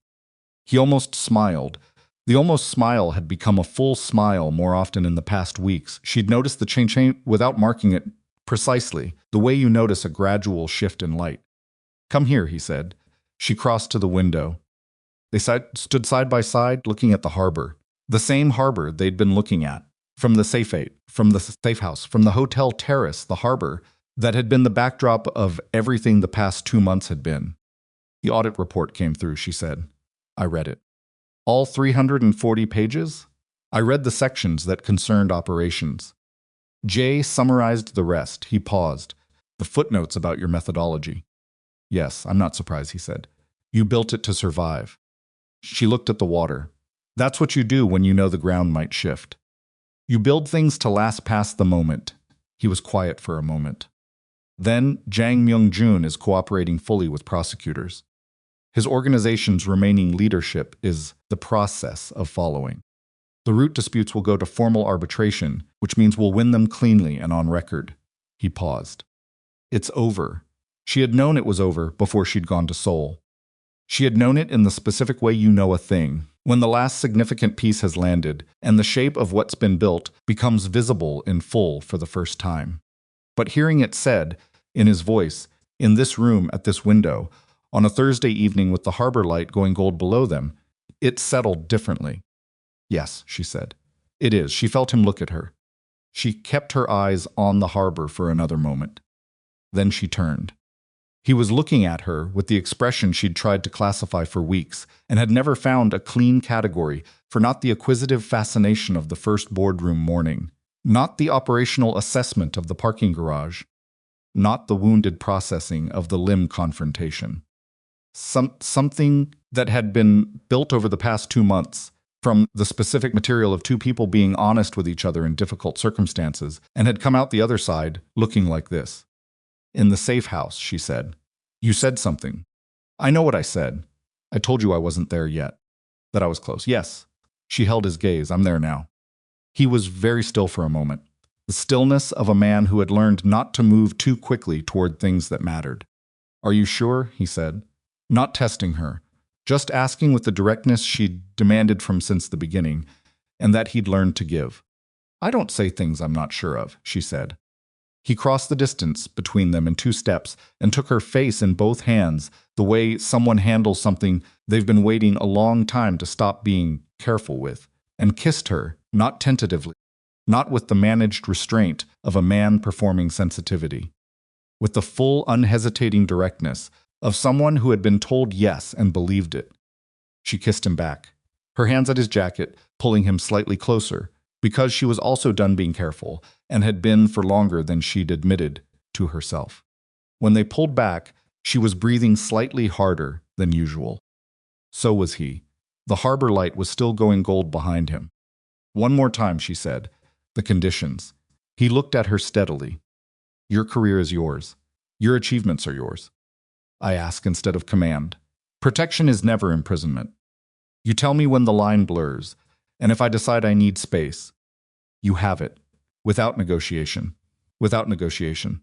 He almost smiled. The almost smile had become a full smile more often in the past weeks. She'd noticed the change without marking it precisely, the way you notice a gradual shift in light. "Come here," he said. She crossed to the window. They stood side by side, looking at the harbor. The same harbor they'd been looking at. From the safe house, from the hotel terrace, the harbor that had been the backdrop of everything the past 2 months had been. "The audit report came through," she said. "I read it." "All 340 pages?" "I read the sections that concerned operations." Jay summarized the rest. He paused. "The footnotes about your methodology." "Yes, I'm not surprised," he said. "You built it to survive." She looked at the water. "That's what you do when you know the ground might shift. You build things to last past the moment." He was quiet for a moment. "Then, Jang Myung-jun is cooperating fully with prosecutors. His organization's remaining leadership is the process of following. The root disputes will go to formal arbitration, which means we'll win them cleanly and on record." He paused. "It's over." She had known it was over before she'd gone to Seoul. She had known it in the specific way you know a thing, when the last significant piece has landed and the shape of what's been built becomes visible in full for the first time. But hearing it said, in his voice, in this room at this window, on a Thursday evening with the harbor light going gold below them, it settled differently. "Yes," she said. "It is." She felt him look at her. She kept her eyes on the harbor for another moment. Then she turned. He was looking at her with the expression she'd tried to classify for weeks and had never found a clean category for, not the acquisitive fascination of the first boardroom morning, not the operational assessment of the parking garage, not the wounded processing of the limb confrontation. Something that had been built over the past 2 months, from the specific material of two people being honest with each other in difficult circumstances, and had come out the other side looking like this. "In the safe house," she said. "You said something." "I know what I said. I told you I wasn't there yet. That I was close." "Yes." She held his gaze. "I'm there now." He was very still for a moment. The stillness of a man who had learned not to move too quickly toward things that mattered. "Are you sure?" he said. Not testing her, just asking with the directness she'd demanded from since the beginning, and that he'd learned to give. "I don't say things I'm not sure of," she said. He crossed the distance between them in 2 steps and took her face in both hands, the way someone handles something they've been waiting a long time to stop being careful with, and kissed her, not tentatively, not with the managed restraint of a man performing sensitivity, with the full, unhesitating directness of someone who had been told yes and believed it. She kissed him back, her hands at his jacket, pulling him slightly closer, because she was also done being careful, and had been for longer than she'd admitted to herself. When they pulled back, she was breathing slightly harder than usual. So was he. The harbor light was still going gold behind him. "One more time," she said. "The conditions." He looked at her steadily. "Your career is yours. Your achievements are yours." I ask instead of command. "Protection is never imprisonment. You tell me when the line blurs, and if I decide I need space, you have it. Without negotiation." "Without negotiation."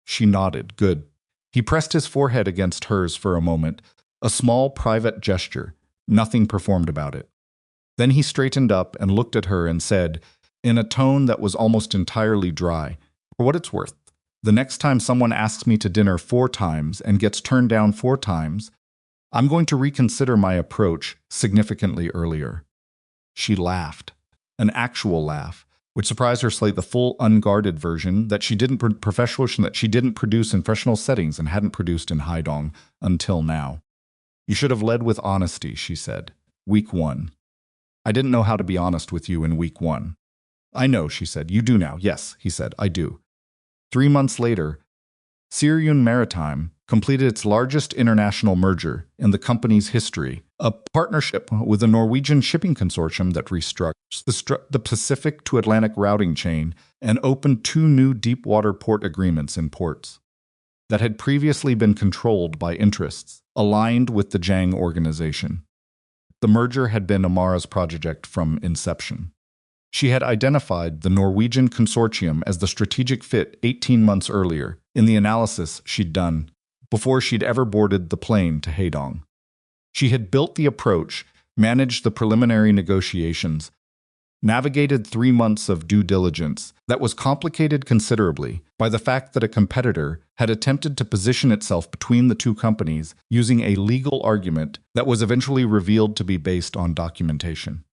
She nodded. "Good." He pressed his forehead against hers for a moment, a small private gesture, nothing performed about it. Then he straightened up and looked at her and said, in a tone that was almost entirely dry, "For what it's worth, the next time someone asks me to dinner 4 times and gets turned down 4 times, I'm going to reconsider my approach significantly earlier." She laughed, an actual laugh, which surprised her slightly, the full, unguarded version that she didn't produce in professional settings and hadn't produced in Haidong until now. "You should have led with honesty," she said. "Week 1. I didn't know how to be honest with you in week 1. "I know," she said. "You do now." "Yes," he said. "I do." 3 months later, Seoryun Maritime completed its largest international merger in the company's history, a partnership with a Norwegian shipping consortium that restructured the Pacific to Atlantic routing chain and opened 2 new deep-water port agreements in ports that had previously been controlled by interests aligned with the Jang organization. The merger had been Amara's project from inception. She had identified the Norwegian consortium as the strategic fit 18 months earlier in the analysis she'd done before she'd ever boarded the plane to Haidong. She had built the approach managed the preliminary negotiations, navigated 3 months of due diligence that was complicated considerably by the fact that a competitor had attempted to position itself between the two companies using a legal argument that was eventually revealed to be based on documentation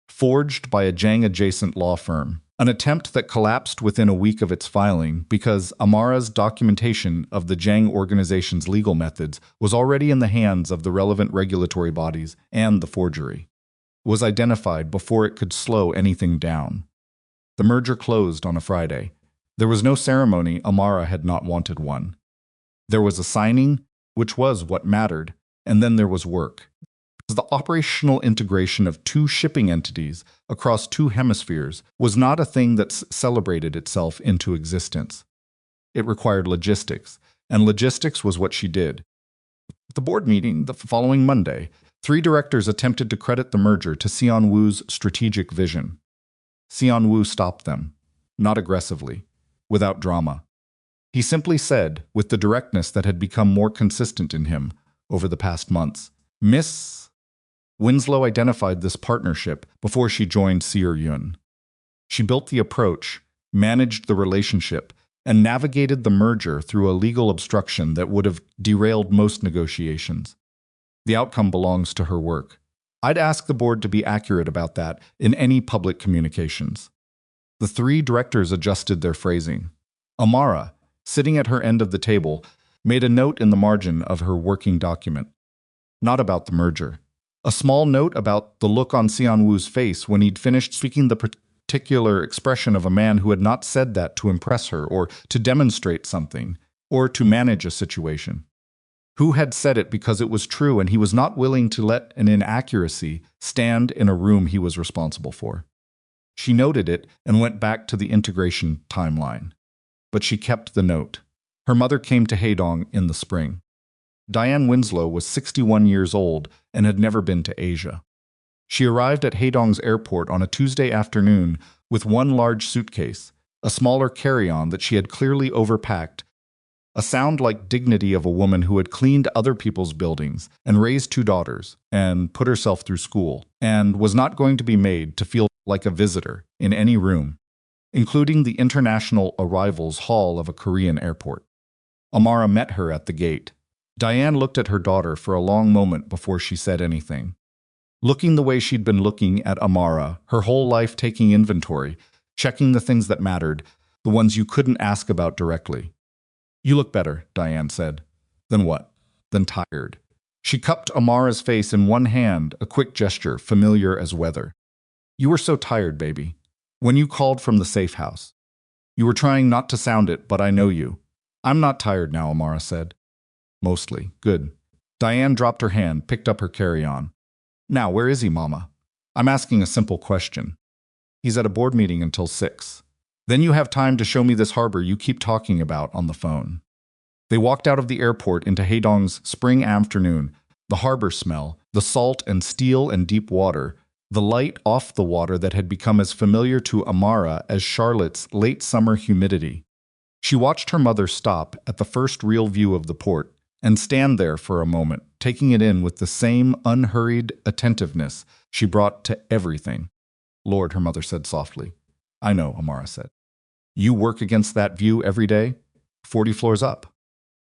forged by a Jang-adjacent law firm, an attempt that collapsed within a week of its filing because Amara's documentation of the Jang organization's legal methods was already in the hands of the relevant regulatory bodies, and the forgery was identified before it could slow anything down. The merger closed on a Friday. There was no ceremony. Amara had not wanted one. There was a signing, which was what mattered, and then there was work. The operational integration of two shipping entities across two hemispheres was not a thing that celebrated itself into existence. It required logistics, and logistics was what she did. At the board meeting the following Monday, 3 directors attempted to credit the merger to Seon-woo's strategic vision. Seon-woo stopped them, not aggressively, without drama. He simply said, with the directness that had become more consistent in him over the past months, "Miss Winslow identified this partnership before she joined Seor-yun. She built the approach, managed the relationship, and navigated the merger through a legal obstruction that would have derailed most negotiations. The outcome belongs to her work. I'd ask the board to be accurate about that in any public communications." The 3 directors adjusted their phrasing. Amara, sitting at her end of the table, made a note in the margin of her working document. Not about the merger. A small note about the look on Seon-woo's face when he'd finished speaking, the particular expression of a man who had not said that to impress her or to demonstrate something or to manage a situation. Who had said it because it was true and he was not willing to let an inaccuracy stand in a room he was responsible for. She noted it and went back to the integration timeline. But she kept the note. Her mother came to Haedong in the spring. Diane Winslow was 61 years old and had never been to Asia. She arrived at Haedong's airport on a Tuesday afternoon with one large suitcase, a smaller carry-on that she had clearly overpacked, a sound like dignity of a woman who had cleaned other people's buildings and raised 2 daughters and put herself through school and was not going to be made to feel like a visitor in any room, including the international arrivals hall of a Korean airport. Amara met her at the gate. Diane looked at her daughter for a long moment before she said anything. Looking the way she'd been looking at Amara, her whole life taking inventory, checking the things that mattered, the ones you couldn't ask about directly. "You look better," Diane said. "Then what?" "Then tired." She cupped Amara's face in one hand, a quick gesture, familiar as weather. "You were so tired, baby. When you called from the safe house. You were trying not to sound it, but I know you." "I'm not tired now," Amara said. "Mostly. Good." Diane dropped her hand, picked up her carry-on. "Now, where is he, Mama?" "I'm asking a simple question." "He's at a board meeting until 6. Then you have time to show me this harbor you keep talking about on the phone." They walked out of the airport into Haedong's spring afternoon. The harbor smell, the salt and steel and deep water, the light off the water that had become as familiar to Amara as Charlotte's late summer humidity. She watched her mother stop at the first real view of the port and stand there for a moment, taking it in with the same unhurried attentiveness she brought to everything. "Lord," her mother said softly. "I know," Amara said. "You work against that view every day? 40 floors up."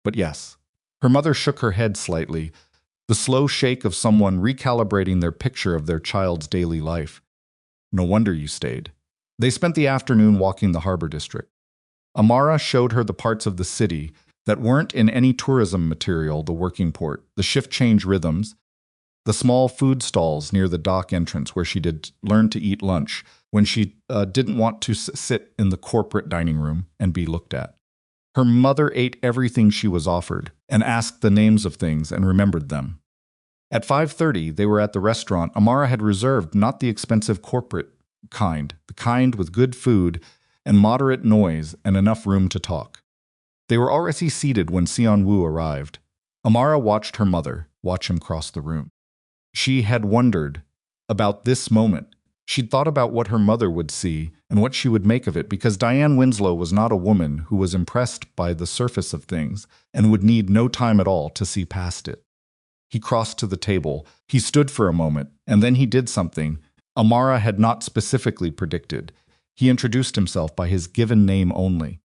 "But yes." Her mother shook her head slightly, the slow shake of someone recalibrating their picture of their child's daily life. "No wonder you stayed." They spent the afternoon walking the harbor district. Amara showed her the parts of the city that weren't in any tourism material, the working port, the shift change rhythms, the small food stalls near the dock entrance where she did learn to eat lunch when she didn't want to sit in the corporate dining room and be looked at. Her mother ate everything she was offered and asked the names of things and remembered them. At 5:30, they were at the restaurant Amara had reserved, not the expensive corporate kind, the kind with good food and moderate noise and enough room to talk. They were already seated when Seon-woo arrived. Amara watched her mother watch him cross the room. She had wondered about this moment. She'd thought about what her mother would see and what she would make of it, because Diane Winslow was not a woman who was impressed by the surface of things and would need no time at all to see past it. He crossed to the table. He stood for a moment, and then he did something Amara had not specifically predicted. He introduced himself by his given name only.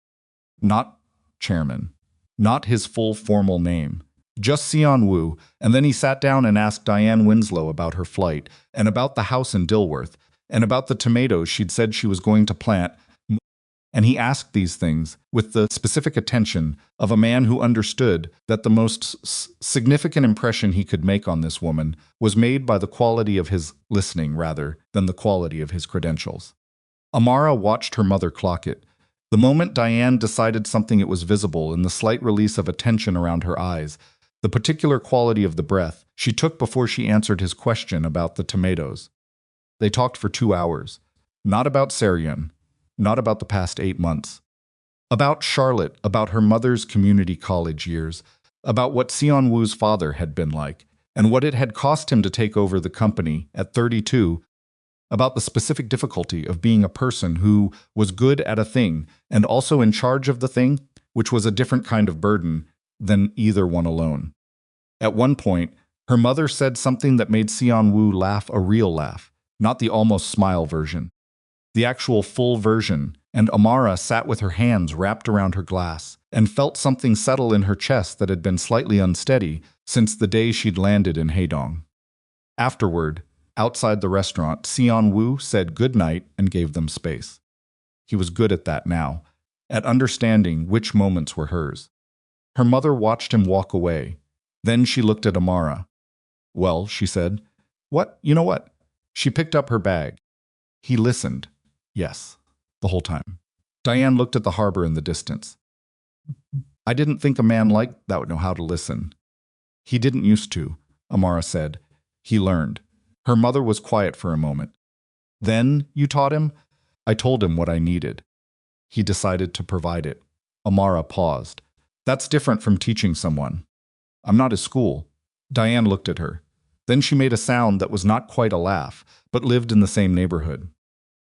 Not chairman. Not his full formal name. Just Seon-woo, and then he sat down and asked Diane Winslow about her flight, and about the house in Dilworth, and about the tomatoes she'd said she was going to plant. And he asked these things with the specific attention of a man who understood that the most significant impression he could make on this woman was made by the quality of his listening rather than the quality of his credentials. Amara watched her mother clock it. The moment Diane decided something, it was visible in the slight release of attention around her eyes, the particular quality of the breath she took before she answered his question about the tomatoes. They talked for 2 hours. Not about Seryun. Not about the past 8 months. About Charlotte, about her mother's community college years, about what Seon-woo's father had been like, and what it had cost him to take over the company at 32, about the specific difficulty of being a person who was good at a thing and also in charge of the thing, which was a different kind of burden than either one alone. At one point, her mother said something that made Seon-woo laugh, a real laugh, not the almost smile version. The actual full version, and Amara sat with her hands wrapped around her glass and felt something settle in her chest that had been slightly unsteady since the day she'd landed in Haedong. Afterward, outside the restaurant, Seon-woo said good night and gave them space. He was good at that now, at understanding which moments were hers. Her mother watched him walk away. Then she looked at Amara. "Well," she said. "What? You know what?" She picked up her bag. He listened. Yes, the whole time. Diane looked at the harbor in the distance. "I didn't think a man like that would know how to listen." "He didn't used to," Amara said. "He learned." Her mother was quiet for a moment. "Then you taught him?" "I told him what I needed. He decided to provide it." Amara paused. "That's different from teaching someone." "I'm not his school." Diane looked at her. Then she made a sound that was not quite a laugh, but lived in the same neighborhood.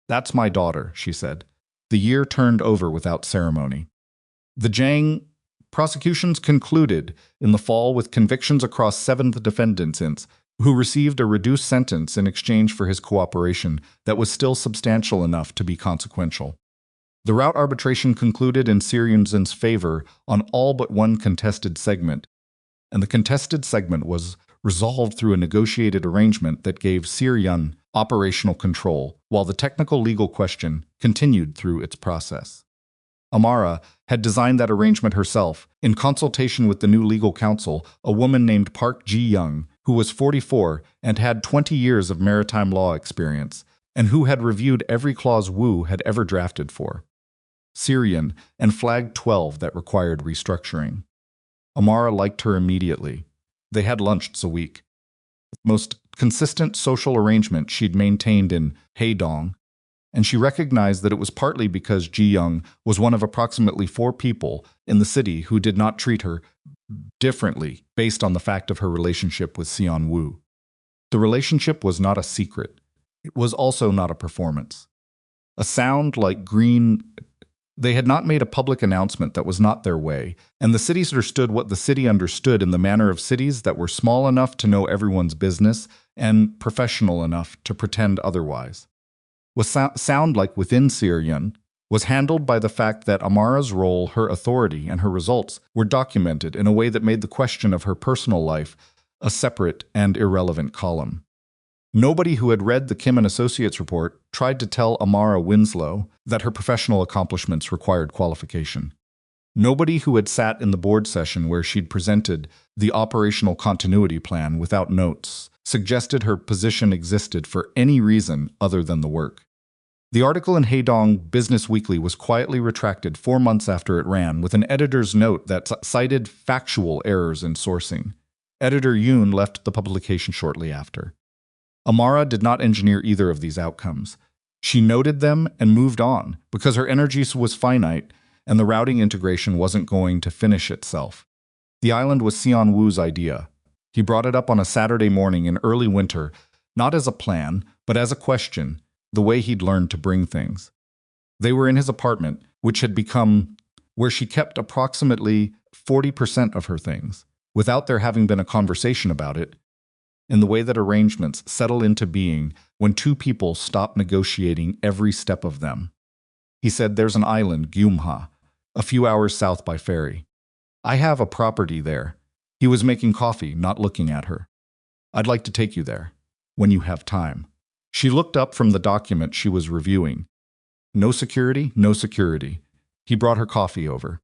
"That's my daughter," she said. The year turned over without ceremony. The Jang prosecutions concluded in the fall with convictions across 7 defendants who received a reduced sentence in exchange for his cooperation that was still substantial enough to be consequential. The route arbitration concluded in Seryun's favor on all but one contested segment, and the contested segment was resolved through a negotiated arrangement that gave Seryun operational control, while the technical legal question continued through its process. Amara had designed that arrangement herself, in consultation with the new legal counsel, a woman named Park Ji-young, who was 44 and had 20 years of maritime law experience, and who had reviewed every clause Woo had ever drafted for Seryun and flagged 12 that required restructuring. Amara liked her immediately. They had lunches a week. The most consistent social arrangement she'd maintained in Haedong, and she recognized that it was partly because Ji-young was one of approximately 4 people in the city who did not treat her differently based on the fact of her relationship with Seon-woo. The relationship was not a secret. It was also not a performance. A sound like green. They had not made a public announcement that was not their way, and the cities understood what the city understood in the manner of cities that were small enough to know everyone's business and professional enough to pretend otherwise. What sound like within Seryun was handled by the fact that Amara's role, her authority, and her results were documented in a way that made the question of her personal life a separate and irrelevant column. Nobody who had read the Kim and Associates report tried to tell Amara Winslow that her professional accomplishments required qualification. Nobody who had sat in the board session where she'd presented the operational continuity plan without notes suggested her position existed for any reason other than the work. The article in Haedong Business Weekly was quietly retracted 4 months after it ran, with an editor's note that cited factual errors in sourcing. Editor Yoon left the publication shortly after. Amara did not engineer either of these outcomes. She noted them and moved on because her energy was finite and the routing integration wasn't going to finish itself. The island was Seon-woo's idea. He brought it up on a Saturday morning in early winter, not as a plan, but as a question, the way he'd learned to bring things. They were in his apartment, which had become where she kept approximately 40% of her things. without there having been a conversation about it, in the way that arrangements settle into being when two people stop negotiating every step of them. He said, "There's an island, Gyumha, a few hours south by ferry. I have a property there." He was making coffee, not looking at her. "I'd like to take you there, when you have time." She looked up from the document she was reviewing. "No security, no security." He brought her coffee over.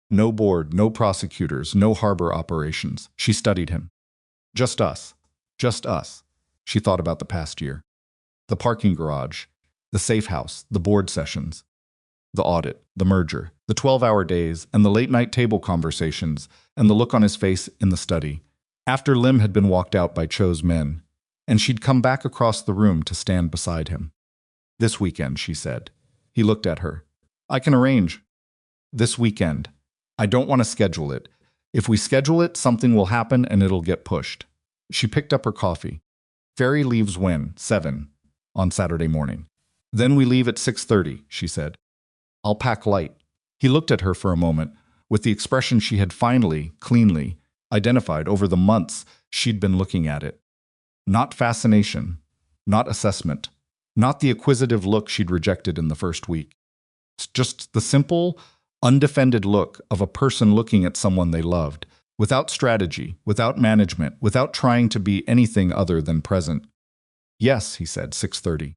"No board, no prosecutors, no harbor operations." She studied him. "Just us. Just us." She thought about the past year. The parking garage, the safe house, the board sessions, the audit, the merger, the 12-hour days, and the late-night table conversations, and the look on his face in the study. After Lim had been walked out by Cho's men, and she'd come back across the room to stand beside him. "This weekend," she said. He looked at her. "I can arrange." "This weekend. I don't want to schedule it. If we schedule it, something will happen and it'll get pushed." She picked up her coffee. "Ferry leaves when? 7. On Saturday morning." "Then we leave at 6:30, she said. "I'll pack light." He looked at her for a moment, with the expression she had finally, cleanly, identified over the months she'd been looking at it. Not fascination, not assessment, not the acquisitive look she'd rejected in the first week. Just the simple, undefended look of a person looking at someone they loved, without strategy, without management, without trying to be anything other than present. "Yes," he said, 6:30.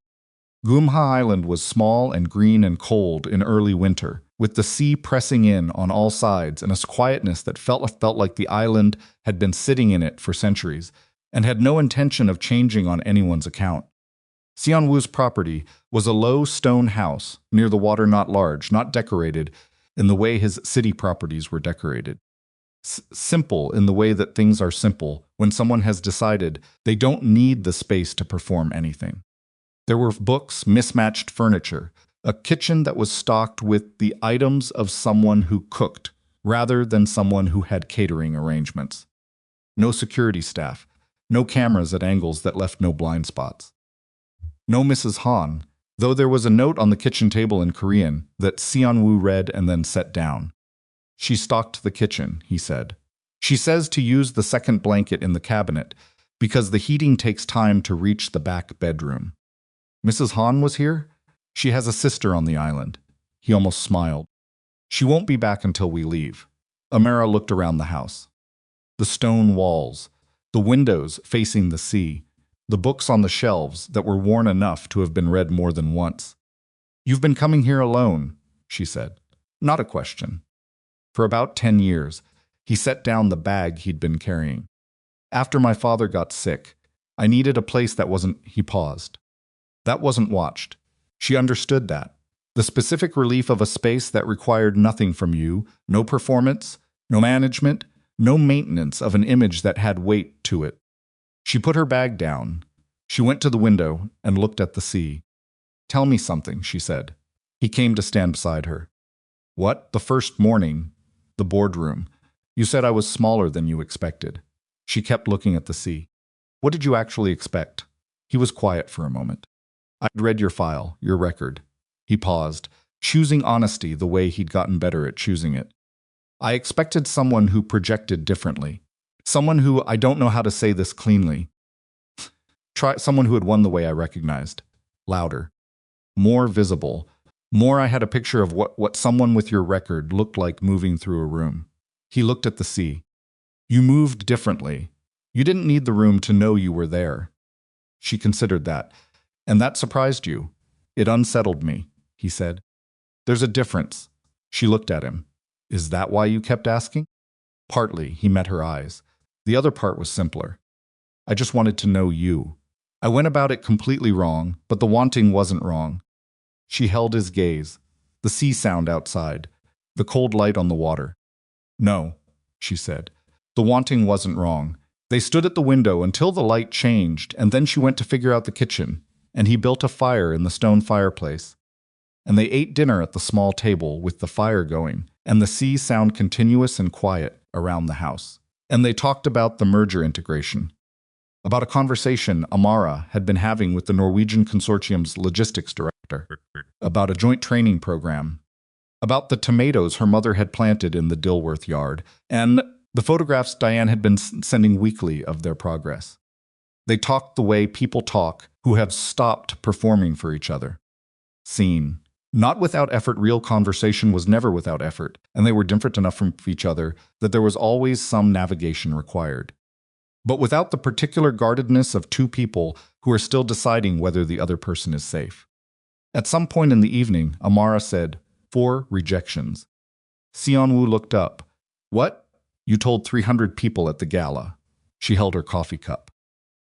Gumha Island was small and green and cold in early winter, with the sea pressing in on all sides and a quietness that felt like the island had been sitting in it for centuries and had no intention of changing on anyone's account. Seon-woo's property was a low stone house, near the water, not large, not decorated in the way his city properties were decorated. Simple in the way that things are simple when someone has decided they don't need the space to perform anything. There were books, mismatched furniture, a kitchen that was stocked with the items of someone who cooked, rather than someone who had catering arrangements. No security staff, no cameras at angles that left no blind spots. No Mrs. Han, though there was a note on the kitchen table in Korean that Seon-woo read and then set down. "She stocked the kitchen," he said. "She says to use the second blanket in the cabinet because the heating takes time to reach the back bedroom." "Mrs. Han was here? She has a sister on the island." He almost smiled. "She won't be back until we leave." Amara looked around the house. The stone walls, the windows facing the sea, the books on the shelves that were worn enough to have been read more than once. "You've been coming here alone," she said. Not a question. For about 10 years, he set down the bag he'd been carrying. "After my father got sick, I needed a place that wasn't..." He paused. That wasn't watched. She understood that. The specific relief of a space that required nothing from you, no performance, no management, no maintenance of an image that had weight to it. She put her bag down. She went to the window and looked at the sea. "Tell me something," she said. He came to stand beside her. "What? The first morning, the boardroom. You said I was smaller than you expected." She kept looking at the sea. "What did you actually expect?" He was quiet for a moment. "I'd read your file, your record." He paused, choosing honesty the way he'd gotten better at choosing it. "I expected someone who projected differently. Someone who, I don't know how to say this cleanly. Someone who had won the way I recognized. Louder. More visible. More I had a picture of what someone with your record looked like moving through a room." He looked at the sea. "You moved differently. You didn't need the room to know you were there." She considered that. "And that surprised you." "It unsettled me," he said. "There's a difference." She looked at him. "Is that why you kept asking?" "Partly," he met her eyes. "The other part was simpler. I just wanted to know you. I went about it completely wrong, but the wanting wasn't wrong." She held his gaze. The sea sound outside. The cold light on the water. "No," she said. "The wanting wasn't wrong. They stood at the window until the light changed, and then she went to figure out the kitchen, and he built a fire in the stone fireplace. And they ate dinner at the small table with the fire going, and the sea sound continuous and quiet around the house. And they talked about the merger integration. About a conversation Amara had been having with the Norwegian consortium's logistics director. About a joint training program. About the tomatoes her mother had planted in the Dilworth yard. And The photographs Diane had been sending weekly of their progress. They talked the way people talk who have stopped performing for each other. Scene. Not without effort, real conversation was never without effort, and they were different enough from each other that there was always some navigation required. But without the particular guardedness of two people who are still deciding whether the other person is safe. At some point in the evening, Amara said, 4 rejections. Seon-woo looked up. What? You told 300 people at the gala. She held her coffee cup.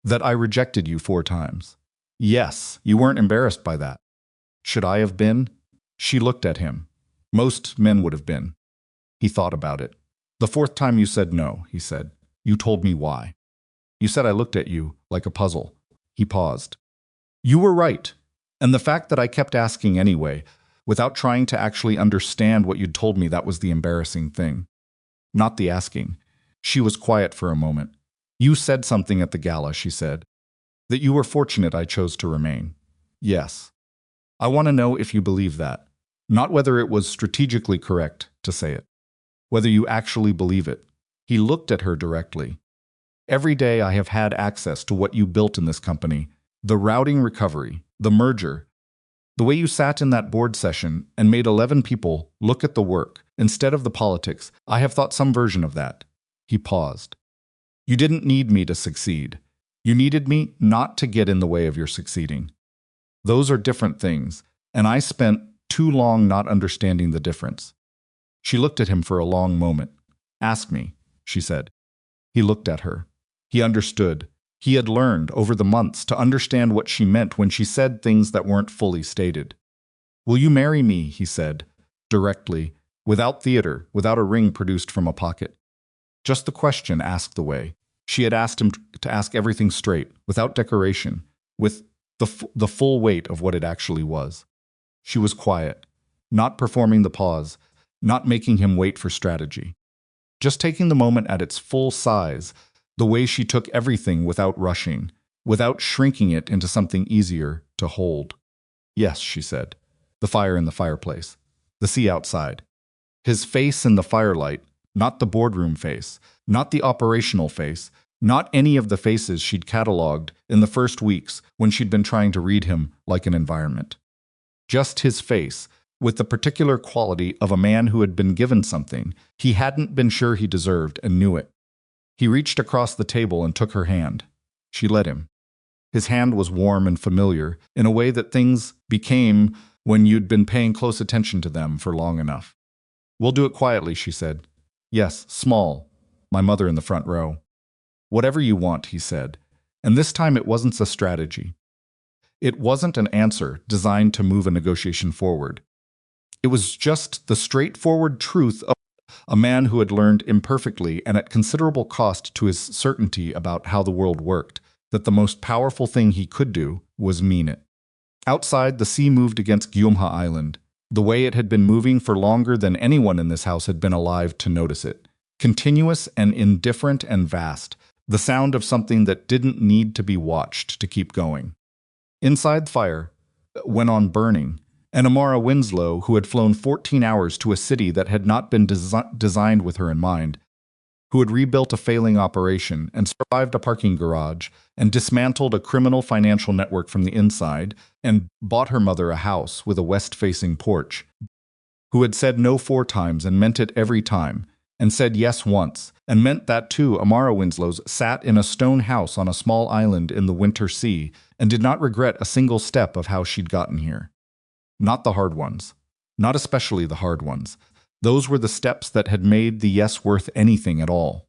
That I rejected you 4 times. Yes, you weren't embarrassed by that. Should I have been? She looked at him. Most men would have been. He thought about it. The 4th time you said no, he said. You told me why. You said I looked at you like a puzzle. He paused. You were right. And the fact that I kept asking anyway, without trying to actually understand what you'd told me, that was the embarrassing thing. Not the asking. She was quiet for a moment. You said something at the gala, she said. That you were fortunate I chose to remain. Yes. I want to know if you believe that. Not whether it was strategically correct to say it. Whether you actually believe it. He looked at her directly. Every day I have had access to what you built in this company. The routing recovery, the merger. The way you sat in that board session and made 11 people look at the work instead of the politics. I have thought some version of that. He paused. You didn't need me to succeed. You needed me not to get in the way of your succeeding. Those are different things, and I spent too long not understanding the difference. She looked at him for a long moment. Ask me, she said. He looked at her. He understood. He had learned over the months to understand what she meant when she said things that weren't fully stated. Will you marry me, he said, directly, without theater, without a ring produced from a pocket. Just the question asked the way. She had asked him to ask everything straight, without decoration, with the full weight of what it actually was. She was quiet, not performing the pause, not making him wait for strategy. Just taking the moment at its full size, the way she took everything without rushing, without shrinking it into something easier to hold. Yes, she said. The fire in the fireplace. The sea outside. His face in the firelight, not the boardroom face, not the operational face, not any of the faces she'd catalogued in the first weeks when she'd been trying to read him like an environment. Just his face, with the particular quality of a man who had been given something he hadn't been sure he deserved and knew it. He reached across the table and took her hand. She let him. His hand was warm and familiar, in a way that things became when you'd been paying close attention to them for long enough. We'll do it quietly, she said. Yes, small. My mother in the front row. Whatever you want, he said. And this time it wasn't a strategy. It wasn't an answer designed to move a negotiation forward. It was just the straightforward truth of a man who had learned imperfectly and at considerable cost to his certainty about how the world worked, that the most powerful thing he could do was mean it. Outside, the sea moved against Gyumha Island, the way it had been moving for longer than anyone in this house had been alive to notice it. Continuous and indifferent and vast, the sound of something that didn't need to be watched to keep going. Inside the fire went on burning, and Amara Winslow, who had flown 14 hours to a city that had not been designed with her in mind, who had rebuilt a failing operation and survived a parking garage and dismantled a criminal financial network from the inside and bought her mother a house with a west-facing porch, who had said no 4 times and meant it every time, and said yes once, and meant that too. Amara Winslow's sat in a stone house on a small island in the winter sea and did not regret a single step of how she'd gotten here. Not the hard ones. Not especially the hard ones. Those were the steps that had made the yes worth anything at all.